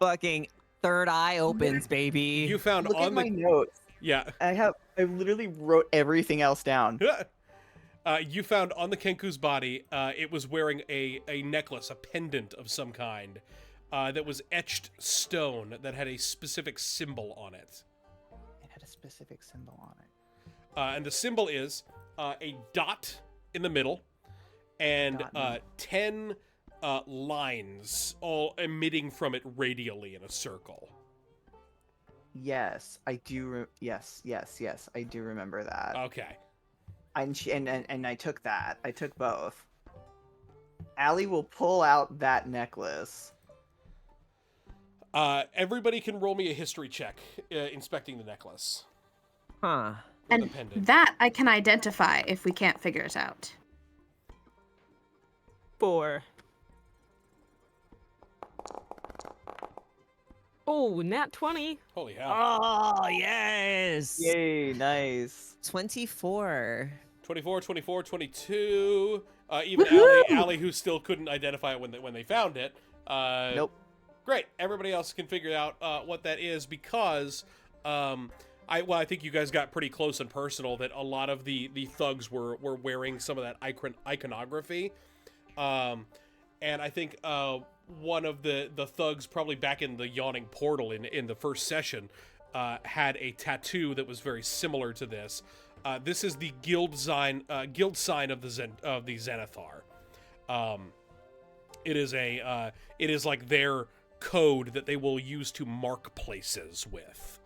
Fucking third eye opens, baby. You found Look at on my the notes. yeah. I literally wrote everything else down. You found on the Kenku's body, it was wearing a necklace, a pendant of some kind, that was etched stone that had a specific symbol on it. It had a specific symbol on it. And the symbol is a dot in the middle and Dot in the 10 lines all emitting from it radially in a circle. Yes, I do. Yes, I do remember that. Okay. And I took that. I took both. Allie will pull out that necklace. Everybody can roll me a history check inspecting the necklace. Huh. Or And the pendant. that I can identify if we can't figure it out. 4. Oh, nat 20. Holy hell. Oh yes. Yay, nice. 24. 24, 24, 22. Even Woohoo! Allie, who still couldn't identify it when they found it. Nope. Great. Everybody else can figure out what that is because I think you guys got pretty close and personal that a lot of the thugs were wearing some of that iconography. And I think one of the thugs, probably back in the yawning portal in the first session, had a tattoo that was very similar to this. This is the guild sign of the Zenithar. It is like their code that they will use to mark places with.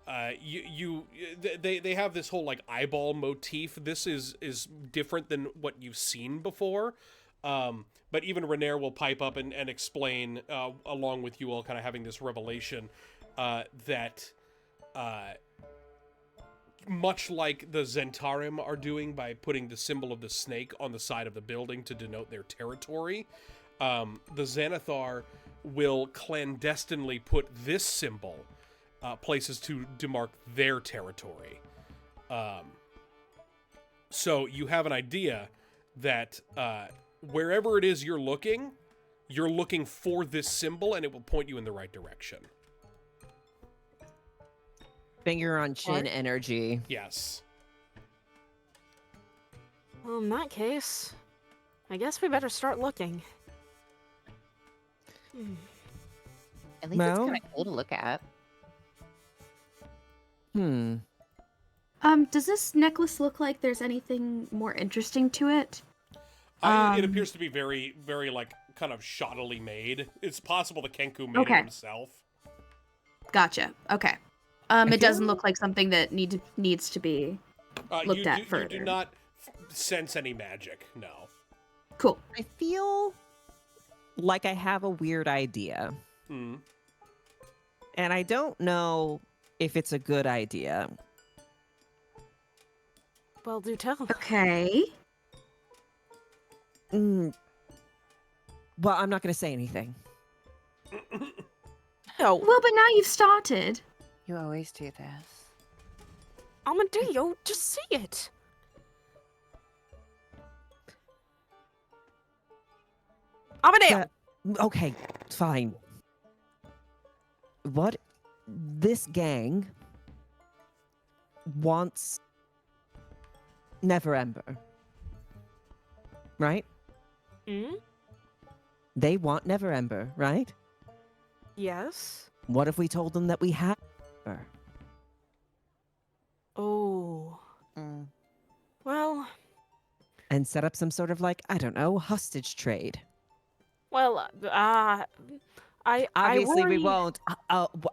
They have this whole like eyeball motif. This is different than what you've seen before. But even Renair will pipe up and explain, along with you all kind of having this revelation, that much like the Zentarim are doing by putting the symbol of the snake on the side of the building to denote their territory, the Zenithar will clandestinely put this symbol places to demark their territory. So you have an idea that wherever it is you're looking for this symbol, and it will point you in the right direction. Finger on chin energy. Yes. Well, in that case, I guess we better start looking. At least it's Well- kind of cool to look at. Does this necklace look like there's anything more interesting to it? It appears to be very, very, like, kind of shoddily made. It's possible that Kenku made it himself. Gotcha. Okay. It doesn't look like something that needs to be looked at further. You do not sense any magic, no. Cool. I feel like I have a weird idea. Hmm. And I don't know if it's a good idea. Well, do tell. Okay. Well, I'm not going to say anything. No, Well, but now you've started. You always do this. Amadeo, just see it. Amadeo! Okay, fine. What this gang wants Never Ember. Right? Hmm? They want Never Ember, right? Yes? What if we told them that we have her? Oh. Mm. Well, And set up some sort of like, I don't know, hostage trade. well, I Obviously we worry- won't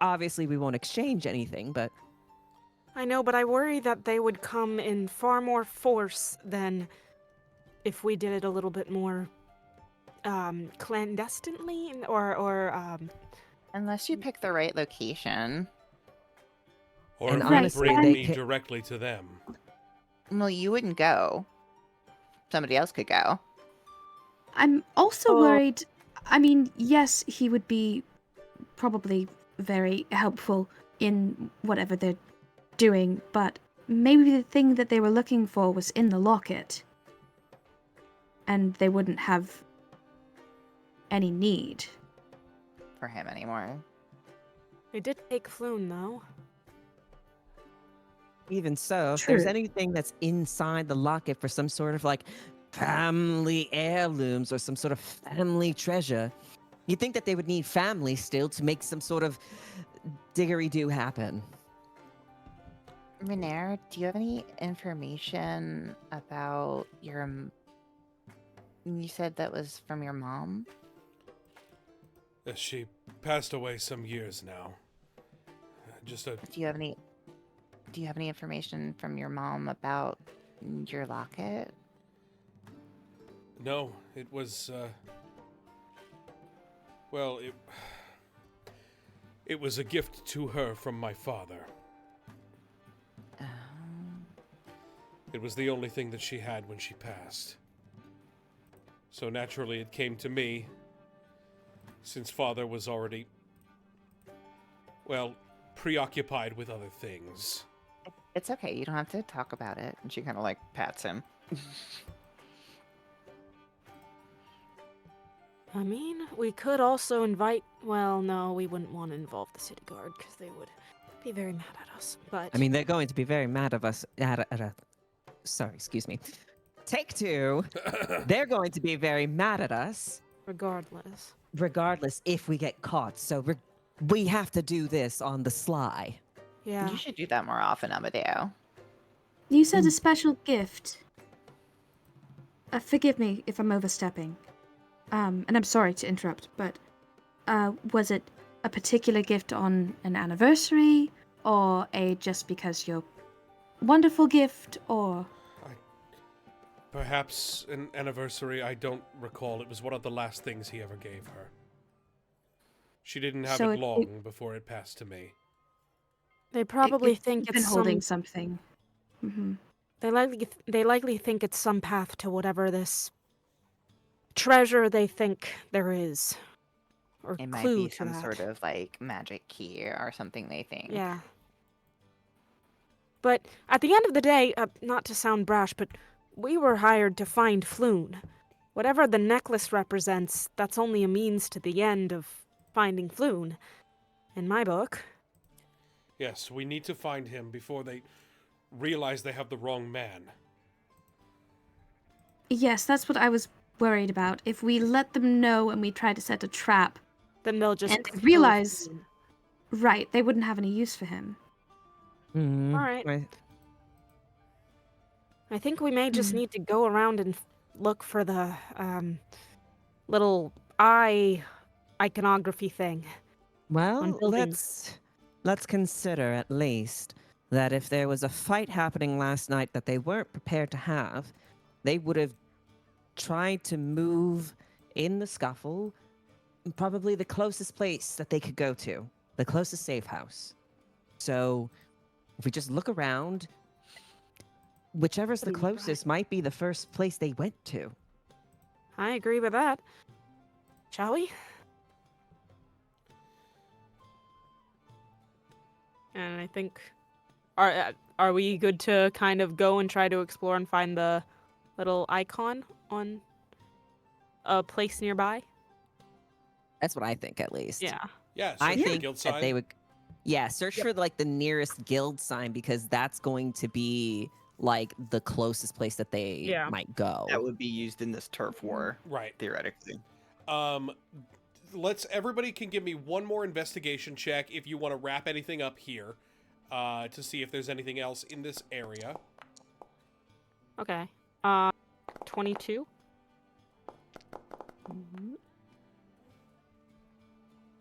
obviously we won't exchange anything, but I know, but I worry that they would come in far more force than if we did it a little bit more clandestinely or Unless you pick the right location. Or And if you honestly, bring they me ca- directly to them. Well, you wouldn't go. Somebody else could go. I'm also Oh. worried. I mean, yes, he would be probably very helpful in whatever they're doing, but maybe the thing that they were looking for was in the locket. And they wouldn't have any need. For him anymore. they did take Floon though. even so, if there's True. anything that's inside the locket for some sort of like family heirlooms or some sort of family treasure, you'd think that they would need family still to make some sort of diggery-do happen. Renair, do you have any information about your... You said that was from your mom? She passed away some years now. Just a Do you have any information from your mom about your locket? no. It was well, it was a gift to her from my father. It was the only thing that she had when she passed. So naturally, it came to me, since father was already, well, preoccupied with other things. It's okay. You don't have to talk about it. And she kind of like pats him. I mean, we could also invite. Well, no, we wouldn't want to involve the city guard because they would be very mad at us. But I mean, they're going to be very mad at us sorry, excuse me. Take two. They're going to be very mad at us regardless, regardless if we get caught. So we have to do this on the sly. Yeah. You should do that more often, Amadeo. You said a special gift. Forgive me if I'm overstepping. And I'm sorry to interrupt, but was it a particular gift on an anniversary, or a just because you're wonderful gift, or Perhaps an anniversary, I don't recall. It was one of the last things he ever gave her. She didn't have So it it- long before it passed to me. They probably you've think been it's holding some. something. Mm-hmm. They likely think it's some path to whatever this treasure they think there is, or It might clue be to some that. sort of like magic key or something they think. Yeah. But at the end of the day, not to sound brash, but we were hired to find Floon. Whatever the necklace represents, that's only a means to the end of finding Floon. In my book. Yes, we need to find him before they realize they have the wrong man. Yes, that's what I was worried about. If we let them know and we try to set a trap, Then they'll just and they kill realize, Floon. right, they wouldn't have any use for him. Mm, All right. I- I think we may just Hmm. need to go around and look for the little eye iconography thing. Well, buildings. let's consider at least that if there was a fight happening last night that they weren't prepared to have, they would have tried to move in the scuffle, probably the closest place that they could go to, the closest safe house. So, if we just look around, whichever's the That'd be right. closest might be the first place they went to. I agree with that. Shall we? And I think, are we good to kind of go and try to explore and find the little icon on a place nearby? That's what I think, at least. Yeah. Yeah, I search for the think guild that sign. they would. Yeah, search for like the nearest guild sign because that's going to be like the closest place that they Yeah. might go. That would be used in this turf war, Right. theoretically. Everybody can give me one more investigation check if you want to wrap anything up here, to see if there's anything else in this area. Okay. 22.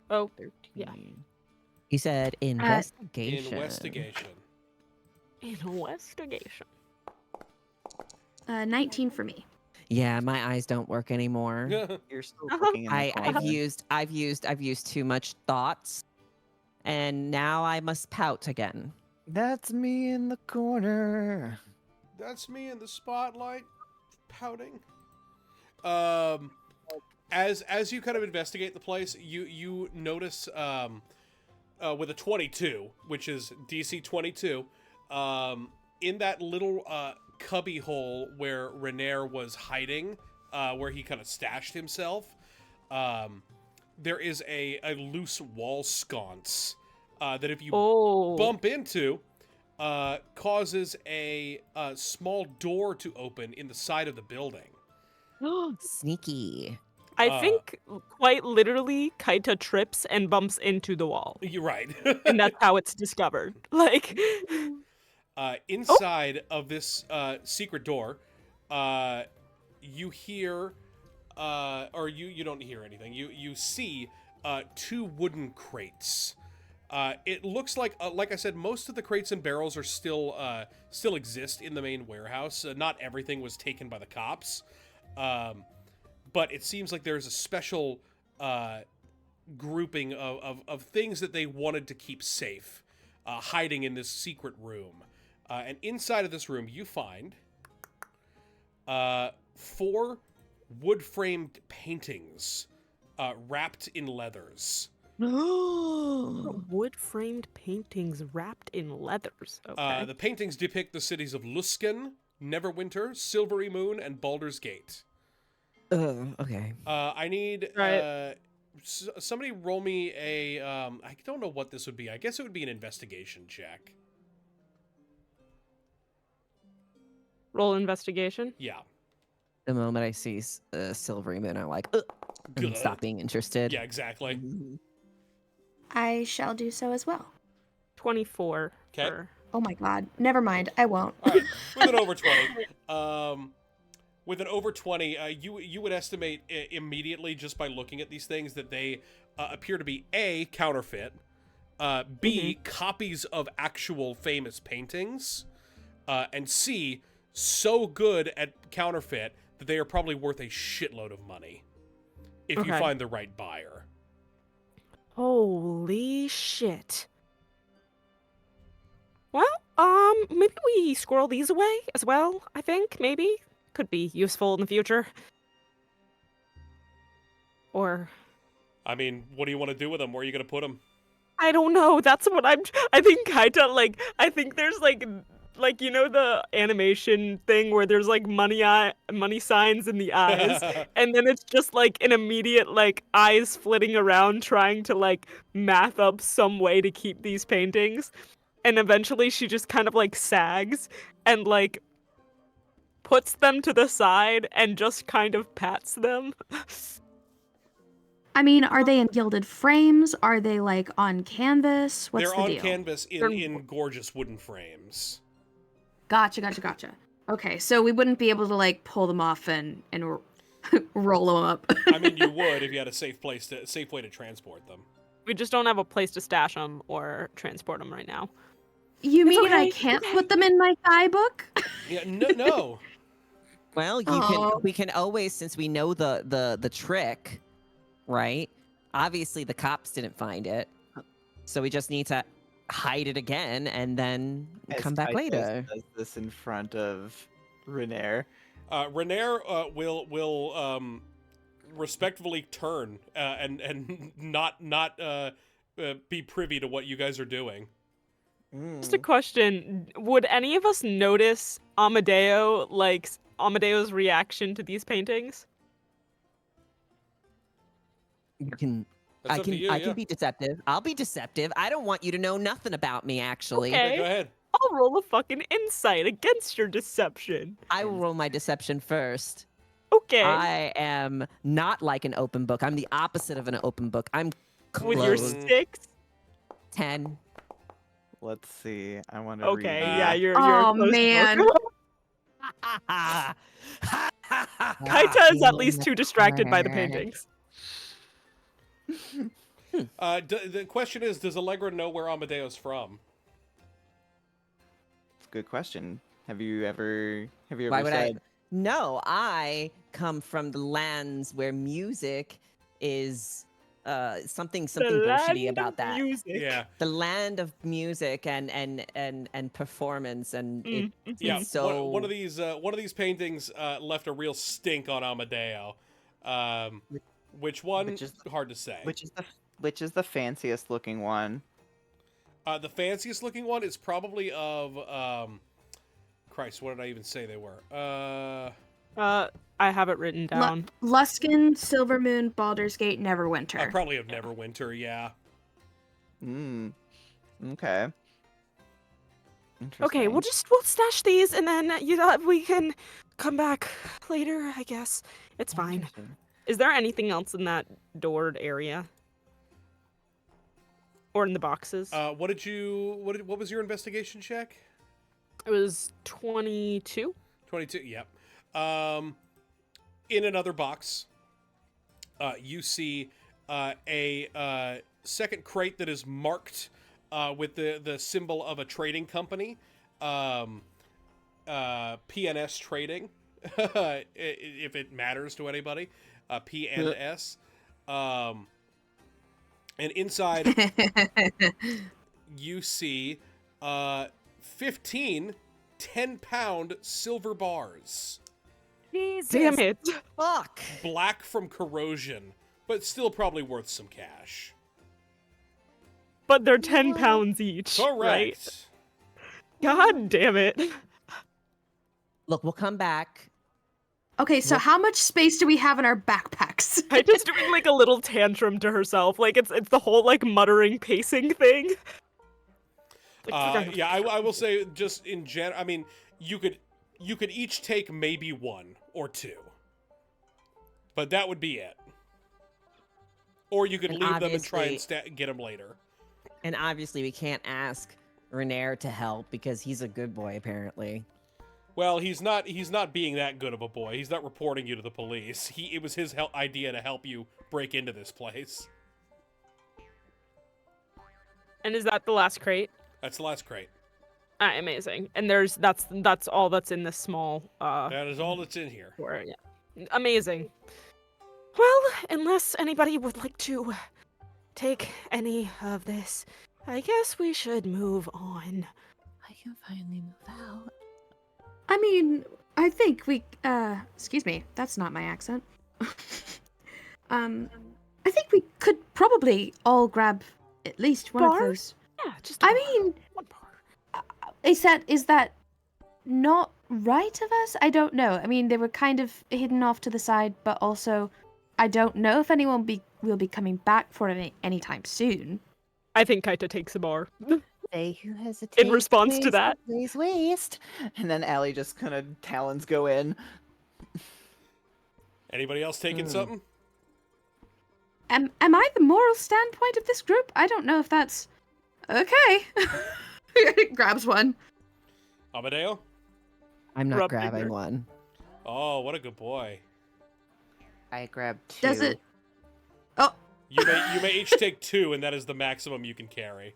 Oh, yeah. He said investigation. Investigation. Investigation. 19 for me. Yeah, my eyes don't work anymore. You're still looking in the I've corner. used too much thoughts, and now I must pout again. That's me in the corner. That's me in the spotlight, pouting. As you kind of investigate the place, you notice with a 22, which is DC 22, in that little cubby hole where Renair was hiding, where he kind of stashed himself, there is a loose wall sconce that if you bump into, causes a small door to open in the side of the building. Sneaky. I think quite literally Kaita trips and bumps into the wall. You're right. And that's how it's discovered. Like inside of this secret door, you hear, or you don't hear anything. You see two wooden crates. It looks like I said, most of the crates and barrels are still exist in the main warehouse. Not everything was taken by the cops, but it seems like there's a special grouping of things that they wanted to keep safe, hiding in this secret room. And inside of this room, you find 4 wood-framed paintings wrapped in leathers. wood-framed paintings wrapped in leathers. Okay. The paintings depict the cities of Luskan, Neverwinter, Silvery Moon, and Baldur's Gate. Okay. I need somebody roll me a. I don't know what this would be. I guess it would be an investigation check. Roll investigation. Yeah. The moment I see Silvery Moon, I'm like, and Good. stop being interested. Yeah, exactly. I shall do so as well. 24. Okay. Oh my god. Never mind. I won't. All right, with an over 20. With an over 20, you would estimate immediately just by looking at these things that they appear to be A, counterfeit, B, copies of actual famous paintings, and C, so good at counterfeit that they are probably worth a shitload of money if you find the right buyer. Holy shit. Well, maybe we squirrel these away as well, I think, maybe. Could be useful in the future. Or... I mean, what do you want to do with them? Where are you going to put them? I don't know, that's what I think Kaita, like, I think there's, like, you know the animation thing where there's, like, money signs in the eyes, and then it's just, like, an immediate, like, eyes flitting around trying to, like, math up some way to keep these paintings. And eventually she just kind of, like, sags and, like, puts them to the side and just kind of pats them. I mean, are they in gilded frames? Are they, like, on canvas? What's They're the on deal? canvas in gorgeous wooden frames. Gotcha. Okay, so we wouldn't be able to, like, pull them off and roll them up. I mean, you would if you had a safe way to transport them. We just don't have a place to stash them or transport them right now. You It's mean I okay, can't okay. put them in my guidebook? Yeah, no. Well, we can always, since we know the trick, right? Obviously the cops didn't find it. So we just need to hide it again and then come back later. Does this in front of Renair. Renair will respectfully turn and not be privy to what you guys are doing. Just a question, would any of us notice Amadeo's reaction to these paintings? You can That's I up to can you, I yeah. can be deceptive. I'll be deceptive. I don't want you to know nothing about me, actually. Okay. Go ahead. I'll roll a fucking insight against your deception. I will roll my deception first. Okay. I am not like an open book. I'm the opposite of an open book. I'm With your closed. 6? 10. Let's see. I want to Okay, read. yeah, you're Oh, close to man. book. Kaita is at least too distracted by the paintings. The question is, does Allegra know where Amadeo's from? Good question. Have you ever Why would I? said No, I come from the lands where music is something The bullshitty land about of that. music. Yeah. The land of music and performance and Yeah, it's so one of these paintings left a real stink on Amadeo. Which one? Which is- Hard to say. which is the fanciest looking one? The fanciest looking one is probably of Christ. What did I even say they were? I have it written down. Luskin, Silvermoon, Baldur's Gate, Neverwinter. Probably of Neverwinter. Yeah. Okay. Okay, we'll stash these and then we can come back later, I guess. It's fine. Interesting. Is there anything else in that doored area? Or in the boxes? What was your investigation check? It was 22. 22. Yep. In another box, you see a second crate that is marked with the symbol of a trading company, PNS Trading, if it matters to anybody, PNS. And inside, you see 15 10-pound silver bars. Jesus. Damn it. Fuck. Black from corrosion, but still probably worth some cash. But they're 10 pounds each. Correct. Right? God damn it. Look, we'll come back. Okay, so how much space do we have in our backpacks? Kaita's doing like a little tantrum to herself. Like it's the whole like muttering pacing thing. Yeah, I will say just in general, I mean, you could each take maybe 1 or 2. But that would be it. Or you could And leave them and try and obviously- get them later. And obviously, we can't ask Renair to help because he's a good boy, apparently. Well, he's not being that good of a boy. He's not reporting you to the police. It was his idea to help you break into this place. And is that the last crate? That's the last crate. Amazing. And that's all that's in this small That is all that's in here. door, yeah. Amazing. Well, unless anybody would like to take any of this, I guess we should move on. I can finally move out. I mean, I think we, excuse me, that's not my accent. I think we could probably all grab at least one of Bars? those. Yeah, just a I bar. mean, One bar. is that not right of us? I don't know. I mean, they were kind of hidden off to the side, but also, I don't know if anyone will be coming back for it anytime soon. I think Kaita takes a bar. They who hesitate In response to waste that. waste. And then Allie just kind of talons go in. Anybody else taking something? Am I the moral standpoint of this group? I don't know if that's okay. Grabs one. Amadeo? I'm not Rub grabbing digger. one. Oh, what a good boy. I grab 2. Does it? Oh, You may each take 2, and that is the maximum you can carry.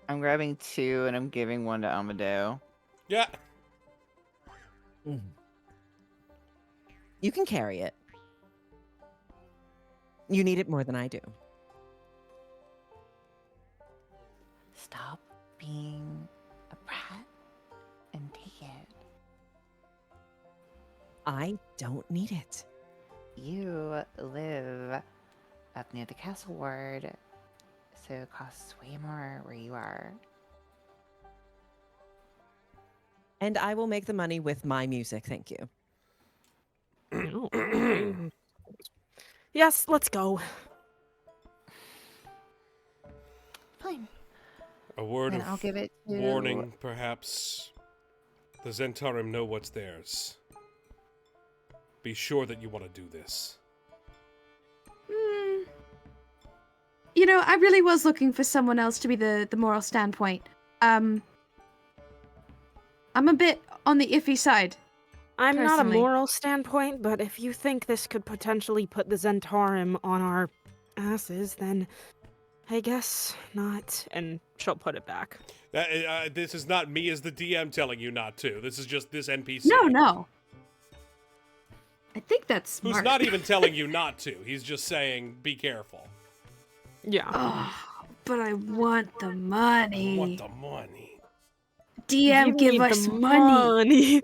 I'm grabbing 2 and I'm giving 1 to Amadeo. Yeah. You can carry it. You need it more than I do. Stop being a brat and take it. I don't need it. You live up near the castle ward, so it costs way more where you are. And I will make the money with my music, thank you. No. Yes, let's go. Fine. A word Then of I'll give it to... warning, perhaps. The Zentarim know what's theirs. Be sure that you want to do this. you know, I really was looking for someone else to be the moral standpoint. I'm a bit on the iffy side. I'm not a Personally. moral standpoint, but if you think this could potentially put the Zentarim on our asses, then I guess not. And she'll put it back. This is not me as the DM telling you not to. This is just this NPC. No. I think that's smart. Who's not even telling you not to. He's just saying, be careful. Yeah. Oh, but I want the money. I want the money. DM, You give need us the money.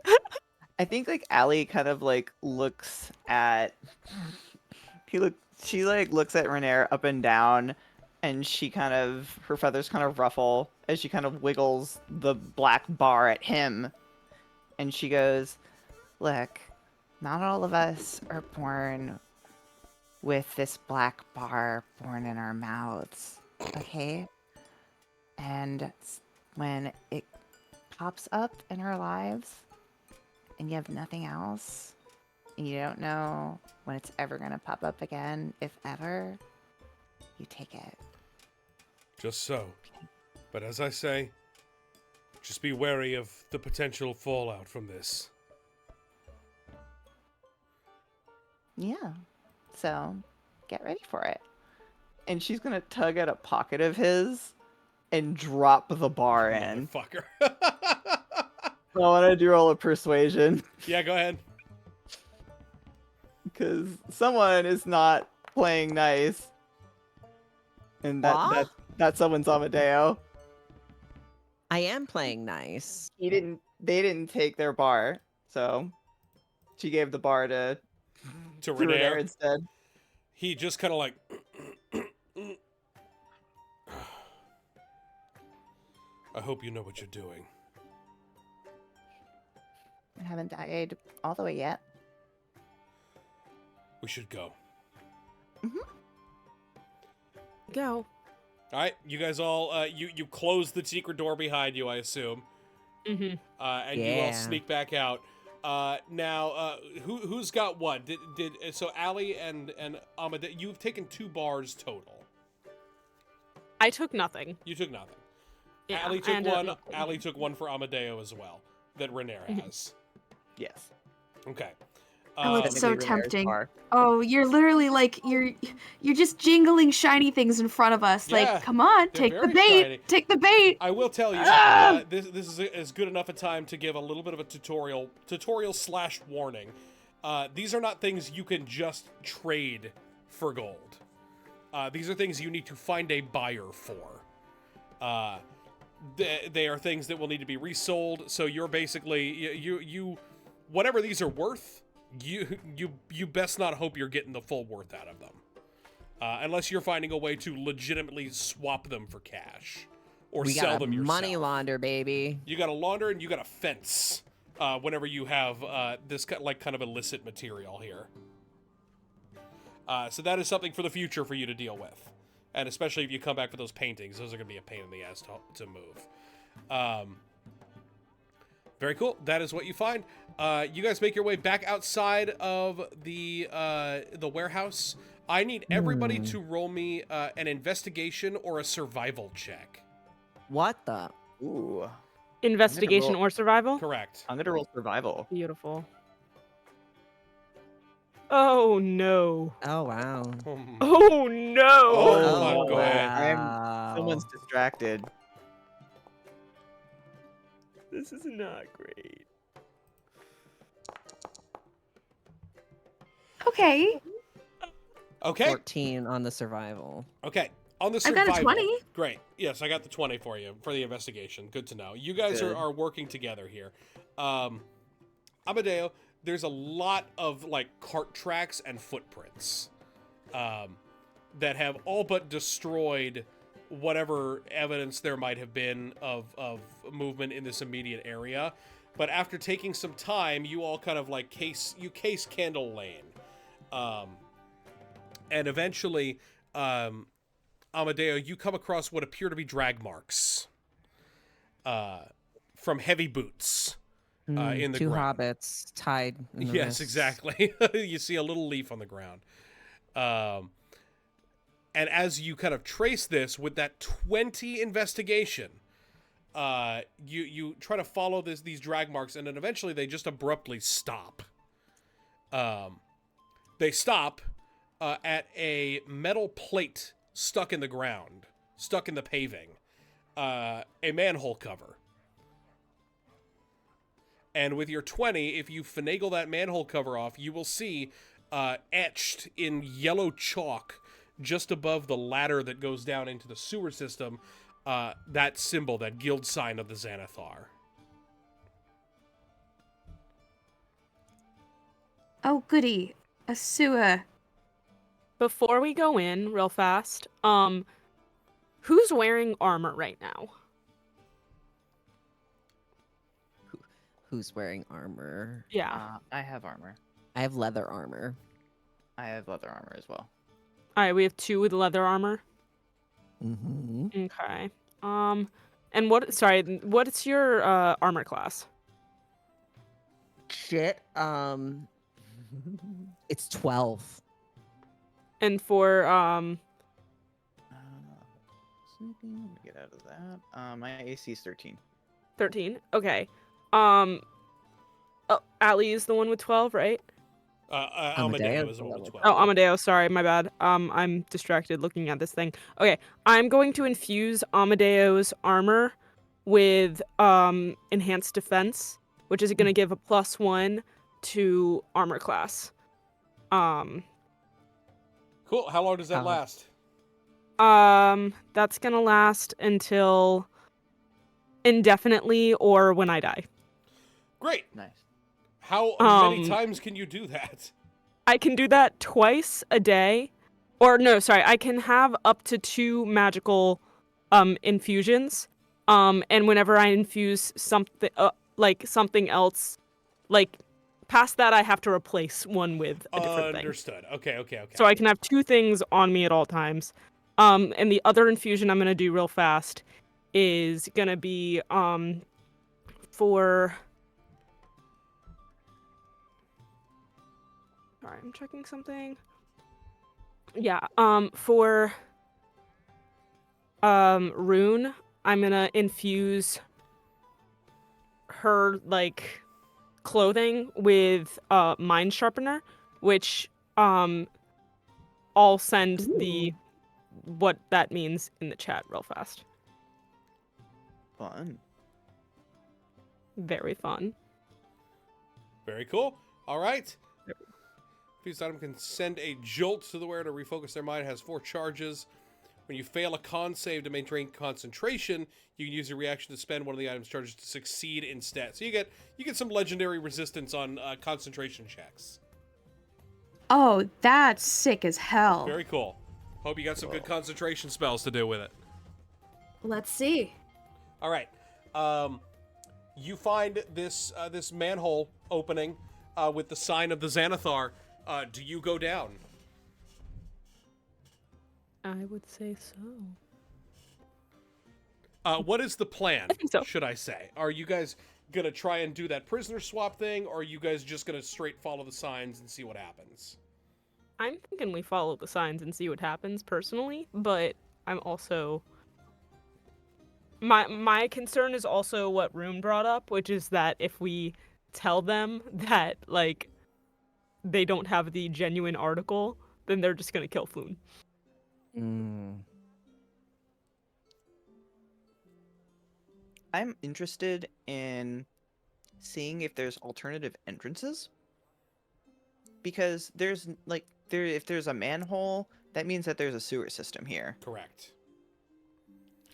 I think like Allie kind of like looks at she like looks at Renair up and down, and she kind of her feathers kind of ruffle as she kind of wiggles the black bar at him, and she goes, Look, not all of us are born with this black bar born in our mouths, okay? And when it pops up in our lives and you have nothing else, and you don't know when it's ever going to pop up again, if ever, you take it. Just so. But as I say, just be wary of the potential fallout from this. Yeah. So, get ready for it. and she's gonna tug at a pocket of his and drop the bar in. Motherfucker. I want to roll a persuasion Yeah, go ahead. because someone is not playing nice, and What? that someone's Amadeo. I am playing nice. They didn't take their bar, so she gave the bar to To Renair Renair. instead. He just kind of like... I hope you know what you're doing. I haven't died all the way yet. We should go. Go. All right, you guys all, you close the secret door behind you, I assume. Mm-hmm. And you all Yeah. sneak back out. Now, who's got what? So Allie and Amadeo, you've taken 2 bars total. I took nothing. You took nothing. Yeah, Allie I took ended up one. not taking Allie it. took one for Amadeo as well. That Renair has. Yes. Okay. Oh, it's so Technically Renair's tempting. bar. Oh, you're literally like you're just jingling shiny things in front of us. Yeah, Like, come on, they're take the very bait. shiny. Take the bait. I will tell you, Ah! this is as good enough a time to give a little bit of a tutorial / warning. These are not things you can just trade for gold. These are things you need to find a buyer for. They are things that will need to be resold. So you're basically you whatever these are worth, you best not hope you're getting the full worth out of them, unless you're finding a way to legitimately swap them for cash or We sell got them yourself. money launder, baby. You got to launder and you got to fence. Whenever you have this kind of illicit material here. So that is something for the future for you to deal with. And especially if you come back for those paintings, those are going to be a pain in the ass to move. Very cool. That is what you find. You guys make your way back outside of the warehouse. I need everybody to roll me an investigation or a survival check. What the? Ooh. Investigation roll- or survival? Correct. I'm gonna roll survival. Beautiful. Oh no. Oh wow. Oh no. Oh, my God. wow. Someone's distracted. This is not great. Okay, Okay. 14 on the survival. Okay. On the I've survival. got a 20. Great. Yes, I got the 20 for you for the investigation. Good to know. You guys Good. are working together here. Amadeo, there's a lot of like cart tracks and footprints that have all but destroyed whatever evidence there might have been of movement in this immediate area. But after taking some time, you all kind of like case Candle Lane. And eventually, Amadeo, you come across what appear to be drag marks from heavy boots in the 2 ground. hobbits tied. In the Yes, wrists. exactly. You see a little leaf on the ground. And as you kind of trace this with that 20 investigation, you try to follow these drag marks, and then eventually they just abruptly stop. They stop at a metal plate stuck in the ground, stuck in the paving, a manhole cover. And with your 20, if you finagle that manhole cover off, you will see etched in yellow chalk just above the ladder that goes down into the sewer system, that symbol, that guild sign of the Xanathar. Oh, goody. A sewer. Before we go in real fast, who's wearing armor right now? Who's wearing armor? Yeah. I have armor. I have leather armor. I have leather armor as well. All right, we have 2 with leather armor. Mm-hmm. Okay. And what's your armor class? Shit. It's 12. And for Snooping, let me get out of that. My AC is 13. 13. Okay. Allie is the one with 12, right? Amadeo is the one with 12. Oh, Amadeo, sorry, my bad. I'm distracted looking at this thing. Okay, I'm going to infuse Amadeo's armor with enhanced defense, which is going to give a +1 to armor class. Cool. How long does that last? That's gonna last until indefinitely or when I die. Great. Nice. How many times can you do that? I can do that twice a day. Or no, sorry, I can have up to 2 magical infusions. And whenever I infuse something something else, like past that I have to replace one with a different thing. Understood. Okay. So I can have 2 things on me at all times. And the other infusion I'm gonna do real fast is gonna be for Sorry, I'm checking something. Yeah, for Rune, I'm gonna infuse her like clothing with mind sharpener, which I'll send the what that means in the chat real fast. Fun. Very fun. Very cool. All right. Fused item can send a jolt to the wearer to refocus their mind. It has 4 charges. When you fail a con save to maintain concentration, you can use your reaction to spend one of the item's charges to succeed instead. So you get some legendary resistance on concentration checks. Oh, that's sick as hell. Very cool. Hope you got some good concentration spells to do with it. Let's see. All right. You find this this manhole opening with the sign of the Xanathar. Do you go down? I would say so. What is the plan? I think so. Should I say? Are you guys gonna try and do that prisoner swap thing, or are you guys just gonna straight follow the signs and see what happens? I'm thinking we follow the signs and see what happens personally, but I'm also my concern is also what Rune brought up, which is that if we tell them that like they don't have the genuine article, then they're just gonna kill Floon. I'm interested in seeing if there's alternative entrances. Because there's like if there's a manhole, that means that there's a sewer system here. Correct.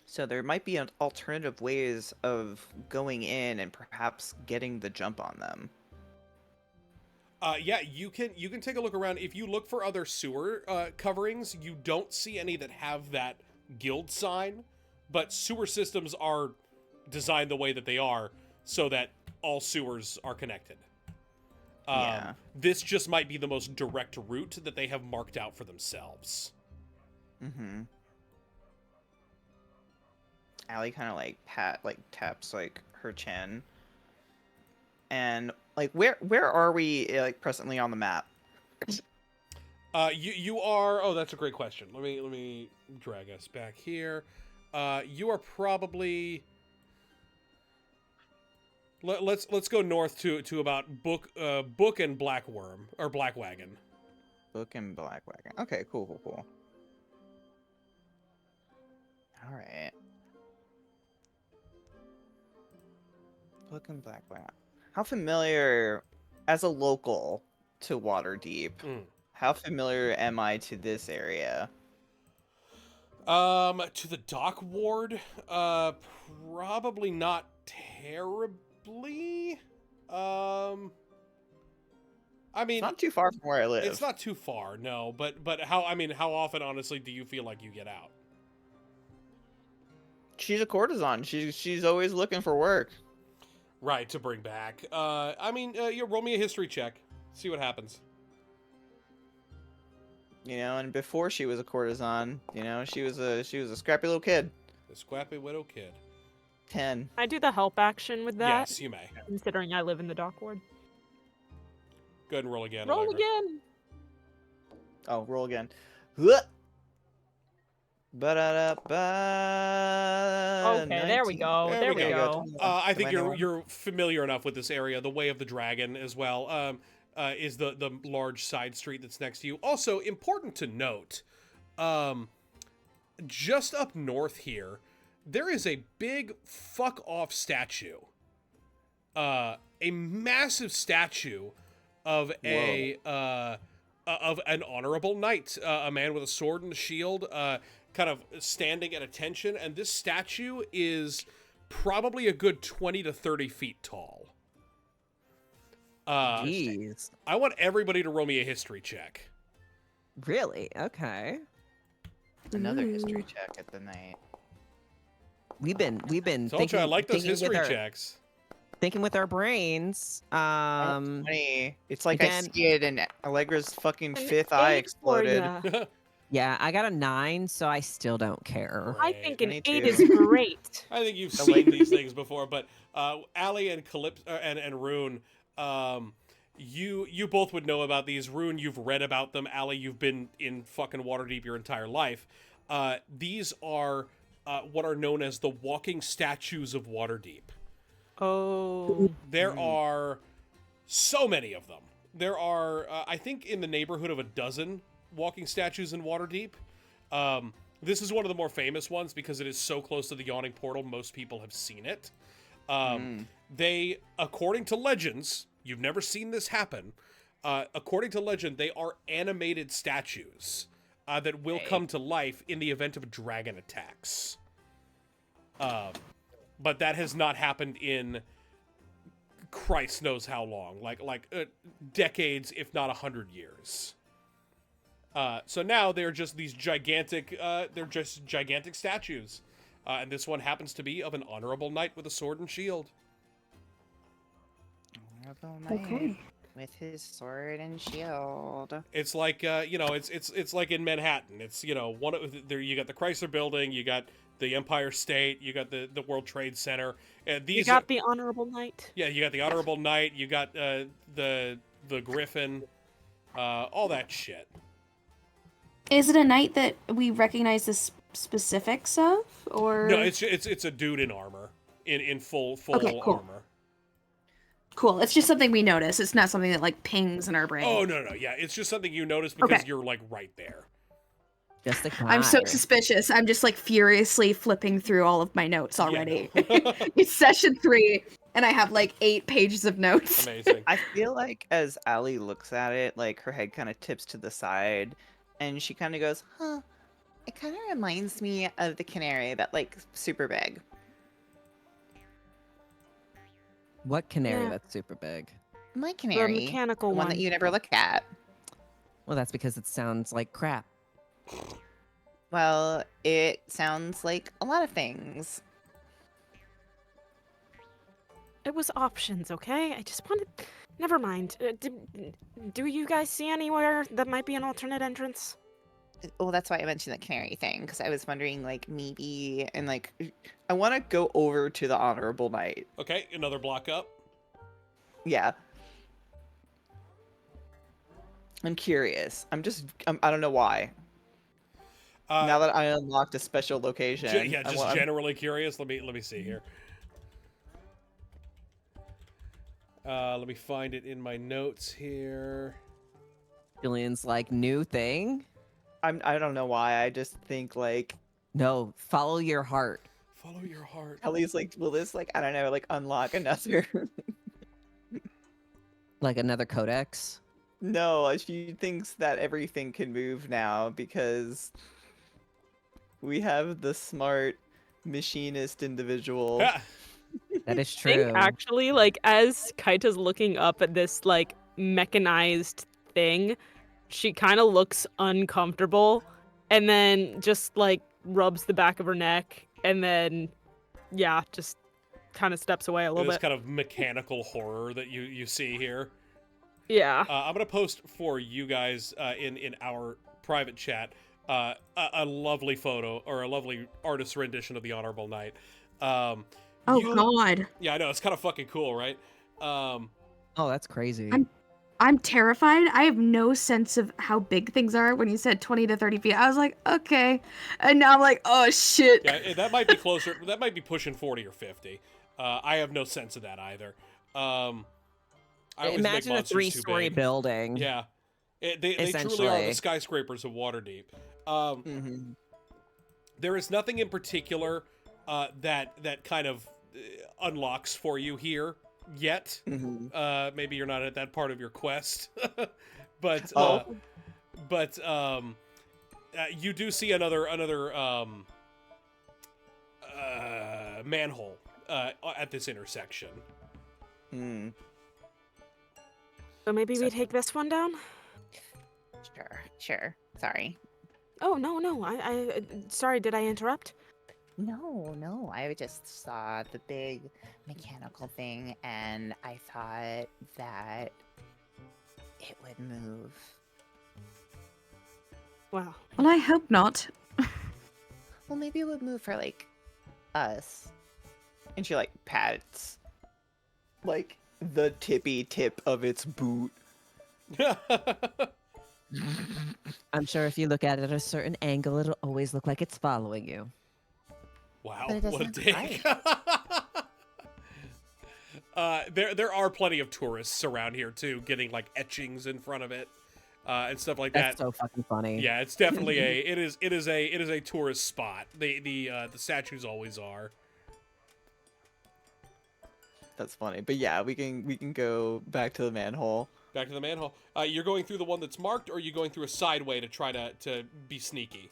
So there might be alternative ways of going in and perhaps getting the jump on them. Yeah, you can take a look around. If you look for other sewer coverings, you don't see any that have that guild sign, but sewer systems are designed the way that they are so that all sewers are connected. Yeah. This just might be the most direct route that they have marked out for themselves. Mm-hmm. Allie kind of taps like her chin. And like where are we like presently on the map? You are. Oh, that's a great question. Let me drag us back here. You are probably. Let's go north to about Book and Blackworm or Blackwagon. Book and Blackwagon. Okay, cool. All right. Book and Blackwagon. How familiar, as a local to Waterdeep, how familiar am I to this area? To the dock ward, probably not terribly. I mean, It's not too far from where I live. It's not too far, no. But how often, honestly, do you feel like you get out? She's a courtesan. She's always looking for work. Right, to bring back. You roll me a history check. See what happens. You know, and before she was a courtesan, you know, she was a scrappy little kid. The scrappy widow kid. 10. I do the help action with that. Yes, you may. Considering I live in the dock ward. Go ahead and roll again. Roll Allegra. again. Oh, roll again. Okay, there we go. There we go. I think you're familiar enough with this area. The Way of the Dragon as well is the large side street that's next to you. Also, important to note, just up north here, there is a big fuck off statue. A massive statue of of an honorable knight, a man with a sword and a shield, kind of standing at attention, and this statue is probably a good 20 to 30 feet tall. Jeez. I want everybody to roll me a history check. Really? Okay. Another history check at the night. We've been Told thinking, you I like those thinking with history our- checks. Thinking with our brains. 20. It's like I again- see it and Allegra's fucking An 5th eye 8 for exploded. ya. Yeah, I got a 9, so I still don't care. I think an 8 22. is great. I think you've seen these things before, but Allie and Calypso and Rune, you both would know about these. Rune, you've read about them. Allie, you've been in fucking Waterdeep your entire life. These are what are known as the walking statues of Waterdeep. Oh. There are so many of them. There are, I think, in the neighborhood of a dozen walking statues in Waterdeep. This is one of the more famous ones because it is so close to the Yawning Portal, most people have seen it. They, according to legends, you've never seen this happen, according to legend, they are animated statues that will come to life in the event of dragon attacks. But that has not happened in Christ knows how long, like decades, if not 100 years. So now they're just these gigantic, statues. And this one happens to be of an honorable knight with a sword and shield. Honorable knight with his sword and shield. It's like, it's like in Manhattan. It's, one of there. You got the Chrysler Building, you got the Empire State, you got the World Trade Center. You got the Honorable Knight. Yeah, you got the Honorable Knight. You got the Griffin, all that shit. Is it a knight that we recognize the specifics of, or No, it's a dude in armor, in full Okay, cool. armor. Cool. It's just something we notice. It's not something that like pings in our brain. Oh no, yeah, it's just something you notice because you're like right there. Just a I'm so suspicious. I'm just like furiously flipping through all of my notes already. Yeah. It's session 3, and I have like 8 pages of notes. Amazing. I feel like as Allie looks at it, like her head kind of tips to the side, and she kind of goes, Huh. It kind of reminds me of the canary, but like super big. What canary Yeah. that's super big? My The canary. mechanical The one that you never look at. Well, that's because it sounds like crap. Well, it sounds like a lot of things. It was options, okay? I just wanted. Never mind. Do you guys see anywhere that might be an alternate entrance? Well, that's why I mentioned the canary thing, because I was wondering, like, maybe... and like, I want to go over to the Honorable Knight. Okay, another block up. Yeah. I'm curious. I don't know why. Now that I unlocked a special location. Generally curious. Let me see here. Let me find it in my notes here. Julian's like, new thing? I don't know why. I just think like No, follow your heart. Follow your heart. Ellie's like, will this like I don't know, like unlock another Like another codex? No, she thinks that everything can move now because we have the smart machinist individual. That is I think true. actually, like, as Kaita's looking up at this, like, mechanized thing, she kind of looks uncomfortable and then just, like, rubs the back of her neck and then, yeah, just kind of steps away a little This bit. kind of mechanical horror that you see here. Yeah. I'm gonna post for you guys in our private chat a lovely photo or a lovely artist rendition of the Honorable Knight. Oh God. Yeah, I know, it's kind of fucking cool, right? Oh, that's crazy. I'm terrified. I have no sense of how big things are. When you said 20 to 30 feet, I was like, okay. And now I'm like, oh shit. Yeah, that might be closer. That might be pushing 40 or 50. I have no sense of that either. I always make Imagine a monsters too 3-story big. building. Yeah, they truly are the Essentially. skyscrapers of Waterdeep. Mm-hmm. There is nothing in particular that kind of unlocks for you here yet. Mm-hmm. Maybe you're not at that part of your quest, but you do see another manhole at this intersection. Hmm. So maybe we take this one down? Sure. Sorry. Oh, no. I sorry, did I interrupt? No. I just saw the big mechanical thing, and I thought that it would move. Wow. Well, I hope not. Well, maybe it would move for, like, us. And she like pats like the tippy tip of its boot. I'm sure if you look at it at a certain angle, it'll always look like it's following you. Wow, But it what a doesn't take. There are plenty of tourists around here too, getting like etchings in front of it, and stuff like That's that. so fucking funny. Yeah, it's definitely it is a tourist spot. The statues always are. That's funny. But yeah, we can go back to the manhole. Back to the manhole. You're going through the one that's marked, or are you going through a side way to try to be sneaky?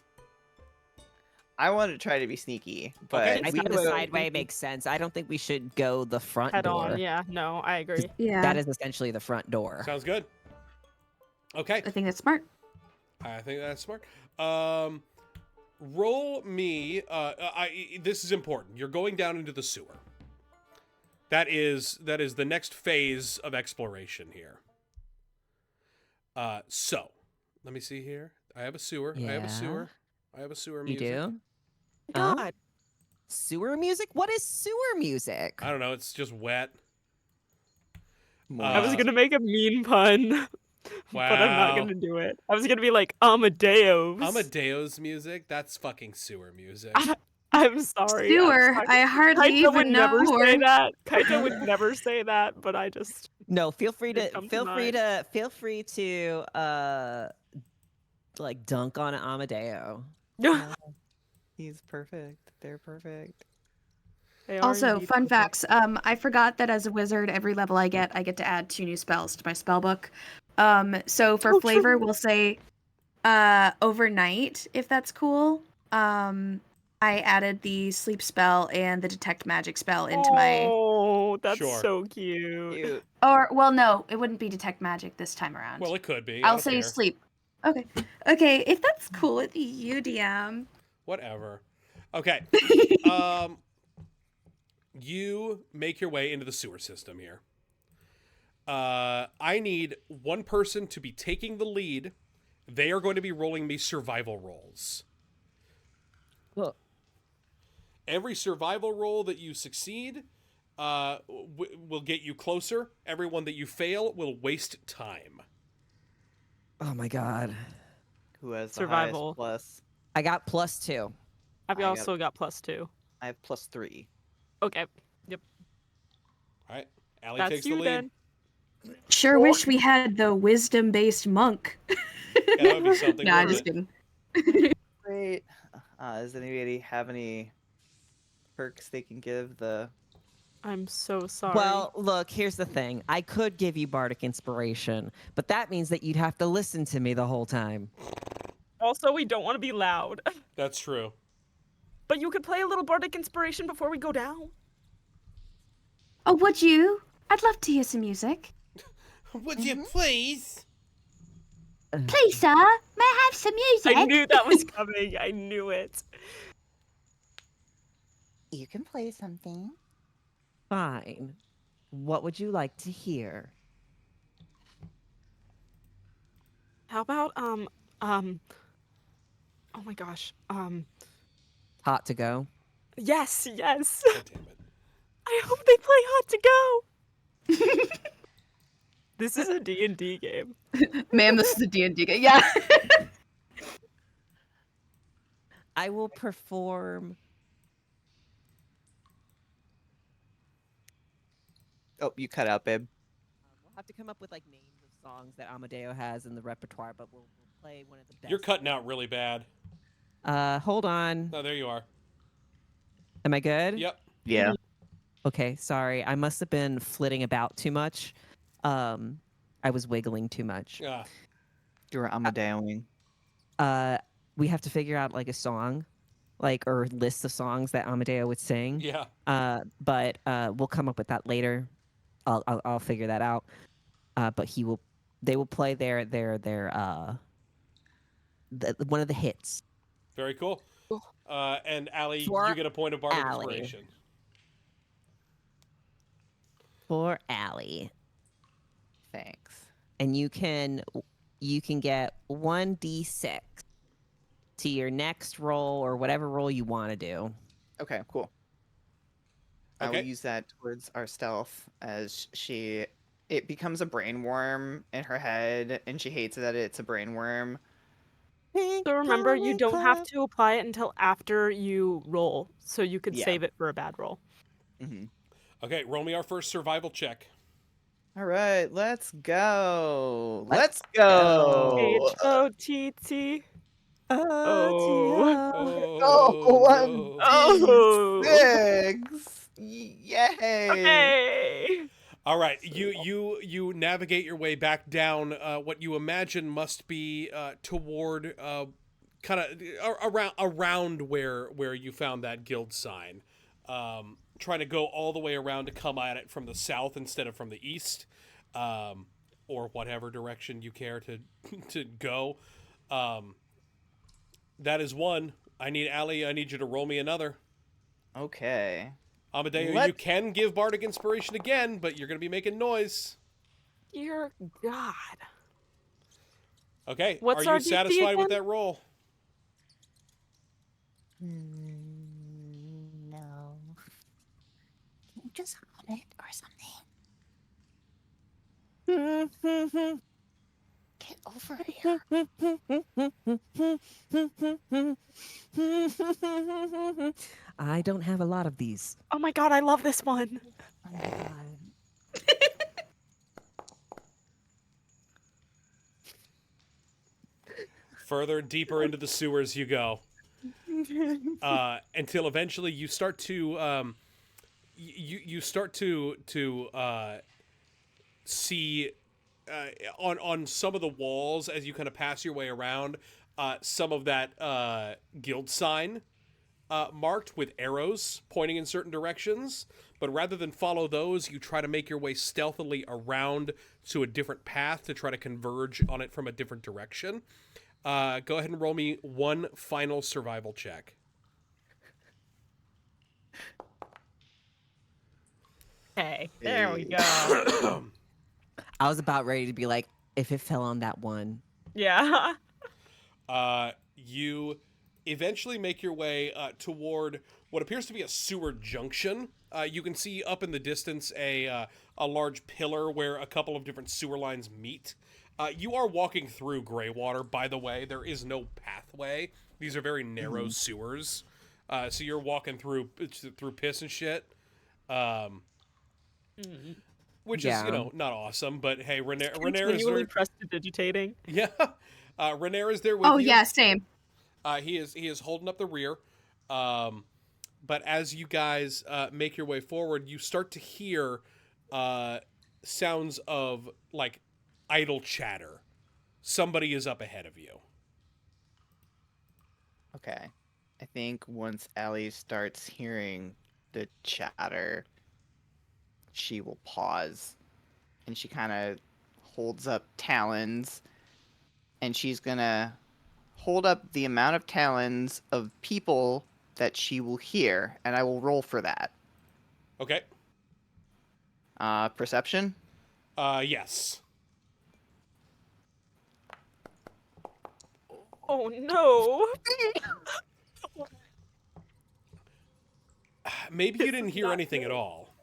I want to try to be sneaky, but Okay. I we think the will- side way makes sense. I don't think we should go the front Head door. on. Yeah. No, I agree. Yeah, That is essentially the front door. Sounds good. Okay, I think that's smart. I think that's smart. Roll me. This is important. You're going down into the sewer. That is the next phase of exploration here. So, let me see here. I have a sewer. I have a Yeah. sewer. I have a sewer You music. do? God. Sewer music? What is sewer music? I don't know. It's just wet. I was gonna make a mean pun, but I'm not gonna do it. I was gonna be like Amadeus. Amadeus music. That's fucking sewer music. I'm sorry. Sewer. I'm sorry. I hardly Kaito would even know never say her. that. Kaito would never say that, but I just No, feel free It to comes feel to free mind. to feel free to like dunk on Amadeo. He's perfect. They're perfect. They are Also, indeed fun perfect. facts. I forgot that as a wizard, every level I get to add 2 new spells to my spell book. So for Oh, flavor, true. we'll say overnight, if that's cool. I added the sleep spell and the detect magic spell into my. Oh, that's Sure. so cute. Cute. Or well, no, it wouldn't be detect magic this time around. Well, it could be. I I'll don't say care. sleep. Okay. Okay, if that's cool with you, DM. Whatever. Okay. You make your way into the sewer system here. I need one person to be taking the lead. They are going to be rolling me survival rolls. Well, Every survival roll that you succeed will get you closer. Every one that you fail will waste time. oh my god. Who has the Survival. highest plus? I got +2. I've I got- also got +2. I have +3. Okay. Yep. All right. Allie That's takes the you lead. then. Sure wish we had the wisdom-based monk. Yeah, that would be something. Nah, wouldn't just it? kidding. Great. Does anybody have any perks they can give the? I'm so sorry. Well, look, here's the thing. I could give you bardic inspiration, but that means that you'd have to listen to me the whole time. Also, we don't want to be loud. That's true. But you could play a little bardic inspiration before we go down. Oh, would you? I'd love to hear some music. Would you please? Please, sir, may I have some music? I knew that was coming. I knew it. You can play something. Fine. What would you like to hear? How about oh my gosh. Hot to go? Yes. God damn it. I hope they play Hot to Go. This is a D&D game. Ma'am, this is a D&D game. Yeah. I will perform. Oh, you cut out, babe. We'll have to come up with like names of songs that Amadeo has in the repertoire, but we'll play one of the best. You're cutting out really bad. Hold on. Oh, there you are. Am I good? Yep. Yeah. Okay, sorry. I must have been flitting about too much. I was wiggling too much. Ah, You were Amadeoing. We have to figure out like a song, like or list of songs that Amadeo would sing. yeah. But we'll come up with that later. I'll figure that out. But they will play their one of the hits. Very cool. And Allie, For you get a point of bardic Allie. inspiration. For Allie. Thanks. And you can get 1d6 to your next roll or whatever roll you want to do. Okay, cool. I will Okay. use that towards our stealth as it becomes a brain worm in her head, and she hates that it's a brain worm. So remember, you don't have to apply it until after you roll, so you could Yeah. save it for a bad roll. Hmm. Okay, roll me our first survival check. All right, let's go. Let's Let's go. HOTT. Oh. Oh, Oh. 1d6. Yay. Okay. All right, you navigate your way back down what you imagine must be toward kind of around where you found that guild sign. Trying to go all the way around to come at it from the south instead of from the east, or whatever direction you care to to go. That is one. I need Allie. I need you to roll me another. Okay. Amadeo, you can give Bardic Inspiration again, but you're going to be making noise. Dear God. Okay, What's are our you DC satisfied with again? that roll? No. Can you just hum it or something? Get over here. I don't have a lot of these. Oh my God, I love this one. Oh my God. Further, deeper into the sewers you go. Until eventually you start to you start to see on some of the walls as you kind of pass your way around some of that guild sign marked with arrows pointing in certain directions. But rather than follow those, you try to make your way stealthily around to a different path to try to converge on it from a different direction. Go ahead and roll me one final survival check. Okay, there we go. I was about ready to be like, if it fell on that one. Yeah. You eventually make your way toward what appears to be a sewer junction. You can see up in the distance a large pillar where a couple of different sewer lines meet. You are walking through Greywater, by the way. There is no pathway. These are very narrow sewers. So you're walking through piss and shit. Which is, not awesome, but hey, Renair is Continually there. prestidigitating. Yeah. Renair is there with Oh you. yeah, same. He is holding up the rear. But as you guys make your way forward, you start to hear sounds of like idle chatter. Somebody is up ahead of you. Okay. I think once Allie starts hearing the chatter, she will pause. And she kind of holds up talons. And she's going to hold up the amount of talons of people that she will hear. And I will roll for that. Okay. Perception? Yes. Oh no. Maybe you didn't hear anything at all.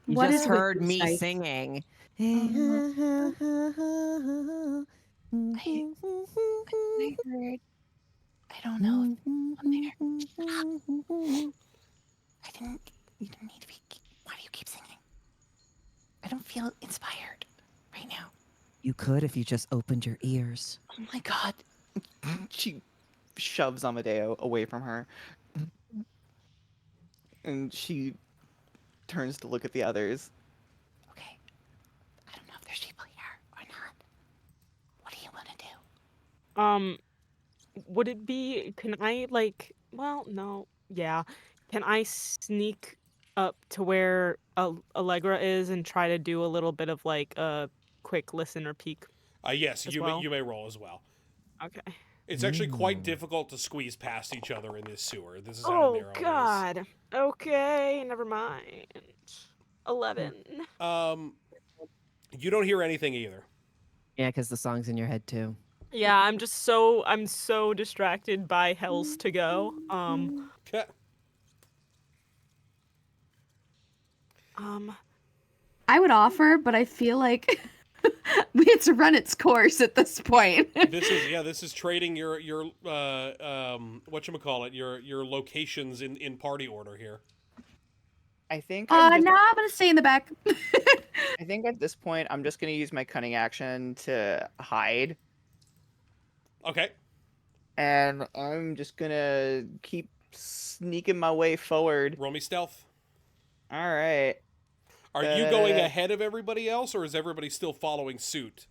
You What just is with heard this me dice? singing. I heard. I don't know. I didn't. You didn't need to be. Why do you keep singing? I don't feel inspired right now. You could if you just opened your ears. Oh my god. She shoves Amadeo away from her. And she turns to look at the others. Okay. I don't know if there's people here or not. What do you want to do? Would it be, can I well, no, yeah. Can I sneak up to where Allegra is and try to do a little bit of like a quick listen or peek? Yes, As you well? you may roll as well. Okay. It's actually quite difficult to squeeze past each other in this sewer. This is how Oh narrow it is. God. Okay, never mind. 11. You don't hear anything either. Yeah, because the song's in your head too. Yeah, I'm so distracted by Hells to Go. Okay. I would offer, but I feel like it's run its course at this point. This is trading your whatchamacallit, your locations in party order here. I think I'm just. No, I'm gonna stay in the back. I think at this point I'm just gonna use my cunning action to hide, Okay. and I'm just gonna keep sneaking my way forward. Roll me stealth. All right. Are you going ahead of everybody else, or is everybody still following suit?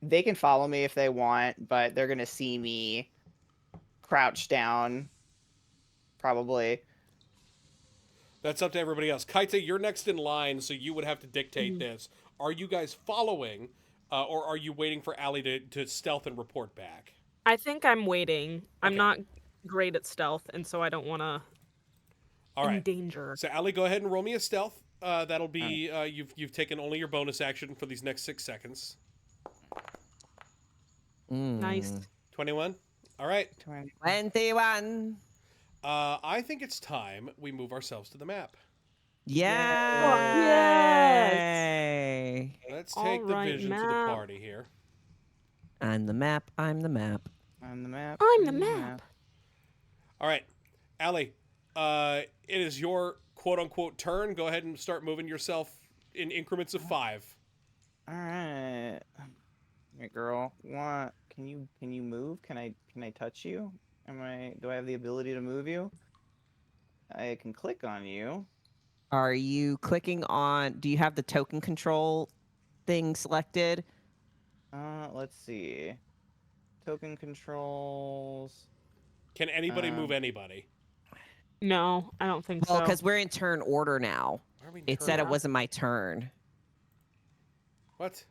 They can follow me if they want, but they're gonna see me crouched down, probably. That's up to everybody else. Kaita, you're next in line, so you would have to dictate this. Are you guys following, or are you waiting for Allie to stealth and report back? I think I'm waiting. I'm Okay. not great at stealth, and so I don't want to endanger. So Allie, go ahead and roll me a stealth. That'll be you've taken only your bonus action for these next 6 seconds. Nice. 21. All right. 21. I think it's time we move ourselves to the map. Yay! Let's take the vision to the party here. I'm the map. I'm the map. I'm the map. I'm the map. All right, Allie, it is your quote-unquote turn. Go ahead and start moving yourself in increments of 5. All right. Hey, girl. What? Can you move? Can I touch you? Do I have the ability to move you? I can click on you. Are you clicking on? Do you have the token control thing selected? Let's see. Token controls. Can anybody move anybody? No, I don't think Well, so. because we're in turn order now. Why are we in It turn said it order? wasn't my turn. What?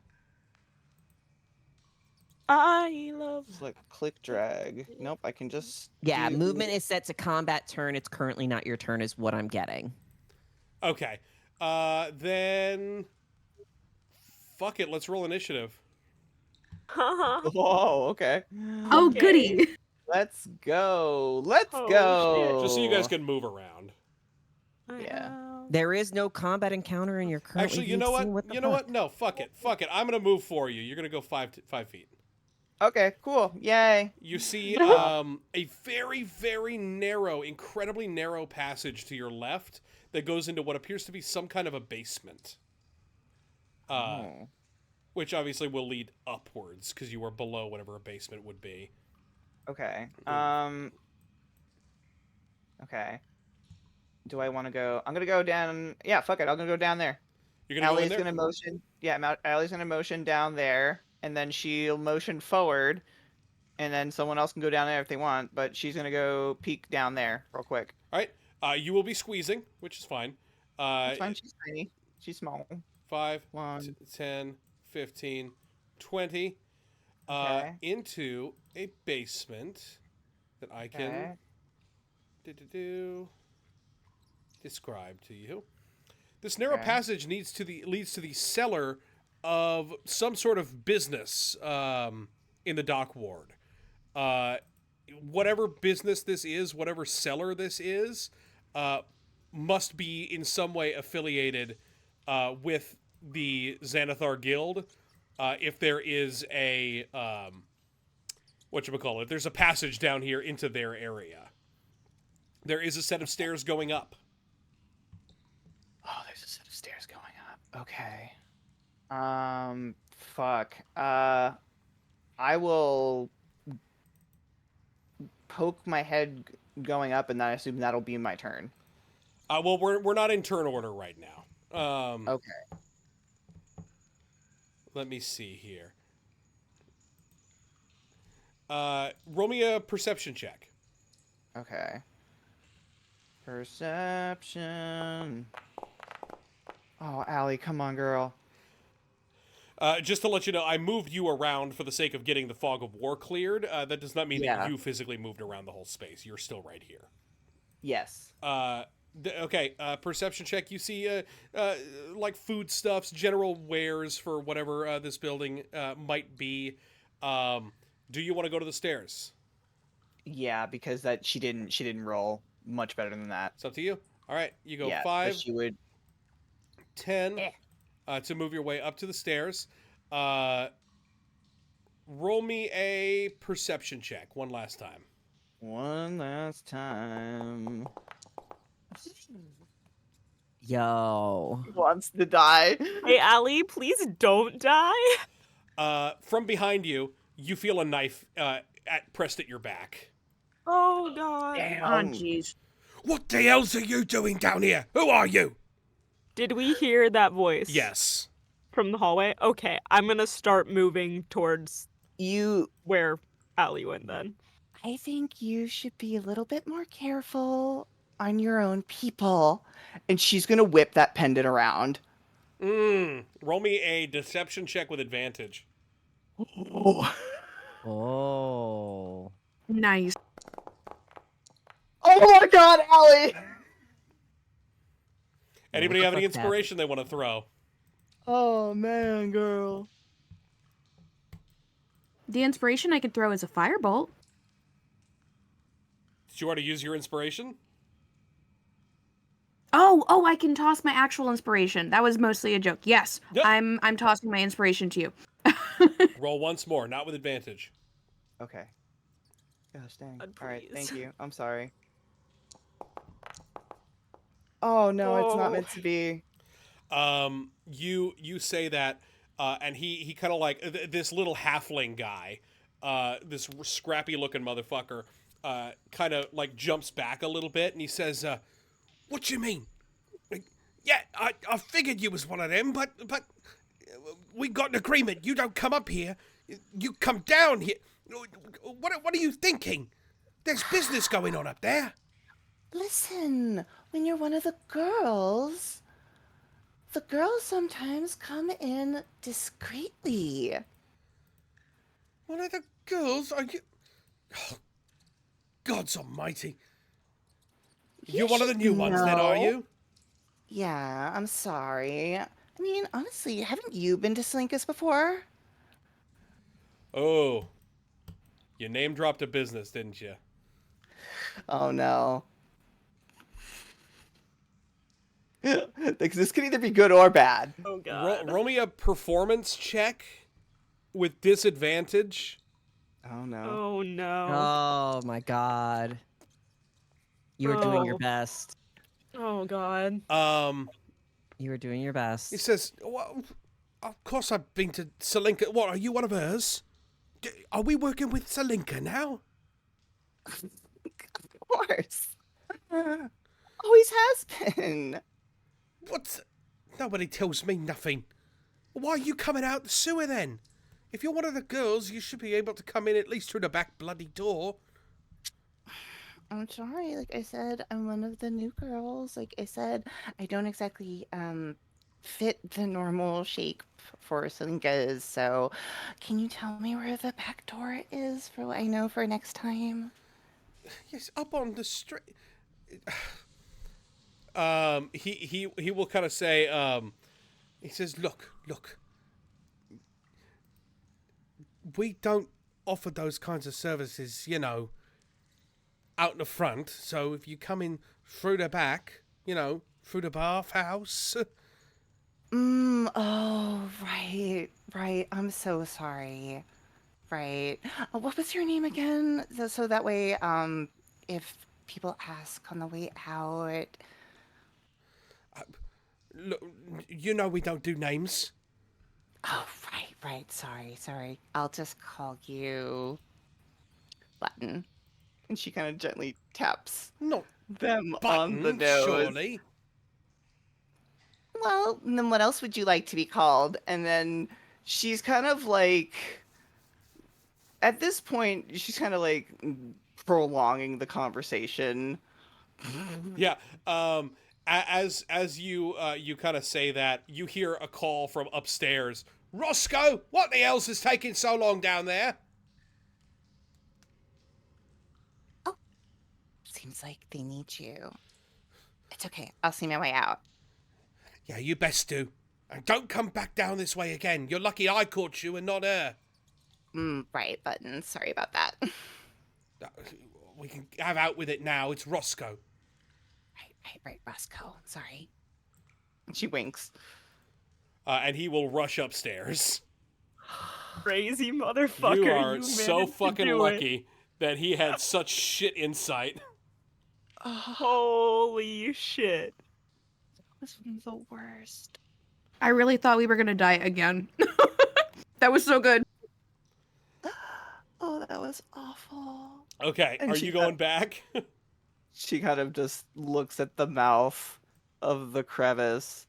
I love. Click drag. Nope, I can just. Yeah, do- movement is set to combat turn. It's currently not your turn, is what I'm getting. Okay. Then. Fuck it. Let's roll initiative. Whoa. Okay. Oh, Okay. goody. Let's go. Let's Oh, go. Just so you guys can move around. Yeah. There is no combat encounter in your current. Actually, you know what? You know what? No, fuck it. Fuck it. I'm gonna move for you. You're gonna go 5 feet. Okay. Cool. Yay. You see a very, very narrow, incredibly narrow passage to your left that goes into what appears to be some kind of a basement. Oh. Which obviously will lead upwards because you are below whatever a basement would be. Okay. Okay. Do I want to go? I'm gonna go down. Yeah, fuck it. I'm gonna go down there. You're gonna go in Allie's there? gonna motion. Yeah, Allie's gonna motion down there, and then she'll motion forward, and then someone else can go down there if they want. But she's gonna go peek down there real quick. All right. You will be squeezing, which is fine. It's fine. She's tiny. She's small. 5, One. 10, 15, 20. Okay. Into a basement that I can describe to you. This narrow passage leads to the cellar of some sort of business in the dock ward. Whatever business this is, whatever cellar this is, must be in some way affiliated with the Xanathar Guild. If there is a whatchamacallit, there's a passage down here into their area. There is a set of stairs going up. Oh, there's a set of stairs going up. Okay. Fuck. I will poke my head going up, and then I assume that'll be my turn. Well, we're not in turn order right now. Okay. Let me see here. Roll me a perception check. Okay. Perception. Oh, Allie, come on, girl. Just to let you know, I moved you around for the sake of getting the fog of war cleared. That does not mean that you physically moved around the whole space. You're still right here. Yes. Okay, perception check. You see, like foodstuffs, general wares for whatever this building might be. Do you want to go to the stairs? Yeah, because she didn't roll much better than that. It's up to you. All right, you go Yeah, so 5, she would. 10 to move your way up to the stairs. Roll me a perception check one last time. One last time. Yo. Wants to die. Hey, Allie, please don't die. From behind you, you feel a knife pressed at your back. Oh God. Oh, Damn. jeez. What the hell's are you doing down here? Who are you? Did we hear that voice? Yes. From the hallway? Okay, I'm gonna start moving towards You. where Allie went then. I think you should be a little bit more careful on your own people. And she's gonna whip that pendant around. Roll me a deception check with advantage. Oh. Oh. Nice. Oh my God, Allie! Anybody what the have any fuck's happening? inspiration they want to throw? Oh man, girl. The inspiration I could throw is a firebolt. Did you already use your inspiration? Oh, I can toss my actual inspiration. That was mostly a joke. Yes, Yep. I'm tossing my inspiration to you. Roll once more, not with advantage. Okay. Gosh dang. God, All right, thank please. you. I'm sorry. Oh no, it's not meant to be. You say that, and he kind of like this little halfling guy, this scrappy looking motherfucker, kind of like jumps back a little bit, and he says, What do you mean? Yeah, I figured you was one of them, but we got an agreement. You don't come up here. You come down here. What are you thinking? There's business going on up there. Listen, when you're one of the girls sometimes come in discreetly. One of the girls? Are you? Oh, God's almighty. You're one of the should new ones, then, are know. you? Yeah, I'm sorry. I mean, honestly, haven't you been to Slinkus before? "Oh, you name dropped a business, didn't you?" Oh no. This could either be good or bad. Oh God. Roll me a performance check with disadvantage. Oh no. Oh no. Oh my god. You were doing your Oh. best. Oh God. You were doing your He best. says, well, of course I've been to Salinka. What, are you one of hers? Are we working with Salinka now? Of course. Always has been. What's... Nobody tells me nothing. Why are you coming out the sewer then? If you're one of the girls, you should be able to come in at least through the back bloody door. I'm sorry. Like I said, I'm one of the new girls. Like I said, I don't exactly fit the normal shape for Salinkas. So, can you tell me where the back door is for what I know for next time? Yes, up on the street. He will kind of say, He says, look. We don't offer those kinds of services, you know, out the front. So if you come in through the back, you know, through the bathhouse. Oh, right. I'm so sorry. Right. What was your name again? So that way, if people ask on the way out. Look, you know we don't do names. Oh, right. Sorry. I'll just call you Button. And she kind of gently taps Not them on the Button, nose. surely. Well, and then what else would you like to be called? And then she's kind of like, at this point, she's kind of like prolonging the conversation. yeah. As you you kind of say that, you hear a call from upstairs. "Roscoe, what the hell's is taking so long down there?" Seems like they need you. It's okay. I'll see my way out. Yeah, you best do. And don't come back down this way again. You're lucky I caught you and not her. Right, Button. Sorry about that. We can have out with it now. It's Roscoe. Right, Roscoe. Sorry. She winks. And he will rush upstairs. Crazy motherfucker. You are so managed to fucking do it. lucky that he had such shit insight. Holy shit. This one's the worst. I really thought we were gonna die again. That was so good. Oh, that was awful. Okay, And are she you got- going back? She kind of just looks at the mouth of the crevice,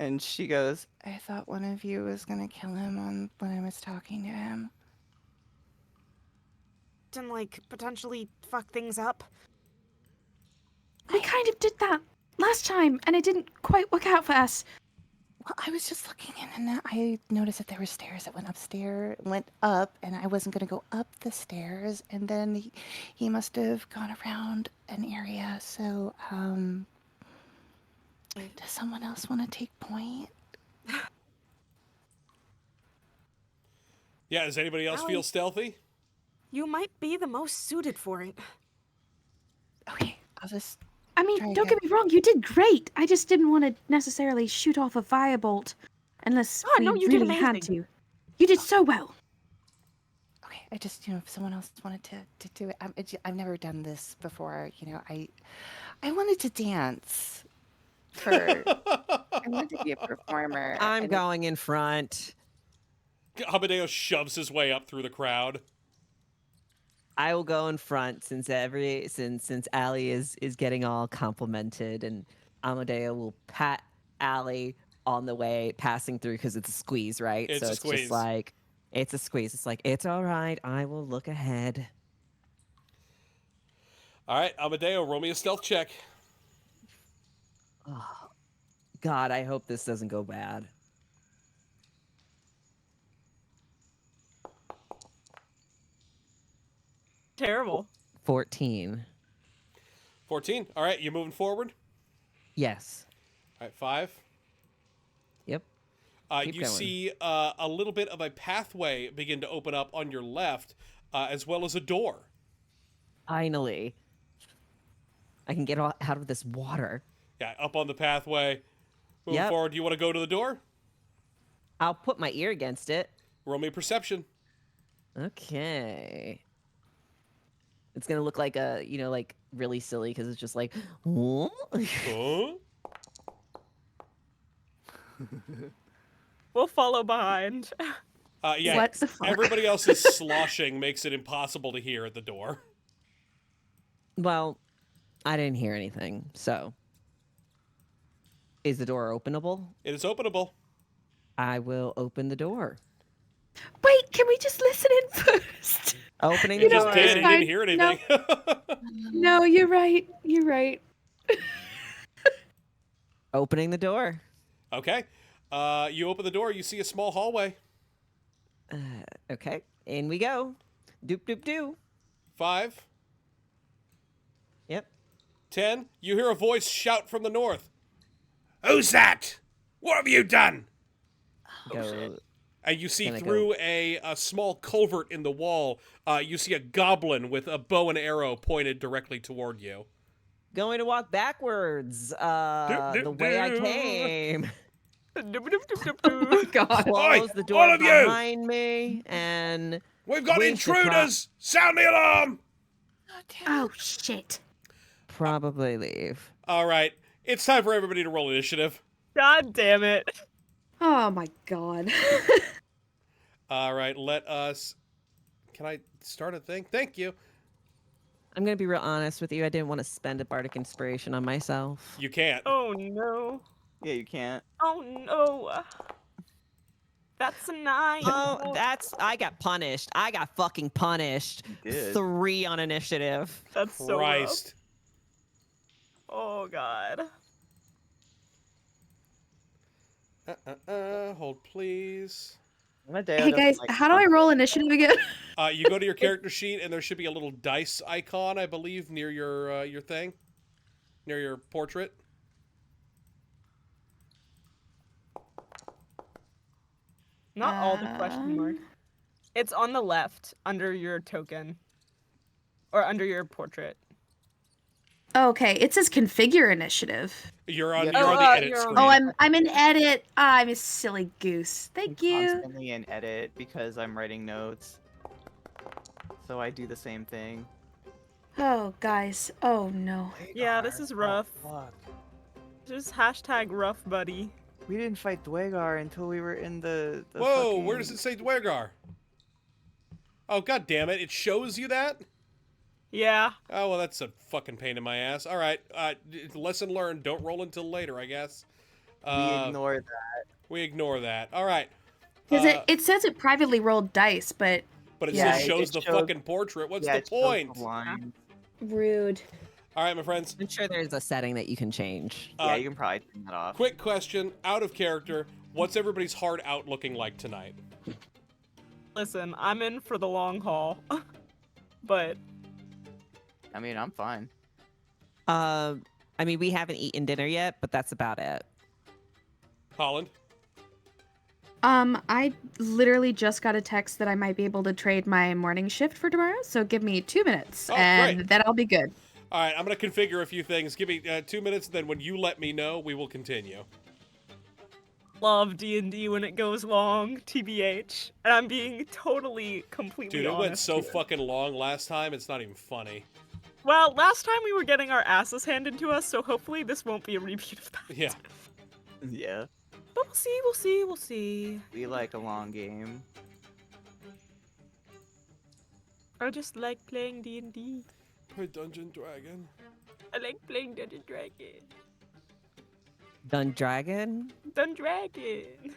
and she goes, I thought one of you was gonna kill him when I was talking to him. And like potentially fuck things up. We kind of did that last time, and it didn't quite work out for us. Well, I was just looking in, and I noticed that there were stairs that went up, and I wasn't gonna go up the stairs, and then he must have gone around an area. So, does someone else want to take point? Yeah, does anybody else Allie. feel stealthy? You might be the most suited for it. Okay, I'll just. I mean, Try don't get me wrong, you did great. I just didn't want to necessarily shoot off a firebolt unless we no, you did really had amazing. to. You did so well. Okay, I just, if someone else wanted to do it, I've never done this before. I wanted to dance. I wanted to be a performer. I'm and going in front. Amadeo shoves his way up through the crowd. I will go in front since Allie is getting all complimented, and Amadeo will pat Allie on the way passing through because it's a squeeze, right? It's so a it's squeeze. just like it's a squeeze. It's like it's all right. I will look ahead. All right, Amadeo, roll me a stealth check. Oh, God, I hope this doesn't go bad. Terrible. 14. 14. All right, you moving forward? Yes. All right, 5. Yep. Keep You going. see a little bit of a pathway begin to open up on your left, as well as a door. Finally, I can get out of this water. Yeah, up on the pathway. Moving Yep. forward, do you want to go to the door? I'll put my ear against it. Roll me a perception. Okay. It's gonna look like like really silly because it's just like, "Huh?" Huh? We'll follow behind. Yeah, What the fuck? everybody else's sloshing makes it impossible to hear at the door. Well, I didn't hear anything. So, is the door openable? It is openable. I will open the door. Wait, can we just listen in first? Opening You the just door. did. You fine. didn't hear anything. No, you're right. You're right. Opening the door. Okay. You open the door. You see a small hallway. Okay, in we go. Doop doop doo. 5. Yep. 10. You hear a voice shout from the north. Who's that? What have you done? Go. And you see Gonna go. through a small culvert in the wall, you see a goblin with a bow and arrow pointed directly toward you. Going to walk backwards. The way I came. Oh God. Close Oi, the door all of you! behind me and We've got we should intruders! Sound the alarm! Oh shit. probably leave. All right, it's time for everybody to roll initiative. God damn it. Oh my God. All right, let us... Can I start a thing? Thank you. I'm gonna be real honest with you. I didn't want to spend a bardic inspiration on myself. You can't. Oh no. Yeah, you can't. Oh no. That's a 9. Oh, I got punished. I got fucking punished. You did. 3 on initiative. That's so rough. Christ. Oh god. Hold please. Amadeo Hey doesn't guys, like how do I roll initiative again? You go to your character sheet, and there should be a little dice icon, I believe, near your thing, near your portrait. Not all the question mark. It's on the left under your token. Or under your portrait. Okay, it says configure initiative. You're on. Yeah. You're on the Oh, edit you're on- screen. Oh, I'm in edit. I'm a silly goose. Thank I'm you. constantly in edit because I'm writing notes. So I do the same thing. Oh, guys. Oh no. Yeah, this is rough. Oh, fuck. Just hashtag rough, buddy. We didn't fight Dwegar until we were in the Whoa, fucking... where does it say Dwegar? Oh, god damn it. It shows you that? Yeah. Oh, well, that's a fucking pain in my ass. All right. Lesson learned. Don't roll until later, I guess. We ignore that. We ignore that. All right. Because it says it privately rolled dice, but But it Yeah, still shows it the shows- fucking portrait. What's yeah, the it shows point? lines. rude. All right, my friends. I'm sure there's a setting that you can change. Yeah, you can probably turn that off. Quick question, out of character. What's everybody's hard out looking like tonight? Listen, I'm in for the long haul. But I mean, I'm fine. I mean, we haven't eaten dinner yet, but that's about it. Holland? I literally just got a text that I might be able to trade my morning shift for tomorrow, so give me 2 minutes, Oh, and great. then I'll be good. All right, I'm going to configure a few things. Give me 2 minutes, then when you let me know, we will continue. love D&D when it goes long, TBH. And I'm being totally, completely Dude, it went honest so here. fucking long last time, it's not even funny. Well, last time we were getting our asses handed to us, so hopefully this won't be a repeat of that. Yeah. Yeah, But we'll see, we'll see, we'll see. we like a long game. I just like playing D&D. Play Dungeon Dragon. I like playing Dungeon Dragon. Dun Dragon? Dun Dragon.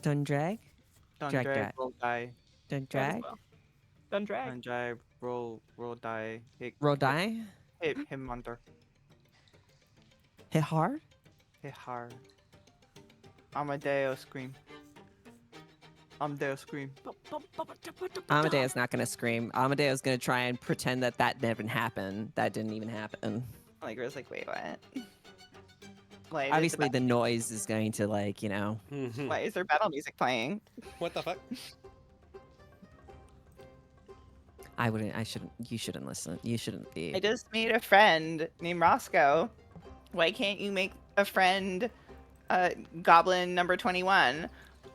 Dun Drag? Don't Drag drag, that. roll die. Dun That as Drag? well. Dun Drag. Don't drive, roll die. Hit, Roll die? Hit him under. Hit hard? Hit hard. Amadeo scream. Amadeo scream. Amadeo's not gonna scream. Amadeo's gonna try and pretend that that never happened. That didn't even happen. Like, I was like, wait, what? Like, Obviously, the noise is going to, like, you know. why is there battle music playing? What the fuck? I wouldn't. I shouldn't. You shouldn't listen. You shouldn't be. I just made a friend named Roscoe. Why can't you make a friend, Goblin number 21?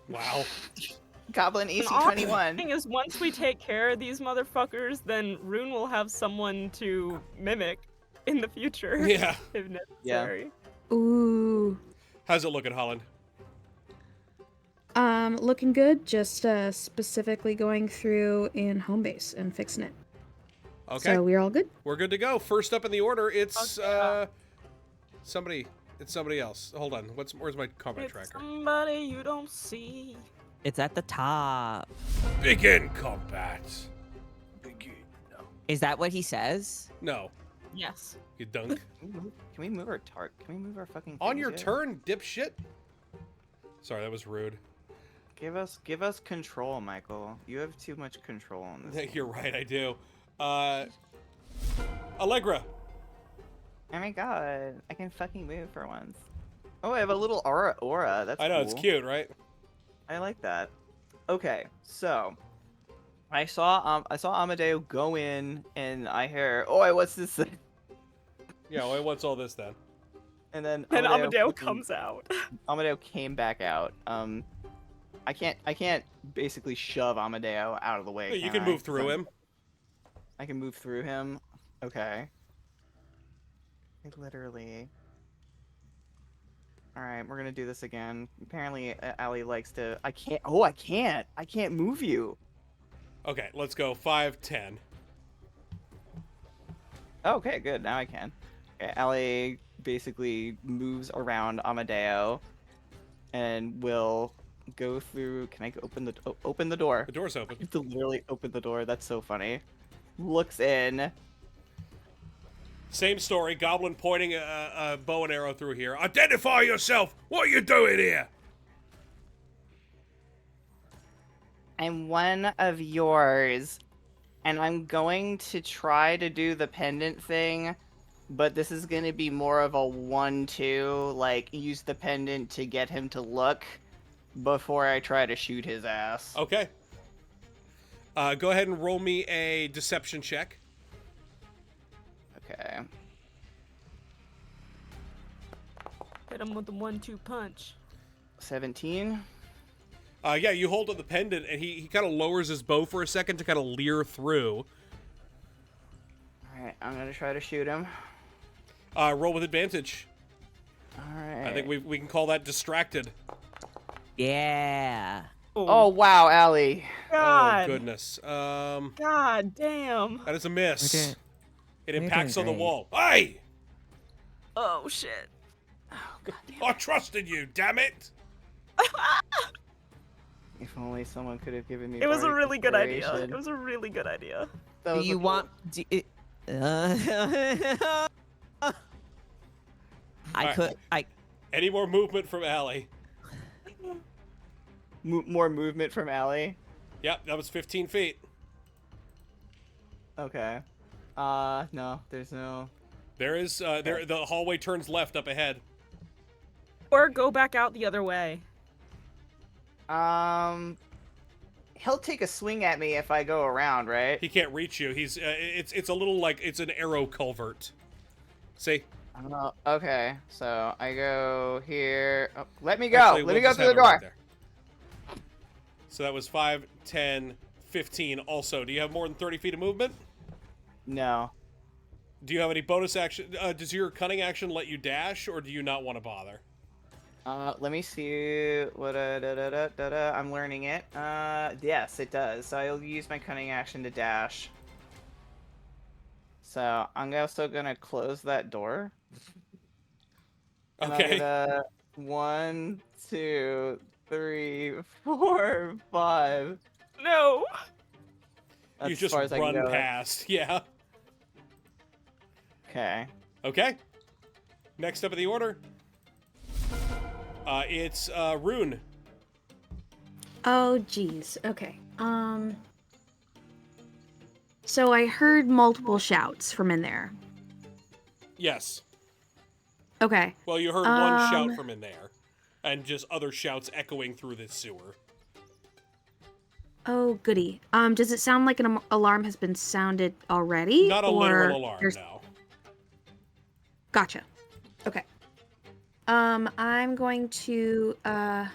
Wow. Goblin And AC awesome 21. thing is, once we take care of these motherfuckers, then Rune will have someone to mimic in the future. Yeah. If necessary. Ooh. How's it looking, Holland? Looking good. Just specifically going through in home base and fixing it. Okay. So we're all good. We're good to go. First up in the order, it's Okay. somebody. It's somebody else. Hold on. Where's my combat It's tracker? somebody you don't see. It's at the top. Begin combat. Begin. Is that what he says? No, Yes. you dunk. Can we move our tart? Can we move our fucking On things your yet? turn, dipshit. Sorry, that was rude. Give us control, Michael. You have too much control on this. You're right, I do. Allegra. Oh my god, I can fucking move for once. Oh, I have a little aura. That's I know, it's cool. cute, right? I like that. Okay, so I saw Amadeo go in, and I hear, "Oh, what's this?" thing?" Yeah, well, what's all this then? And then And Amadeo fucking- comes out. Amadeo came back out. I can't basically shove Amadeo out of the way. You can move through him. I can move through him. Okay. I literally. All right, we're gonna do this again. Apparently, Allie likes to. I can't. Oh, I can't. I can't move you. Okay, let's go 5, 10. Okay, good. Now I can. Okay, Allie basically moves around Amadeo, and will go through. Can I open the open the door? The door's I open. have to literally open the door. That's so funny. Looks in. Same story. Goblin pointing a bow and arrow through here. Identify yourself. What are you doing here? I'm one of yours, and I'm going to try to do the pendant thing, but this is going to be more of a 1-2, like, use the pendant to get him to look before I try to shoot his ass. Okay. Go ahead and roll me a deception check. Okay. Hit him with the 1-2 punch. 17. Yeah, you hold up the pendant, and he kind of lowers his bow for a second to kind of leer through. Alright, I'm gonna try to shoot him. Roll with advantage. Alright. I think we can call that distracted. Yeah. Oh, wow, Allie. God. Oh, goodness. God damn. That is a miss. We're doing- It we're impacts on doing the great. wall. Hey! Oh shit. I trusted you, damn it! If only someone could have given me It was a bardic really good idea. inspiration. It was a really good idea. That Do was you a want? Alright. I Any more movement from Allie? more movement from Allie. Yep, that was 15 feet. Okay. No, there's no. There is, the hallway turns left up ahead. Or go back out the other way. He'll take a swing at me if I go around, right? He can't reach you. He's, it's a little like, it's an arrow culvert. See? I don't know. Okay, so I go here. Oh, let me go. Actually, let we'll me go just through the have it right door. there. So that was 5, 10, 15 also. Do you have more than 30 feet of movement? No. Do you have any bonus action? Does your cunning action let you dash, or do you not want to bother? Let me see what I'm learning it. Yes, it does. So I'll use my cunning action to dash. So I'm also gonna close that door. And Okay. I'm gonna 1, 2, 3, 4, 5. No. That's You as just far as I can run go. past. Yeah. Okay. Okay. Next up in the order. It's Rune. Oh, geez. Okay. So I heard multiple shouts from in there. Yes. Okay. Well, you heard one shout from in there, and just other shouts echoing through this sewer. Oh, goody. Does it sound like an alarm has been sounded already? Not a or literal alarm, there's- no. Gotcha. Okay. I'm going to, God,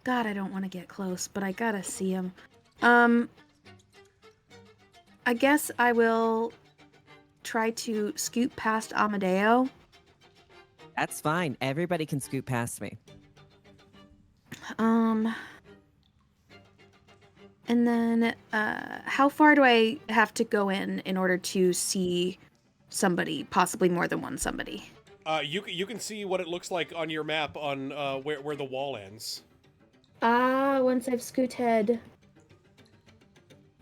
I don't want to get close, but I gotta see him. I guess I will try to scoot past Amadeo. That's fine. Everybody can scoot past me. And then, how far do I have to go in order to see somebody, possibly more than one somebody? You can see what it looks like on your map on where the wall ends. Once I've scooted.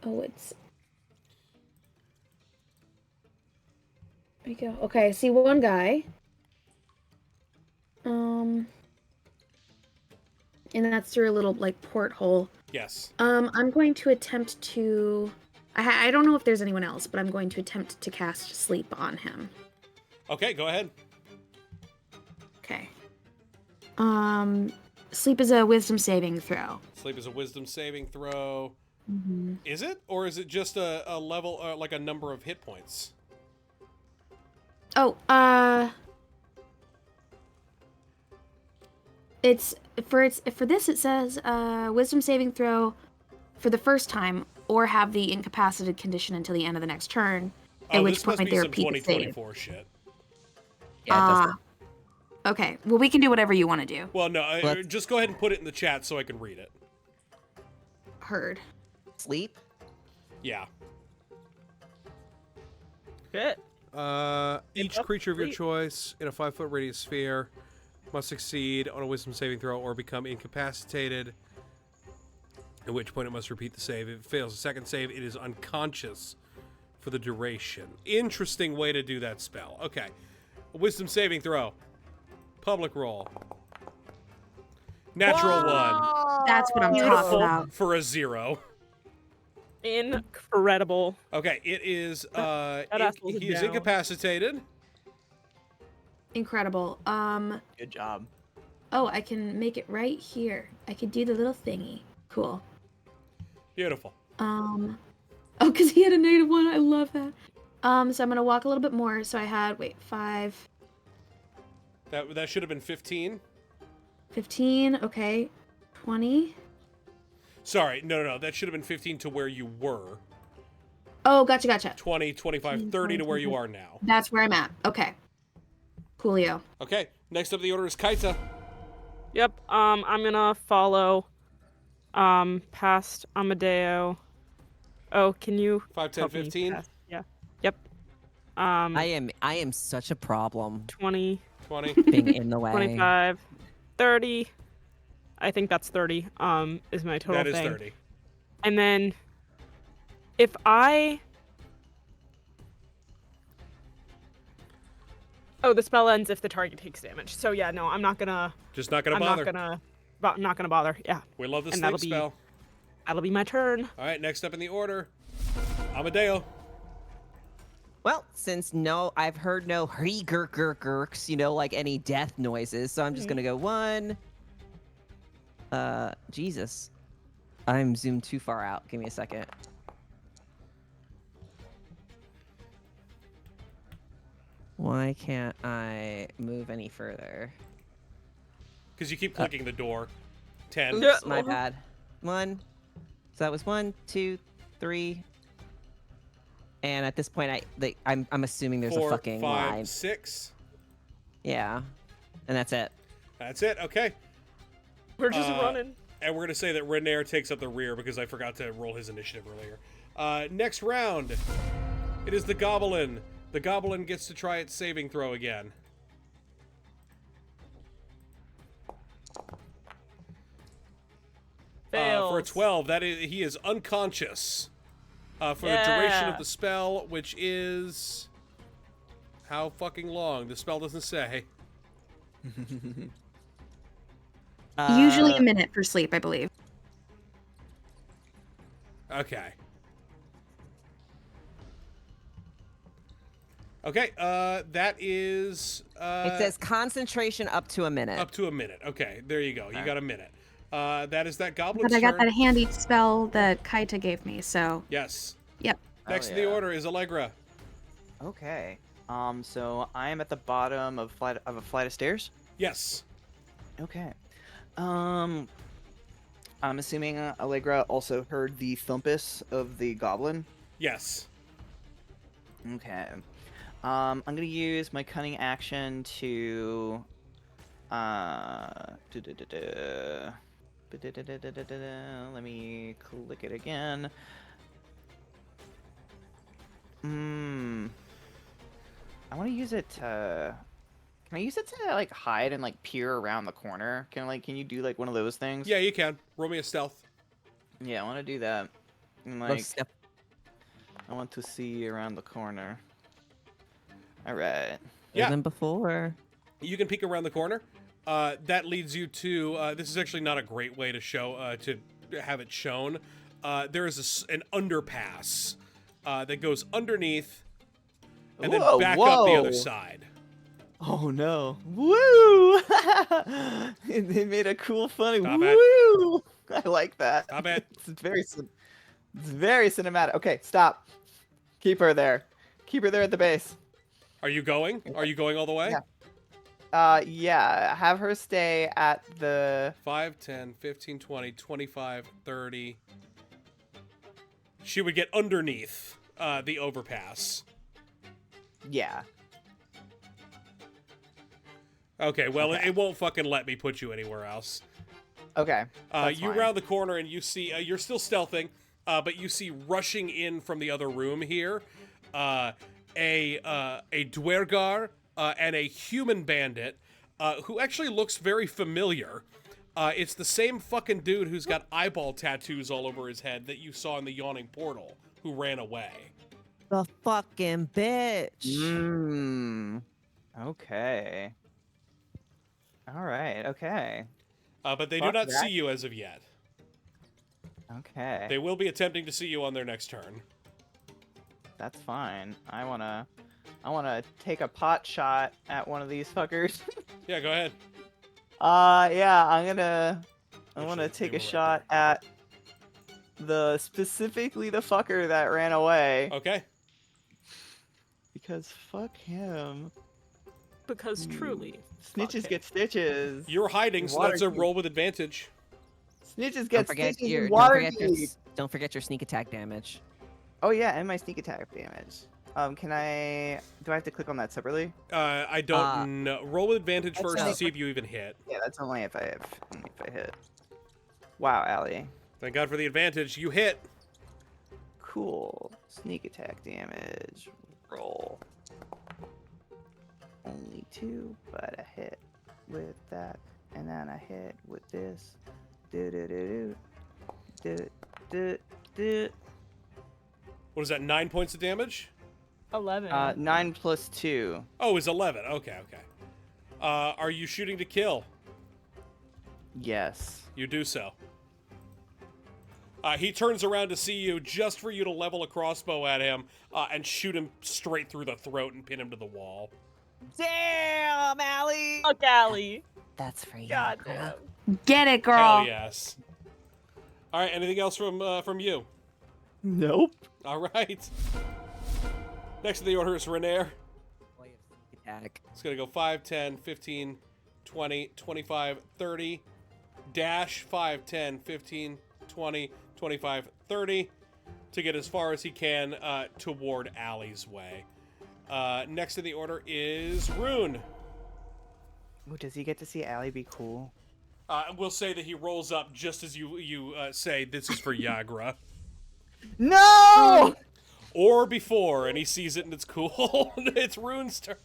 Oh, it's. There we go. Okay, I see one guy. And that's through a little, like, porthole. Yes. I'm going to attempt to... I don't know if there's anyone else, but I'm going to attempt to cast Sleep on him. Okay, go ahead. Okay. Sleep is a wisdom saving throw. Sleep is a wisdom saving throw. Mm-hmm. Is it? Or is it just a level, like a number of hit points? Oh, for this it says wisdom saving throw for the first time or have the incapacitated condition until the end of the next turn, at Oh, which this must point be they some repeat the save. 2024 shit. Yeah, it does. Okay. Well, we can do whatever you want to do. Well, no, Let's- just go ahead and put it in the chat so I can read it. Heard. Sleep? Yeah. Shit. Each up creature of your sleep. choice in a 5-foot radius sphere must succeed on a wisdom saving throw or become incapacitated, at which point it must repeat the save. If it fails the second save, it is unconscious for the duration. Interesting way to do that spell. Okay. A wisdom saving throw. Public roll. Natural one That's what I'm Beautiful. talking about. for a 0. Incredible. Okay, it is, asshole's he is down. incapacitated. Incredible. Good job. Oh, I can make it right here. I could do the little thingy. Cool. Beautiful. Oh, because he had a -1. I love that. So I'm gonna walk a little bit more. So I had 5, That should have been 15. 15. Okay, 20. Sorry, no. That should have been 15 to where you were. Oh, gotcha. 20, 25, 30 to where you are now. That's where I'm at. Okay. Coolio. Okay, next up the order is Kaita. Yep. I'm gonna follow past Amadeo. Oh, can you 5, 10, help me 15. past- Yeah. Yep. I am such a problem 20, 20. being in the way. 25, 30. I think that's 30. Is my total That is thing. 30. And then if I Oh, the spell ends if the target takes damage. So yeah, no, I'm not gonna Just not gonna I'm bother. not gonna bother. Yeah. We love the And snake spell. That'll be my turn. All right, next up in the order, Amadeo. Well, since I've heard no gurks, like any death noises, so I'm just gonna go 1. Jesus. I'm zoomed too far out. Give me a second. Why can't I move any further? Because you keep clicking the door. 10. Oops, Yeah. my bad. 1. So that was 1, 2, 3. And at this point, I'm assuming there's 4, a fucking 5, line. 6. Yeah, and that's it. That's it. Okay. We're just running. And we're gonna say that Renair takes up the rear because I forgot to roll his initiative earlier. Next round, it is the Goblin. The Goblin gets to try its saving throw again. Fails. For a 12, he is unconscious for the duration of the spell, which is how fucking long? The spell doesn't say. Usually a minute for sleep, I believe. Okay. Okay, that is... It says concentration up to a minute. Up to a minute. Okay, there you go. You got a minute. That is that Goblin's But I got turn. that handy spell that Kaita gave me, so Yes. yep. Next in the order is Allegra. Okay. So I am at the bottom of a flight of stairs. Yes. Okay. I'm assuming Allegra also heard the thumpus of the goblin. Yes. Okay. I'm gonna use my cunning action to let me click it again. I want to use it to. Can I use it to like hide and like peer around the corner? Can you do like one of those things? Yeah, you can. Roll me a stealth. Yeah, I want to do that. And, Look, like, step- I want to see around the corner. All right. Yeah. Than before. You can peek around the corner. That leads you to. This is actually not a great way to show to have it shown. There is an underpass that goes underneath and then Whoa, back up the whoa. other side. Oh no! Woo! They made a cool, funny Stop it. woo. I like that. Stop it. It's very cinematic. Okay, stop. Keep her there. Keep her there at the base. Are you going? Are you going all the way? Yeah. Yeah. Have her stay at the. 5, 10, 15, 20, 25, 30. She would get underneath the overpass. Yeah. Okay, well, Okay. it won't fucking let me put you anywhere else. Okay. That's You fine. round the corner and you see, you're still stealthing, but you see rushing in from the other room here, a Dwergar and a human bandit who actually looks very familiar. It's the same fucking dude who's got eyeball tattoos all over his head that you saw in the yawning portal, who ran away. The fucking bitch. Okay. All right. Okay. But they do Fuck not that. see you as of yet. Okay. They will be attempting to see you on their next turn. That's fine. I wanna take a pot shot at one of these fuckers. Yeah, go ahead. Yeah, I Actually, wanna they take were a right shot at specifically the fucker that ran away. Okay. Because fuck him. Because truly, Snitches fuck get stitches. You're hiding, so that's a Waterdeep. roll with advantage. Snitches Don't get forget stitches your in don't Waterdeep. forget your sneak attack damage. Oh yeah, and my sneak attack damage. Do I have to click on that separately? I don't know. Roll with advantage That's first to not- see if you even hit. Yeah, that's only if I hit. Wow, Allie. Thank God for the advantage. You hit. Cool. Sneak attack damage. Roll. Only 2, but I hit with that, and then I hit with this. Do do do do do do. What is that, 9 points of damage? 11. 9 plus 2. Oh, it's 11. Okay. Are you shooting to kill? Yes. You do so. He turns around to see you just for you to level a crossbow at him and shoot him straight through the throat and pin him to the wall. Damn, Allie! Fuck Allie. That's for you. God Grandma. damn. Get it, girl. Hell yes. All right, anything else from you? Nope. All right. Next in the order is Renair. Attack. It's going to go 5, 10, 15, 20, 25, 30. Dash 5, 10, 15, 20, 25, 30 to get as far as he can toward Allie's way. Next in the order is Rune. Ooh, does he get to see Allie be cool? We'll say that he rolls up just as you say, this is for Yagra. No! Or before, and he sees it and it's cool. It's Rune's turn.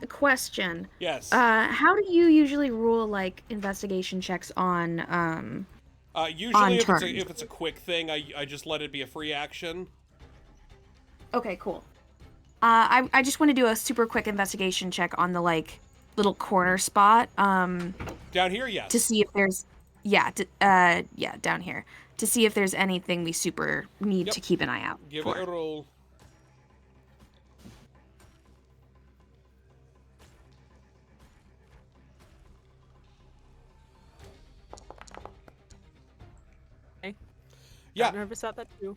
Question. Yes. How do you usually rule like investigation checks on Usually on if it's a quick thing, I just let it be a free action. Okay, cool. I just want to do a super quick investigation check on the like little corner spot. Down here, yes. To see if there's down here. To see if there's anything we super need Yep. to keep an eye out Give for. it a roll. Yeah. I've nervous at that too.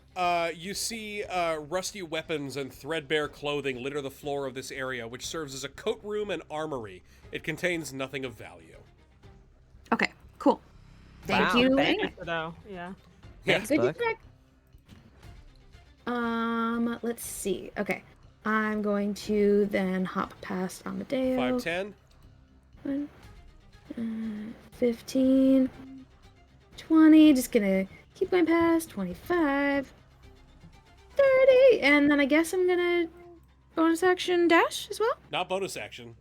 You see rusty weapons and threadbare clothing litter the floor of this area, which serves as a coat room and armory. It contains nothing of value. Okay, cool. Thank Wow, you. thank anyway. Though, yeah. Yeah. Good book. check. Let's see. Okay. I'm going to then hop past Amadeo. 5, 10. 15, 20, just gonna keep going past 25, 30, and then I guess I'm gonna bonus action dash as well? Not bonus action.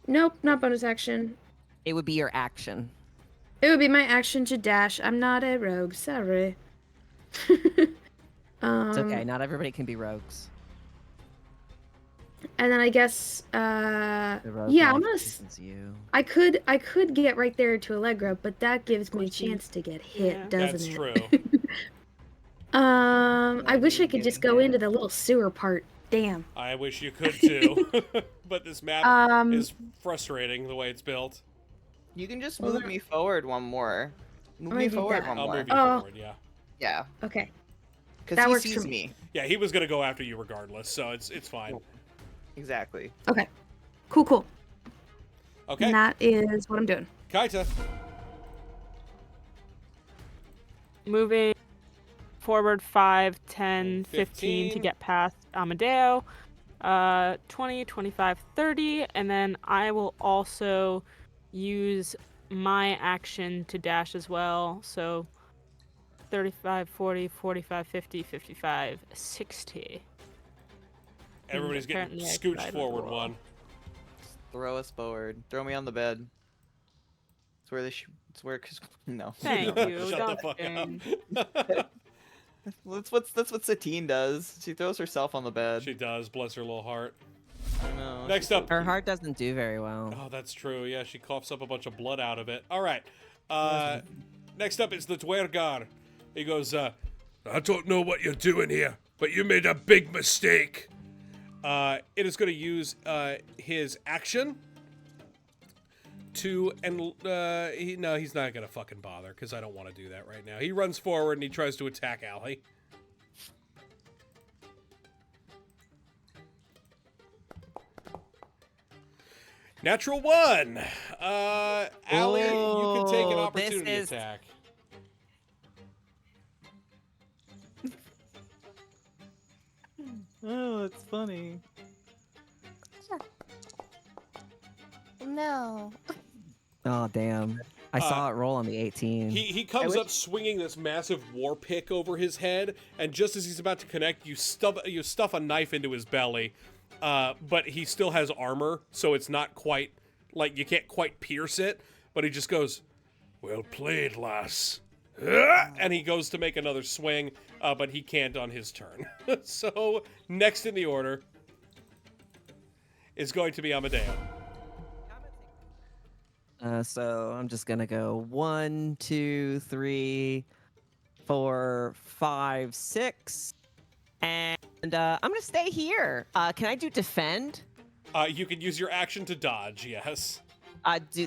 Nope, not bonus action. It would be your action. It would be my action to dash. I'm not a rogue, sorry. It's okay. Not everybody can be rogues. And then I guess, The rogue yeah, I'm life gonna. chooses you. I could get right there to Allegra, but that gives me a chance to get hit, Yeah. doesn't That's it? true. I wish I could just go getting into the little sewer part. Damn. I wish you could too. But this map is frustrating the way it's built. You can just move me forward one more. Move me do forward that. one I'll more. move you Oh. forward, yeah. Yeah, Okay. because That he works for sees me. me. Yeah, he was gonna go after you regardless, so it's fine. Exactly. Okay. Cool. Okay, And that is what I'm doing. Kaita. Moving forward 5, 10, 15 to 15. get past Amadeo. 20, 25, 30, and then I will also use my action to dash as well. So 35, 40, 45, 50, 55, 60. Everybody's getting Apparently I scooched tried forward with the one. Throw us forward. Throw me on the bed. It's where it's where. No. Thank No. you. Shut the fuck Dustin. up. That's what Satine does. She throws herself on the bed. She does, bless her little heart. I know. Next up. Her heart doesn't do very well. Oh, that's true. Yeah, she coughs up a bunch of blood out of it. All right. Next up is the Dwergar. He goes, I don't know what you're doing here, but you made a big mistake. it is going to use his action to, and no, he's not going to fucking bother, because I don't want to do that right now. He runs forward and he tries to attack Allie. Natural 1. Allie, you can take an Ooh, opportunity this is- attack. Oh, it's funny. No. Oh, damn. I saw it roll on the 18. He comes wish- up swinging this massive war pick over his head, and just as he's about to connect, you stuff a knife into his belly. But he still has armor, so it's not quite like you can't quite pierce it. But he just goes, "Well played, lass." And he goes to make another swing, but he can't on his turn. So next in the order is going to be Amadeo. So I'm just gonna go 1, 2, 3, 4, 5, 6, and I'm gonna stay here. Can I do defend? You can use your action to dodge. Yes.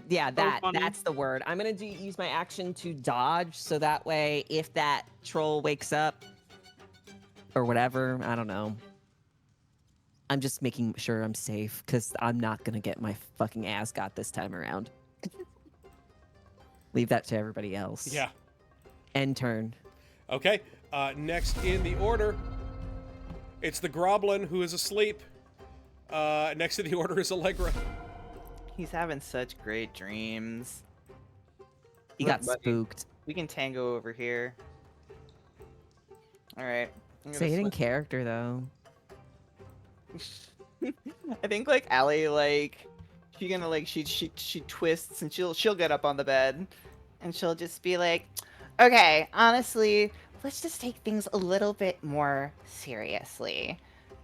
Yeah, funny. that's the word. I'm gonna use my action to dodge, so that way, if that troll wakes up or whatever, I don't know. I'm just making sure I'm safe because I'm not gonna get my fucking ass got this time around. Leave that to everybody else. Yeah. End turn. Okay. Next in the order, it's the Groblin who is asleep. Next in the order is Allegra. He's having such great dreams. He Look, got buddy, spooked. We can tango over here. All right. I'm gonna Say it in switch- character though. I think like Allie she gonna she twists and she'll get up on the bed and she'll just be like, Okay, honestly, let's just take things a little bit more seriously.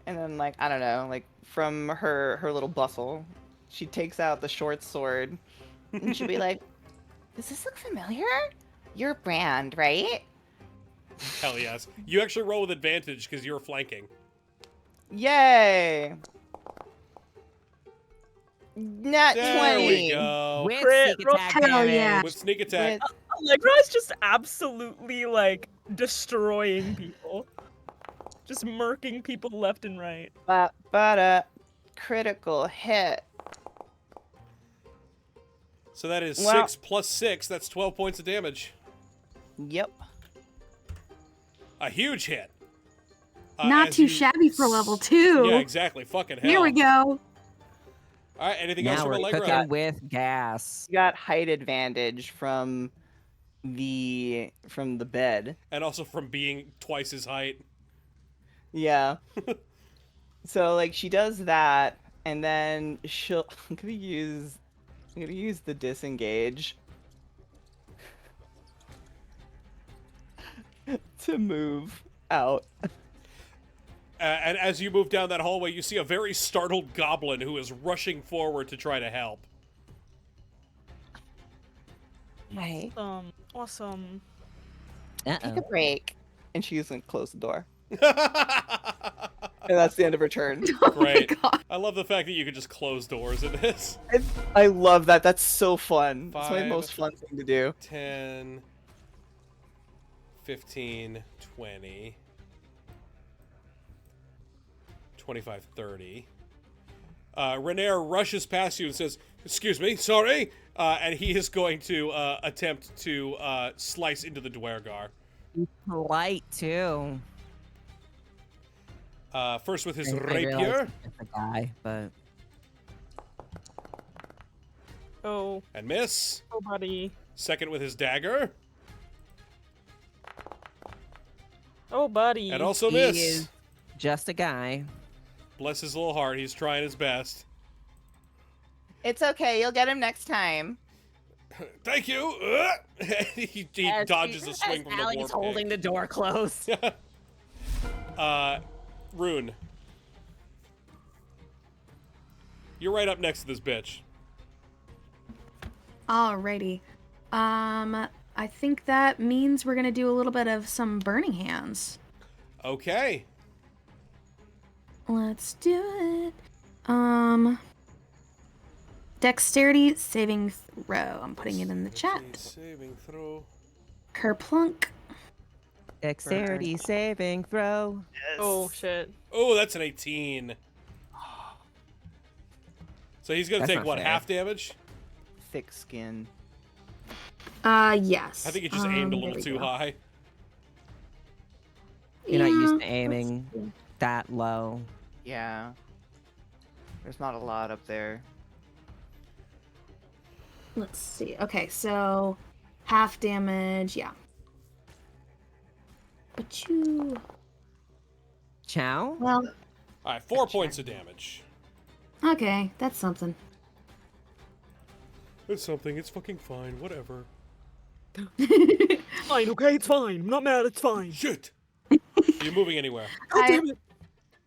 and then like I don't know, like from her little bustle, she takes out the short sword and she'll be like, Does this look familiar? Your brand, right? Hell yes. You actually roll with advantage because you're flanking. "Yay!" Nat There 20. we go. With Crit sneak roll. attack Hell damage. yeah. With sneak attack. With- Allegra's just absolutely like destroying people, just murking people left and right. Critical hit. So that is Wow. 6 plus 6. That's 12 points of damage. Yep. A huge hit. Not as too you shabby for s- level 2. Yeah, exactly. Fucking hell. Here we go. All right, anything else Now from we're Allegra? cooking with gas. You got height advantage from the bed. And also from being twice his height. Yeah. So like she does that, and then I'm gonna use the disengage to move out. And as you move down that hallway, you see a very startled goblin who is rushing forward to try to help. Hi. Awesome. Take a Uh-oh. break. And she doesn't close the door. And that's the end of her turn. Oh Great. my god. I love the fact that you can just close doors in this. I love that. That's so fun. It's my 5. most fun thing to do. 10, 15, 20, 25, 30. Renair rushes past you and says, "Excuse me, sorry," and he is going to attempt to slice into the Dwergar. Light too. First with his I realized rapier, it's a guy, but Oh, and miss. oh, buddy. Second with his dagger, Oh, buddy. and also he miss. is just a guy. Bless his little heart, he's trying his best. It's okay. You'll get him next time. Thank you. He As dodges she- a swing as from the Allie's war holding the door closed. Rune. You're right up next to this bitch. Alrighty. I think that means we're gonna do a little bit of some burning hands. Okay. Let's do it. Dexterity saving throw. I'm putting it in the chat. Saving throw. Kerplunk. Dexterity saving throw. Oh, shit. Oh, that's an 18. So he's gonna That's take not what, fair. half damage? Thick skin. Yes. I think it just aimed a there little we too go. high. You're not used to Yeah, aiming let's see. that low. Yeah. There's not a lot up there. Let's see. Okay, so half damage, yeah. But you... Chow? Well, All right, 4 points of damage. okay, that's something. It's something. It's fucking fine. Whatever. Fine, okay, it's fine. I'm not mad, it's fine. Shit. Are you moving anywhere?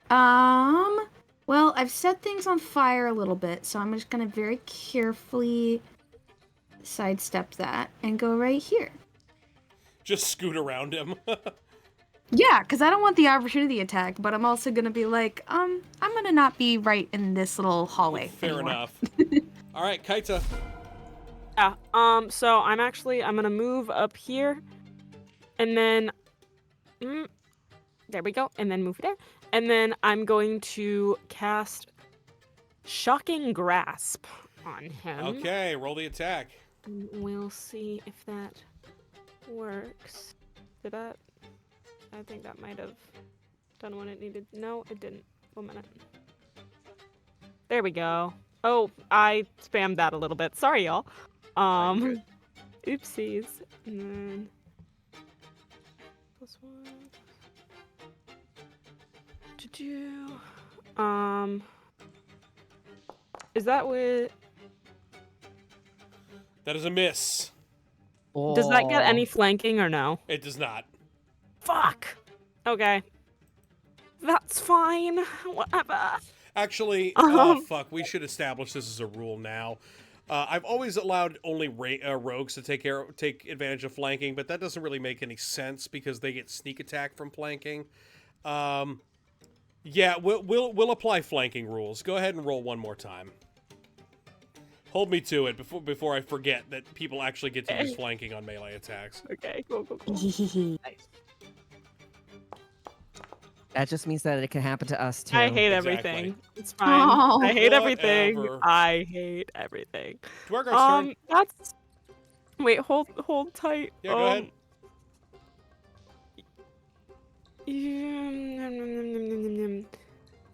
Well, I've set things on fire a little bit, so I'm just gonna very carefully sidestep that and go right here. Just scoot around him. Yeah, because I don't want the opportunity attack, but I'm also gonna be like, I'm gonna not be right in this little hallway Fair anymore. enough. All right, Kaita. Yeah, so I'm gonna move up here, and then, there we go, and then move there. And then I'm going to cast Shocking Grasp on him. Okay, roll the attack. And we'll see if that works. Did that? I think that might have done what it needed. No, it didn't. 1 minute. There we go. Oh, I spammed that a little bit. Sorry, y'all. Oopsies. And then +1. Is that with? That is a miss. Does that get any flanking or no? It does not. Fuck. Okay. That's fine. Whatever. Actually, fuck, we should establish this as a rule now. I've always allowed only rogues to take advantage of flanking, but that doesn't really make any sense because they get sneak attack from flanking. Yeah, we'll apply flanking rules. Go ahead and roll one more time. Hold me to it before I forget that people actually get to use flanking on melee attacks. Okay, cool. That just means that it can happen to us too. I hate Exactly. everything. It's fine. Oh. I hate everything. Whatever. I hate everything. Dwargar's turn. That's. Wait, hold tight. Yeah, go ahead.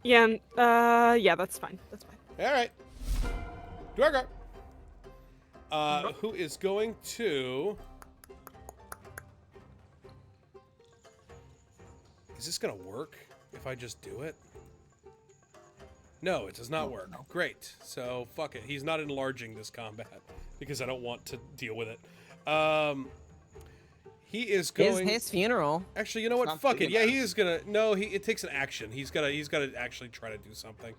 Yeah, that's fine. That's fine. All right. Dwargar. Who is going to... Is this going to work if I just do it? No, it does not work. Great. So, fuck it. He's not enlarging this combat because I don't want to deal with it. He is going... His funeral. Actually, you know what? not Fuck big it. Yeah, enough. he is gonna. No, it takes an action. He's gotta actually try to do something.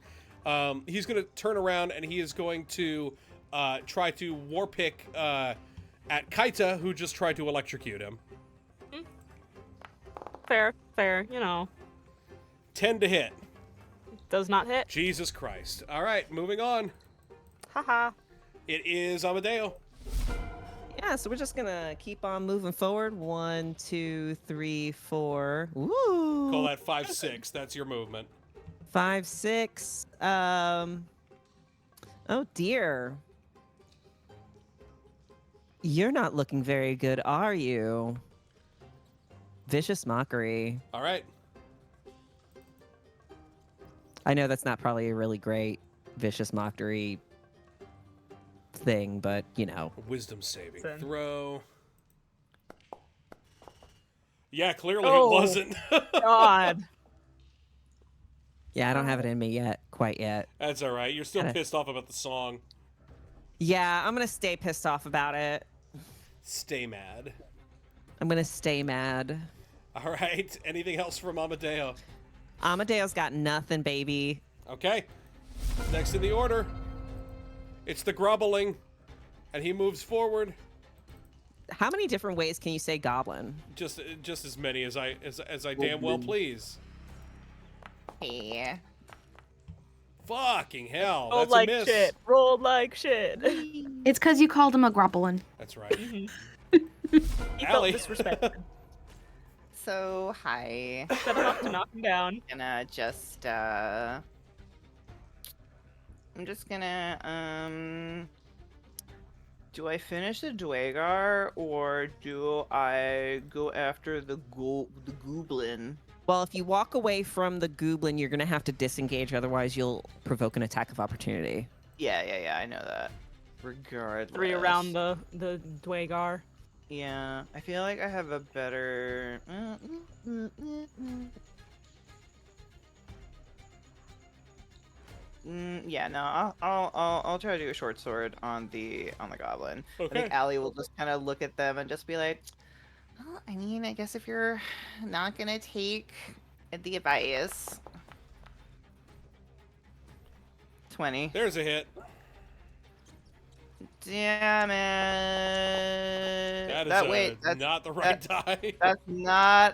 He's gonna turn around and he is going to try to war pick at Kaita, who just tried to electrocute him. Fair. 10 to hit. Does not hit. Jesus Christ. All right, moving on. Haha. It is Amadeo. Yeah, so we're just gonna keep on moving forward. 1, 2, 3, 4. Woo! Call that 5-6. That's your movement. 5, 6. Oh dear. You're not looking very good, are you? Vicious Mockery. All right. I know that's not probably a really great Vicious Mockery thing, but you know. Wisdom saving Same. throw. Yeah, clearly Oh. it wasn't. God. Yeah, I don't have it in me yet, quite yet. That's all right. You're still Gotta- pissed off about the song. Yeah, I'm gonna stay pissed off about it. Stay mad. I'm gonna stay mad. All right. Anything else from Amadeo? Amadeo's got nothing, baby. Okay. Next in the order, it's the groveling, and he moves forward. How many different ways can you say goblin? Just as many as I damn well please. Hey. Fucking hell, Rolled that's like a miss. shit. Rolled like shit. It's because you called him a grubbelin. That's right. He Allie. felt disrespected. So, hi. Set him up to knock him down. Gonna just, I'm just gonna do I finish the Dwagar or do I go after the goblin? Well, if you walk away from the goblin, you're gonna have to disengage, otherwise you'll provoke an attack of opportunity. Yeah, I know that. Regardless. 3 around the Dwagar. Yeah, I feel like I have a better. Yeah, no, I'll try to do a short sword on the goblin. I Okay. think Allie will just kind of look at them and just be like, Well, I mean, I guess if you're not gonna take the advice. 20. There's a hit. Damn it! That is wait, not the right die.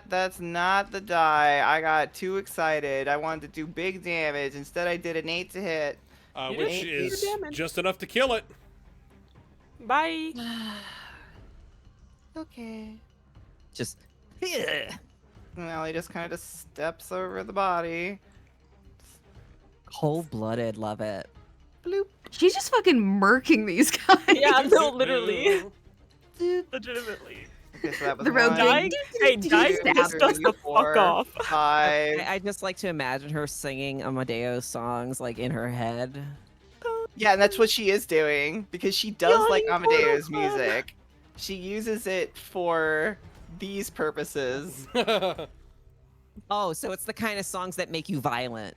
that's not the die. I got too excited. I wanted to do big damage. Instead, I did an 8 to hit. You Which did is damage. just enough to kill it. Bye. Okay. Just. And Allie just kind of just steps over the body. Cold-blooded, love it. Bloop. She's just fucking murking these guys. Yeah, no, literally. Legitimately. Okay, so that was The rogue one, Dying? Hey, Did you dying stab pissed us three, the four, fuck off. 5. I just like to imagine her singing Amadeus songs like in her head. Yeah, and that's what she is doing because she does like Yawning Amadeus portal club. music. She uses it for these purposes. Oh, so it's the kind of songs that make you violent.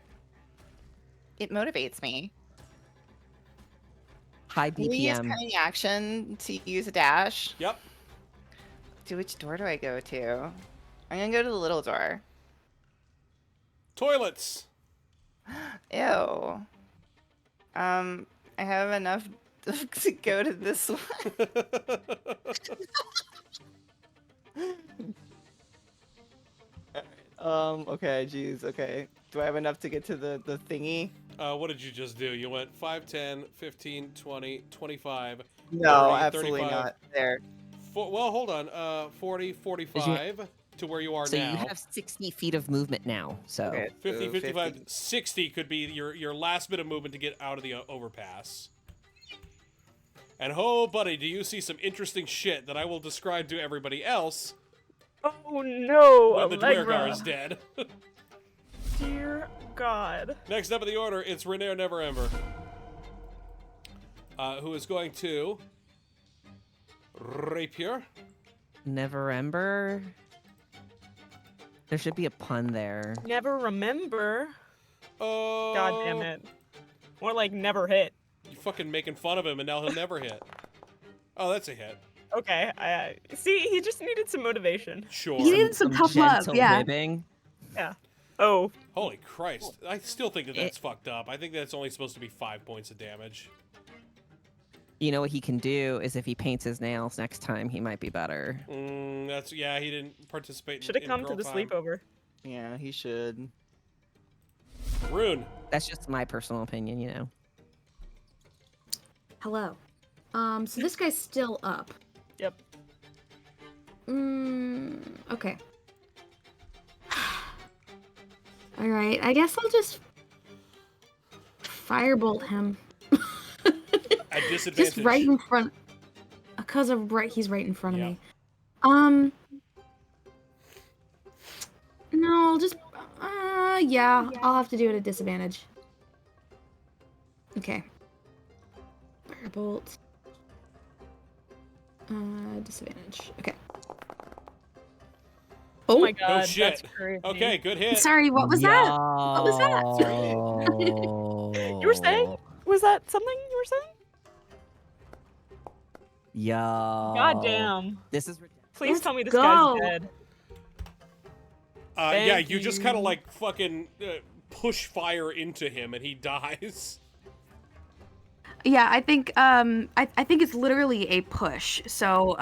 It motivates me. High Can we use BPM. cunning action to use a dash? Yep. To which door do I go to? I'm gonna go to the little door. Toilets. Ew. I have enough to go to this one. Okay, geez, okay. Do I have enough to get to the thingy? What did you just do? You went 5, 10, 15, 20, 25. No, 30, absolutely 35. not. There. Well, hold on. 40, 45 to where you are So now. you have 60 feet of movement now. So Okay. 50, so 55, 50. 60 could be your last bit of movement to get out of the overpass. And oh, buddy, do you see some interesting shit that I will describe to everybody else Oh no, when the Dwergar is Allegra. dead? Dear God. Next up in the order, it's Renair Neverember, who is going to rapier. never ember. There should be a pun there. Never remember. Oh, God damn it. More like never hit. You fucking making fun of him, and now he'll never hit. Oh, that's a hit. Okay, see, he just needed some motivation. Sure. He needed some tough love, gentle yeah. ribbing. Oh, Holy Christ. I still think that that's fucked up. I think that's only supposed to be 5 points of damage. You know what he can do is if he paints his nails next time, he might be better. Yeah, he didn't participate should have in come to girl the time. sleepover. Yeah, he should. Rune. That's just my personal opinion, you know. Hello. So this guy's still up. Yep. Okay. All right. I guess I'll just firebolt him. At disadvantage. Just right in front. Because of he's right in front of Yeah. me. No, I'll just. Yeah, I'll have to do it at disadvantage. Okay. Firebolt. Disadvantage. Okay. Oh my God, Oh, shit. that's crazy. Okay, good hit. Sorry, what was that? What was that? You were saying? Was that something you were saying? Yo. God damn. This is Please Let's tell me this go. guy's dead. Yeah, Thank you just kind of you. like fucking push fire into him and he dies. Yeah, I think I think it's literally a push. So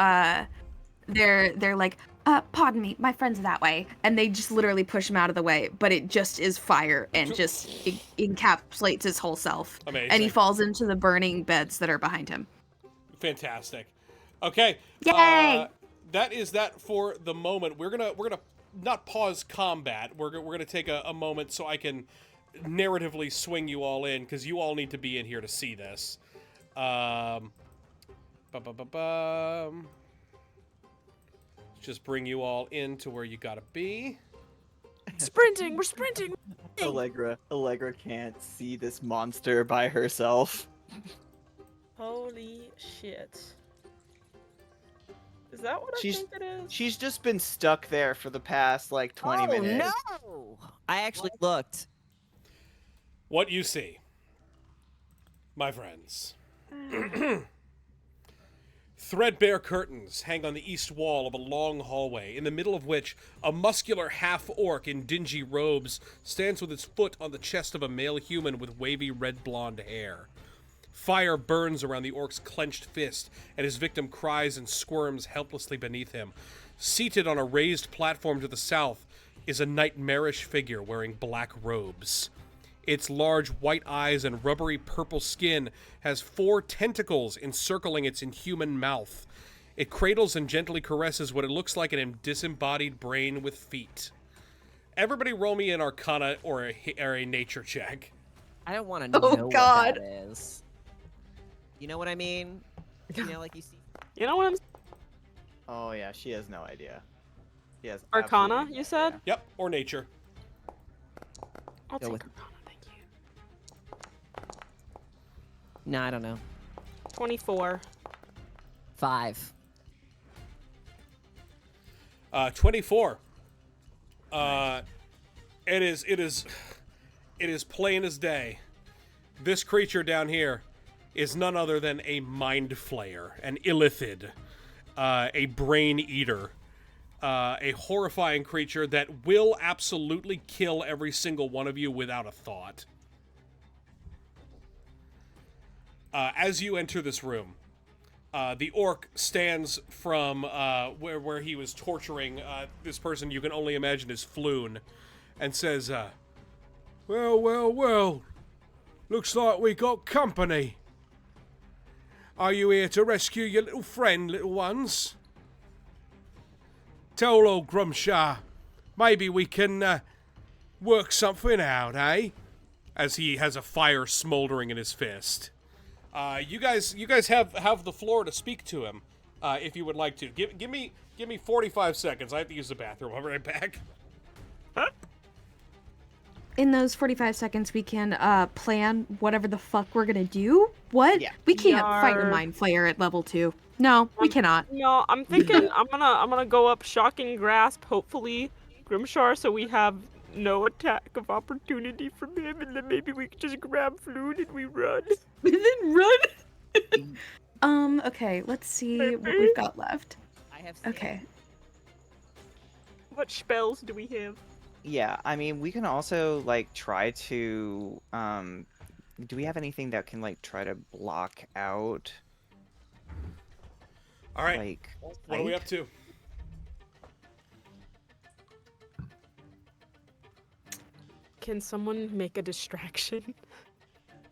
they're like, pardon me, my friend's that way, and they just literally push him out of the way, but it just is fire and just encapsulates his whole self. Amazing. And he falls into the burning beds that are behind him. Fantastic. Okay. Yay! That is that for the moment. We're gonna not pause combat. We're gonna take a moment so I can narratively swing you all in, because you all need to be in here to see this. Just bring you all in to where you gotta be. Sprinting, we're sprinting. Allegra can't see this monster by herself. Holy shit. Is that what She's- I think it is? She's just been stuck there for the past like 20 Oh minutes. no! I actually looked. What you see, my friends. Threadbare curtains hang on the east wall of a long hallway, in the middle of which a muscular half-orc in dingy robes stands with its foot on the chest of a male human with wavy red-blonde hair. Fire burns around the orc's clenched fist, and his victim cries and squirms helplessly beneath him. Seated on a raised platform to the south is a nightmarish figure wearing black robes. Its large white eyes and rubbery purple skin has 4 tentacles encircling its inhuman mouth. It cradles and gently caresses what it looks like an disembodied brain with feet. Everybody roll me an Arcana or a Nature check. I don't want to Oh, know God. what that is. You know what I mean? You know, like you see. You know what I'm Oh yeah, she has no idea. She has Arcana, absolutely no you said? idea. Yep, or Nature. I'll Go take with- Arcana, thank you. No, I don't know. 24. 5. 24. It is plain as day. This creature down here is none other than a mind flayer, an illithid, a brain eater, a horrifying creature that will absolutely kill every single one of you without a thought. As you enter this room, the orc stands from where he was torturing this person you can only imagine is Floon, and says, well, looks like we got company. Are you here to rescue your little friend, little ones? Tell old Grumshar, maybe we can work something out, eh? As he has a fire smoldering in his fist. You guys have the floor to speak to him, if you would like to. Give me 45 seconds. I have to use the bathroom. I'll be right back. In those 45 seconds, we can plan whatever the fuck we're gonna do. What? Yeah. We can't fight a Yar. mind flayer at level 2. No, we cannot. No, I'm thinking I'm gonna go up Shocking Grasp, hopefully Grimshar, so we have no attack of opportunity from him, and then maybe we can just grab Floon and we run. And then run. Okay, let's see what we've got left. I have. Okay. What spells do we have? Yeah, I mean, we can also like try to do we have anything that can like try to block out All right. like What are we light? up to? Can someone make a distraction?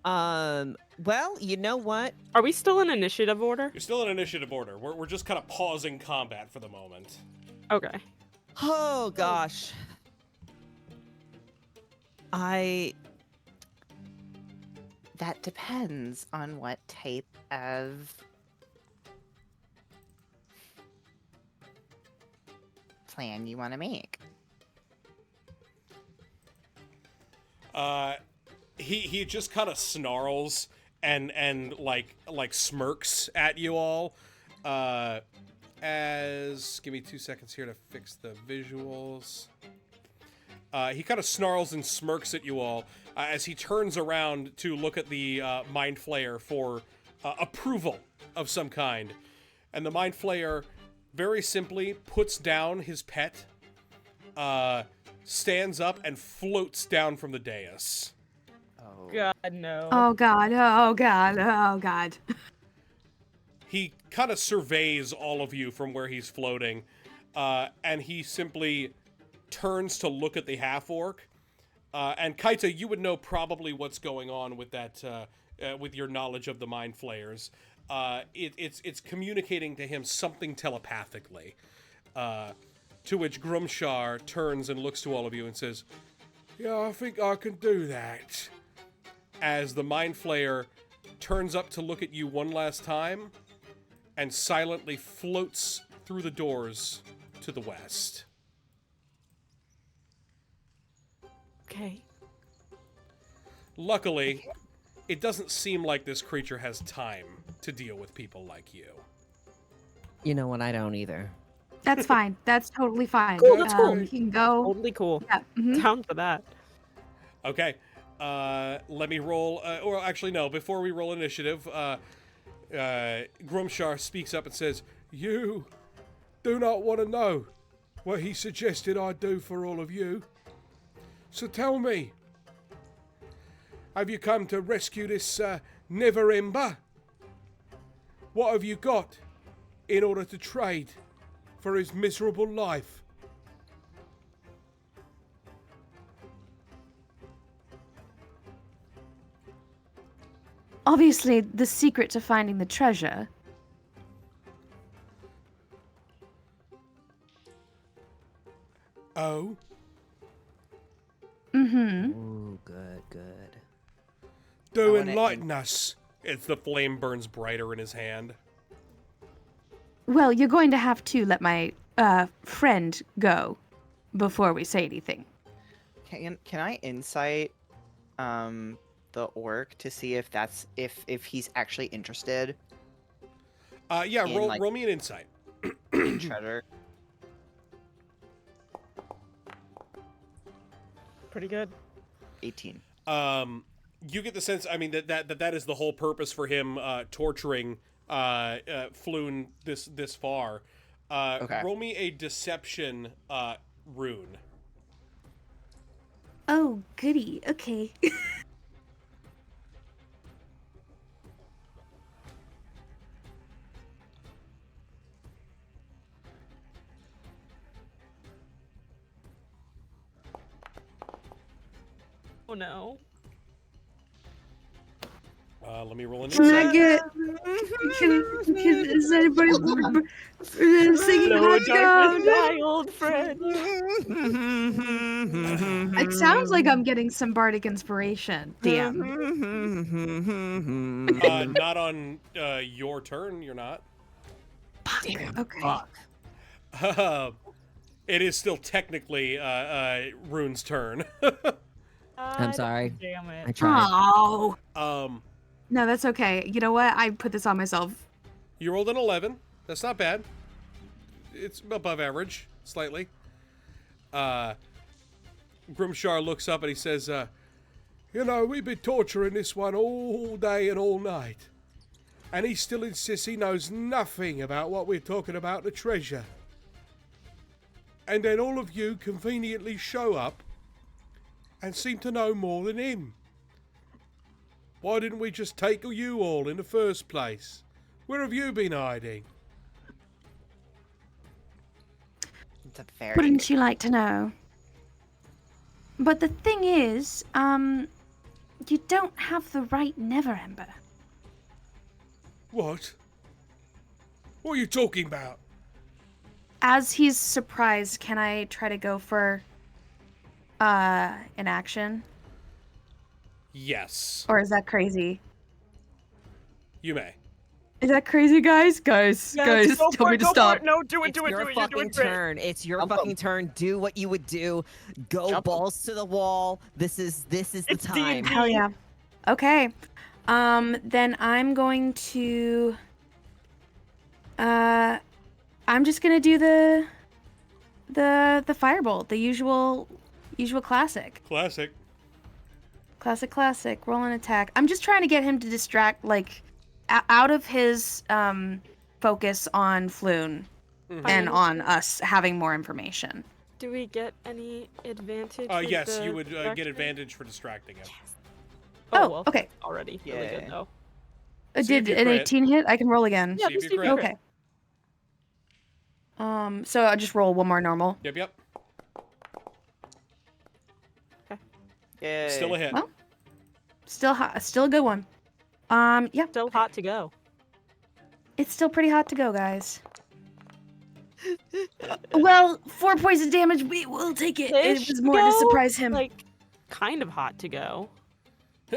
Well, you know what? Are we still in initiative order? You're still in initiative order. We're just kind of pausing combat for the moment. Okay. Oh gosh. That depends on what type of plan you want to make. He just kind of snarls and like smirks at you all. As give me 2 seconds here to fix the visuals. He kind of snarls and smirks at you all as he turns around to look at the Mind Flayer for approval of some kind. And the Mind Flayer very simply puts down his pet, stands up, and floats down from the dais. Oh. God, no. Oh god, oh god, oh god. He kind of surveys all of you from where he's floating, and he simply turns to look at the half-orc. And Kaita, you would know probably what's going on with that, with your knowledge of the Mind Flayers. It's communicating to him something telepathically. To which Grumshar turns and looks to all of you and says, Yeah, I think I can do that. As the Mind Flayer turns up to look at you one last time and silently floats through the doors to the west. Okay. Luckily, it doesn't seem like this creature has time to deal with people like you. You know what? I don't either. That's fine. That's totally fine. Cool, that's cool. You can go. Totally cool. Yeah. mhm. Down for that. Okay, let me roll, or actually no, before we roll initiative, Grumshar speaks up and says, You do not want to know what he suggested I do for all of you. So tell me, have you come to rescue this Never Ember? What have you got in order to trade for his miserable life? Obviously, the secret to finding the treasure. Oh? Mm-hmm. Ooh, good, good. Do wanna enlighten us. it's the flame burns brighter in his hand. Well, you're going to have to let my friend go before we say anything. Can I insight the orc to see if that's if he's actually interested Yeah, In, roll, like- roll me an insight. in treasure? Pretty good. 18. You get the sense, I mean, that is the whole purpose for him torturing Floon this far. Okay. Roll me a deception rune. Oh, goody. Okay. Oh no. Let me roll an Can I insight. get? Is anybody singing Hot Dog? my old friend. It sounds like I'm getting some bardic inspiration. DM. Not on your turn, you're not. Okay. It is still technically Rune's turn. I'm sorry. Damn it. I tried. Oh. No, that's okay. You know what? I put this on myself. You rolled an 11. That's not bad. It's above average, slightly. Grimshar looks up and he says, You know, we've been torturing this one all day and all night. And he still insists he knows nothing about what we're talking about, the treasure. And then all of you conveniently show up and seem to know more than him. Why didn't we just take you all in the first place? Where have you been hiding? It's a very Wouldn't you like to know? But the thing is, you don't have the right Never Ember. What? What are you talking about? As he's surprised, can I try to go for an action? yes, Or is that crazy? you may. Is that crazy, guys? Guys, tell me to stop. No, do it, It's do it, your do it. You're fucking doing great. turn. It's your Jump 'em. fucking turn. Do what you would do. Go Jump 'em. balls to the wall. This is the It's time. D&D. Hell yeah. Okay. Then I'm going to I'm just gonna do the firebolt, the usual classic. Classic. Roll an attack. I'm just trying to get him to distract, like, out of his focus on Floon and on us having more information. Do we get any advantage? Yes, with the you would get distraction? advantage for distracting him. Oh, well, okay. already really Yeah. good though. See if Did you an crit. 18 hit? I can roll again. Yeah, See if just you do crit. Okay. So I'll just roll one more normal. Yep. Yay. Still a hit. Well, still a good one. Yeah. Still hot to go. It's still pretty hot to go, guys. Well, 4 points of damage, we will take it. It Ish was to more to go? surprise him. Like kind of hot to go.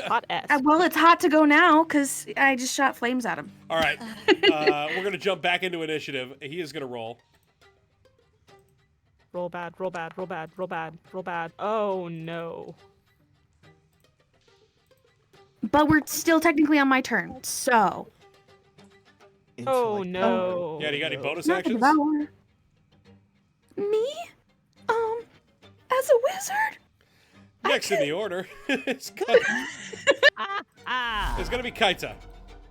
Hot S. Well, it's hot to go now because I just shot flames at him. All right. We're going to jump back into initiative. He is going to roll. Roll bad, roll bad, roll bad, roll bad, roll bad. Oh no. But we're still technically on my turn, so. Oh no. Yeah, do you got any bonus Not actions? devour. Me? As a wizard? Next in the order, it's going to be Kaita.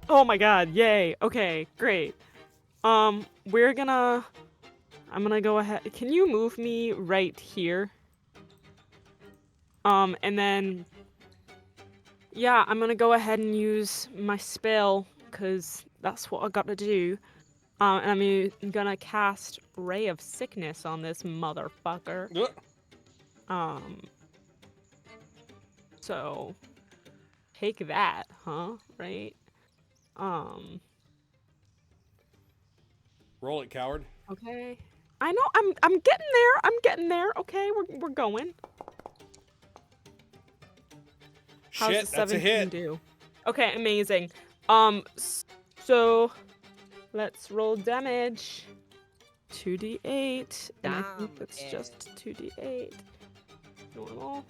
Oh my god, yay. Okay, great. I'm gonna go ahead. Can you move me right here? And then yeah, I'm gonna go ahead and use my spell cuz that's what I got to do. And I'm gonna cast Ray of Sickness on this motherfucker. So take that, huh? Right? Roll it, coward. Okay. I know I'm getting there. I'm getting there. Okay, we're going. How's Shit, the that's a 17 hit. do? Okay, amazing. So let's roll damage. 2d8. And I think that's just 2d8. Normal.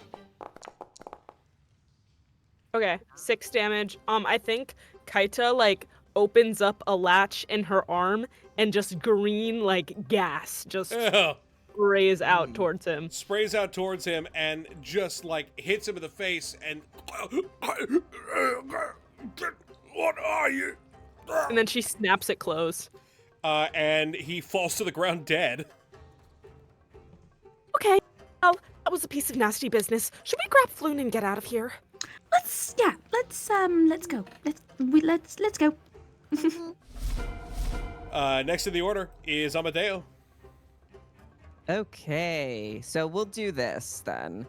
Okay, 6 damage. I think Kaita like opens up a latch in her arm and just green like gas just Ugh. sprays out towards him. Sprays out towards him and just like hits him in the face and what are you? And then she snaps it closed. And he falls to the ground dead. Okay, well, that was a piece of nasty business. Should we grab Floon and get out of here? Let's go. Let's go. Next in the order is Amadeo. Okay, so we'll do this then.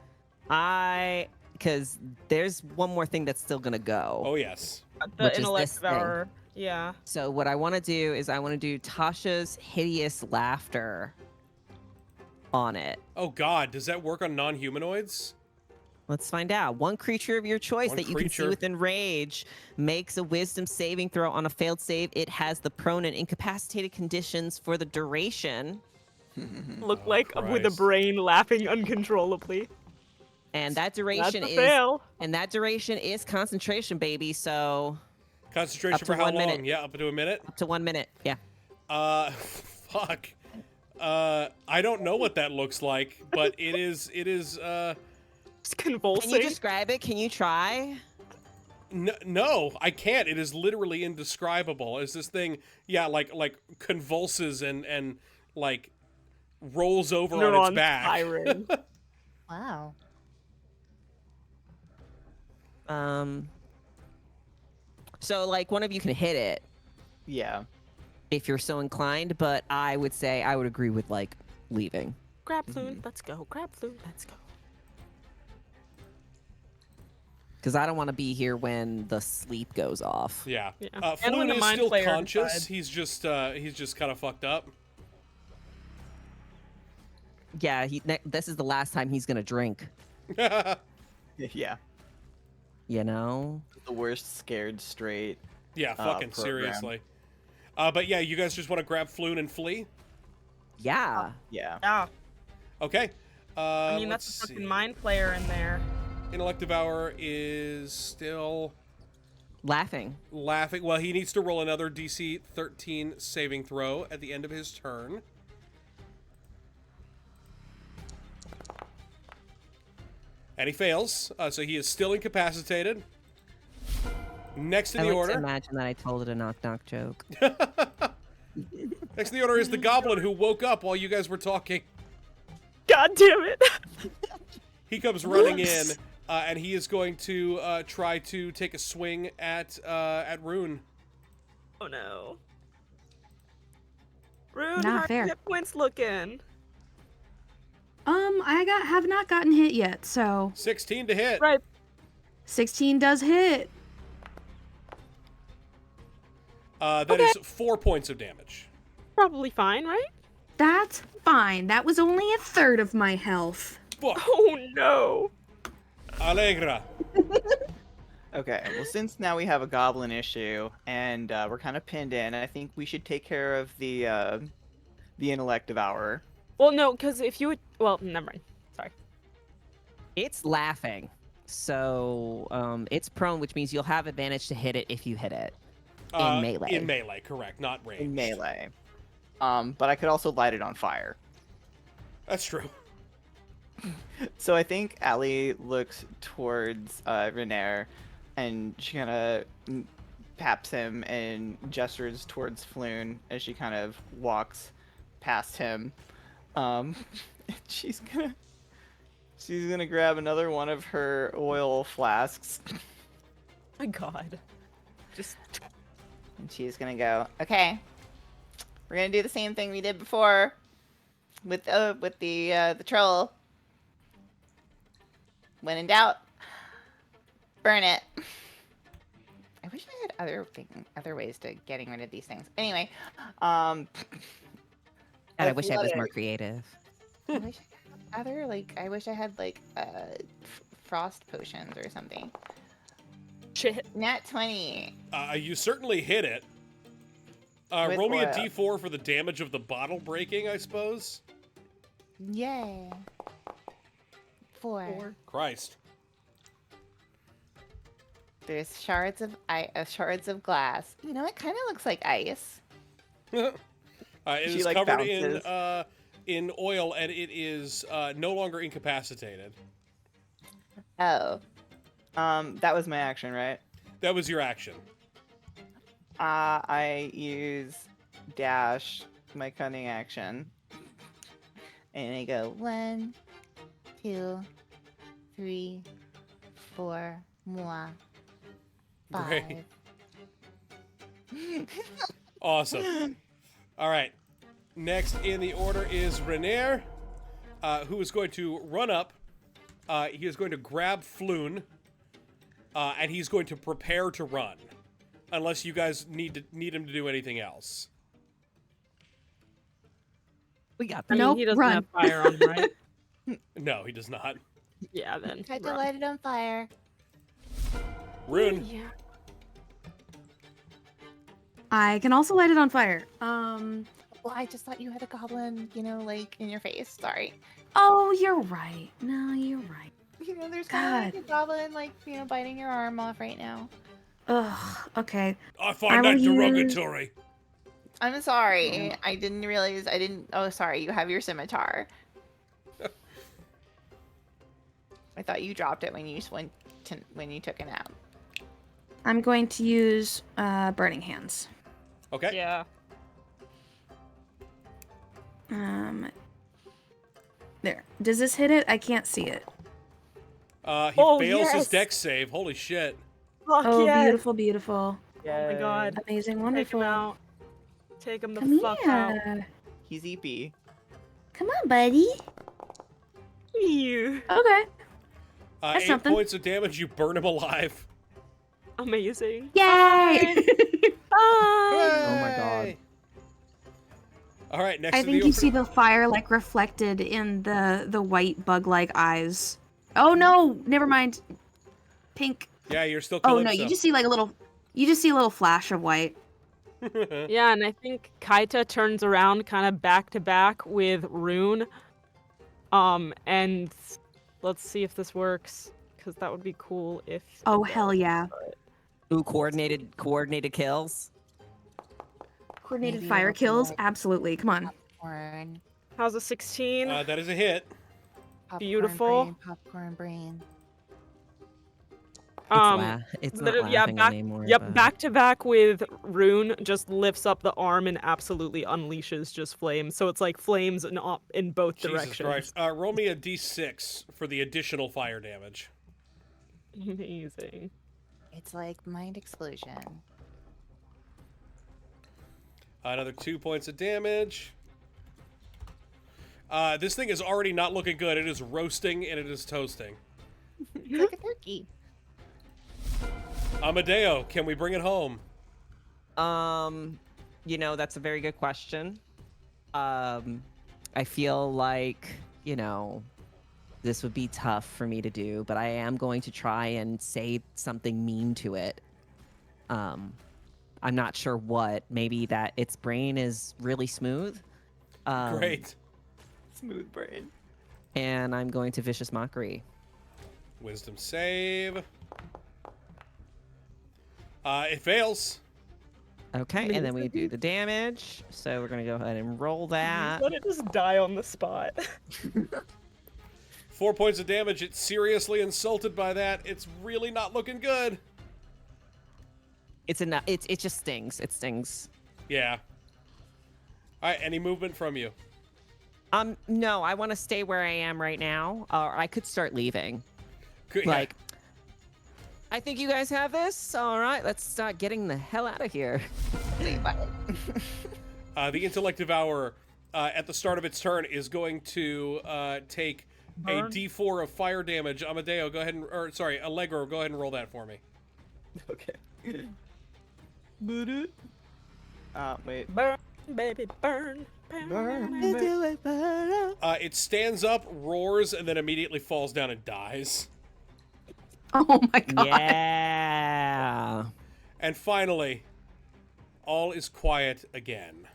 Because there's one more thing that's still gonna go. Oh yes. The Which is intellect this thing. devourer. Yeah. So what I want to do is I want to do Tasha's hideous laughter on it. Oh god, does that work on non-humanoids? Let's find out. One creature of your choice One that you can see creature. within rage makes a wisdom saving throw. On a failed save, it has the prone and incapacitated conditions for the duration. Look Oh, like with a Christ. brain laughing uncontrollably. And that That's duration a is fail. concentration, baby. So Concentration Up to for how 1 long? minute. Yeah, up to a minute. up to 1 minute. Yeah. Fuck. I don't know what that looks like, but it is It's Can convulsing. you describe it? Can you try? no, I can't. It is literally indescribable. As this thing, yeah, like convulses and like rolls over on its Neurons back. firing. Wow. So like one of you can hit it Yeah. if you're so inclined, but I would say I would agree with like leaving. Grab Floon, let's go. Grab Floon, let's go. Because I don't want to be here when the sleep goes off. Yeah. Yeah. And when Floon the is mind still flayer conscious. decides. He's just kind of fucked up. Yeah, this is the last time he's gonna drink. Yeah. You know? The worst scared straight. Yeah, fucking program. seriously. But yeah, you guys just want to grab Floon and flee? Yeah. Yeah. Yeah. Okay. I mean, that's a let's fucking see. mind flayer in there. Intellect Devourer is still Laughing. laughing. Well, he needs to roll another DC 13 saving throw at the end of his turn. And he fails, so he is still incapacitated. Next in I the like order. to imagine that I told it a knock-knock joke. Next in the order is the goblin who woke up while you guys were talking. God damn it. He comes running in, and he is going to try to take a swing at Rune. Oh no. Rune, Not how are fair. your hit points looking? Have not gotten hit yet, so 16 to hit. Right. 16 does hit. That is 4 points of damage. Probably fine, right? That's fine. That was only a third of my health. Fuck. Oh no. Allegra. Okay, well, since now we have a goblin issue and we're kind of pinned in, I think we should take care of the intellect devourer. Well, no, because if you would, well, never mind. Sorry. It's laughing. So it's prone, which means you'll have advantage to hit it if you hit it. In melee. In melee, correct, not ranged. In melee. But I could also light it on fire. That's true. So I think Allie looks towards Renair, and she kind of paps him and gestures towards Floon as she kind of walks past him. She's gonna grab another one of her oil flasks. My God. Just. And she's gonna go, okay, we're gonna do the same thing we did before with the troll. When in doubt, burn it. I wish I had other ways to getting rid of these things. Anyway, God, I wish I was more athletic. creative. I wish I had I wish I had frost potions or something. Shit. Nat 20. You certainly hit it. With Roll me a oil. d4 for the damage of the bottle breaking, I suppose. Yay. 4. Christ. There's shards of glass. You know, it kind of looks like ice. It She, is like, covered bounces. in oil, and it is no longer incapacitated. Oh. That was my action, right? That was your action. I use dash, my cunning action. And I go 1, 2, 3, 4, moi, 5. Great. Awesome. All right. Next in the order is Renair, who is going to run up. He is going to grab Floon, and he's going to prepare to run, unless you guys need him to do anything else. We got I that. mean, Nope, he doesn't run. have fire on him, right? No, he does not. Yeah, then. Tried to run. light it on fire. Rune. Yeah. I can also light it on fire. Well, I just thought you had a goblin, in your face. Sorry. Oh, you're right. No, you're right. There's kind of God. a goblin, biting your arm off right now. Ugh. Okay. I find I that will use- derogatory. I'm sorry. I didn't realize. Oh, sorry. You have your scimitar. I thought you dropped it when you took a nap. I'm going to use burning hands. Okay. Yeah. There. Does this hit it? I can't see it. He Oh, fails his yes. dex save. Holy shit. Fuck Oh, yeah. beautiful, beautiful. Oh my God. Amazing, Take him wonderful. out. Take him the Come fuck out. here. He's EP. Come on, buddy. Ew. Okay. That's 8 something. points of damage. You burn him alive. Amazing. Yay! Oh my God. All right, next I to the think you order. see the fire reflected in the white bug-like eyes. Oh no! Never mind. Pink. Yeah, you're still Oh Calypso. no! You just see a little. You just see a little flash of white. Yeah, and I think Kaita turns around kind of back to back with Rune. And let's see if this works, because that would be cool if. Oh hell yeah! Ooh, coordinated kills. Coordinated Maybe fire it'll be kills. like- Absolutely. Come on. Popcorn. How's a 16? That is a hit. Popcorn Beautiful. Brain, popcorn brain. It's not literally, laughing back, anymore. Yep, but- back to back with Rune, just lifts up the arm and absolutely unleashes just flames. So it's like flames in both Jesus directions. Christ. Roll me a d6 for the additional fire damage. Amazing. It's like mind explosion. Another 2 points of damage. This thing is already not looking good. It is roasting and it is toasting. It's like a turkey. Amadeo, can we bring it home? That's a very good question. I feel like, this would be tough for me to do, but I am going to try and say something mean to it. I'm not sure what. Maybe that its brain is really smooth. Great. Smooth brain. And I'm going to vicious mockery. Wisdom save. It fails. Okay, and then we do the damage. So we're gonna go ahead and roll that. Let it just die on the spot. 4 points of damage. It's seriously insulted by that. It's really not looking good. It's enough. It just stings. It stings. Yeah. All right. Any movement from you? No, I want to stay where I am right now, or I could start leaving. Good, Like, I think you guys have this. All right, let's start getting the hell out of here. The Intellect Devourer, at the start of its turn, is going to take a D4 of fire damage. Amadeo, go ahead and, or sorry, Allegro, go ahead and roll that for me. Okay. Wait. Burn, baby, burn. It stands up, roars, and then immediately falls down and dies. Oh my god. Yeah. And finally, all is quiet again.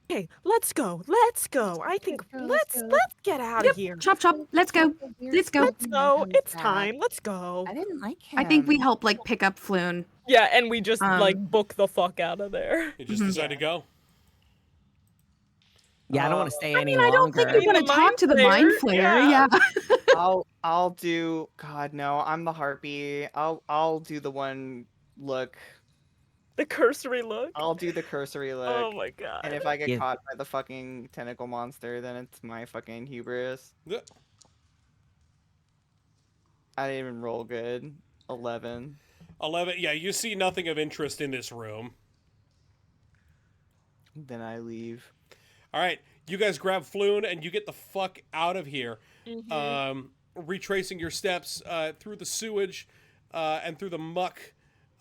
Okay, let's go. Let's go. I think let's get out of here. Chop chop. Let's go. Let's go. Let's go. It's time. Let's go. I didn't like him. I think we help like pick up Floon. Yeah, and we just like book the fuck out of there. You just decide to go. Yeah, I don't want to stay any I don't longer. think we want to talk to the mind flayer. Yeah. I'll do. God no, I'm the harpy. I'll do the one look. The cursory look. I'll do the cursory look. Oh my god. And if I get Yeah. caught by the fucking tentacle monster, then it's my fucking hubris. Yeah. I didn't even roll good. 11. 11. Yeah, you see nothing of interest in this room. Then I leave. All right, you guys grab Floon and you get the fuck out of here. Retracing your steps through the sewage and through the muck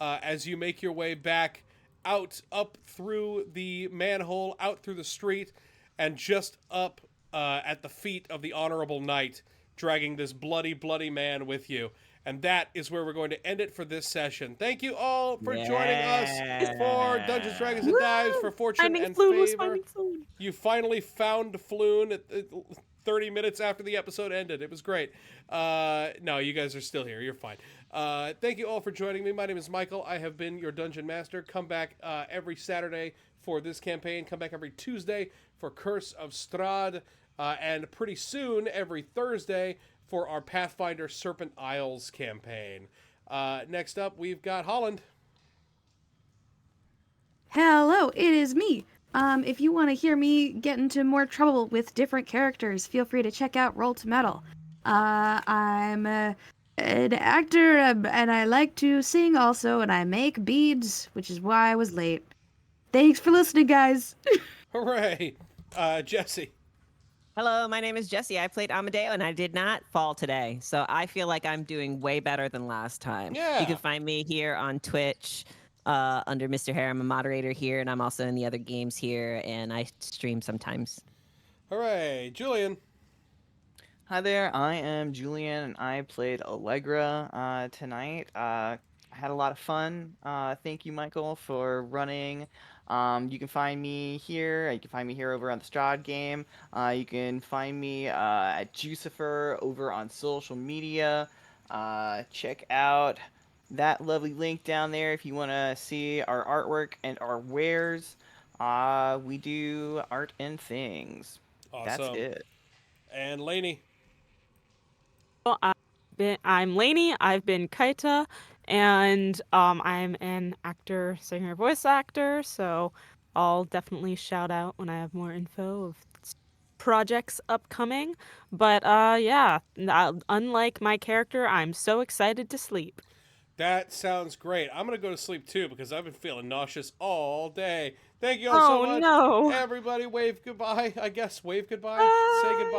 as you make your way back out, up through the manhole, out through the street, and just up at the feet of the Honorable Knight, dragging this bloody, bloody man with you. And that is where we're going to end it for this session. Thank you all for joining us for Dungeons, Dragons, and Dives, for Fortune Finding and Floon was Favor. finding Floon. You finally found Floon at 30 minutes after the episode ended. It was great. No, you guys are still here. You're fine. Thank you all for joining me. My name is Michael. I have been your Dungeon Master. Come back every Saturday for this campaign. Come back every Tuesday for Curse of Strahd. And pretty soon, every Thursday, for our Pathfinder Serpent Isles campaign. Next up, we've got Holland. Hello, it is me. If you want to hear me get into more trouble with different characters, feel free to check out Roll to Metal. I'm an actor, and I like to sing also, and I make beads, which is why I was late. Thanks for listening, guys. Hooray! Jesse. Hello, my name is Jesse. I played Amadeo, and I did not fall today. So I feel like I'm doing way better than last time. Yeah. You can find me here on Twitch under Mr. Hare. I'm a moderator here, and I'm also in the other games here, and I stream sometimes. Hooray! Julian. Hi there, I am Julian, and I played Allegra tonight. I had a lot of fun. Thank you, Michael, for running. You can find me here. You can find me here over on the Strahd game. You can find me at Jucifer over on social media. Check out that lovely link down there if you want to see our artwork and our wares. We do art and things. Awesome. That's it. And Lainey. Well, I'm Lainey. I've been Kaita, and I'm an actor, singer, voice actor. So I'll definitely shout out when I have more info of projects upcoming. But yeah, unlike my character, I'm so excited to sleep. That sounds great. I'm going to go to sleep too because I've been feeling nauseous all day. Thank you all so much. Oh no! Everybody wave goodbye. I guess wave goodbye. Say goodbye.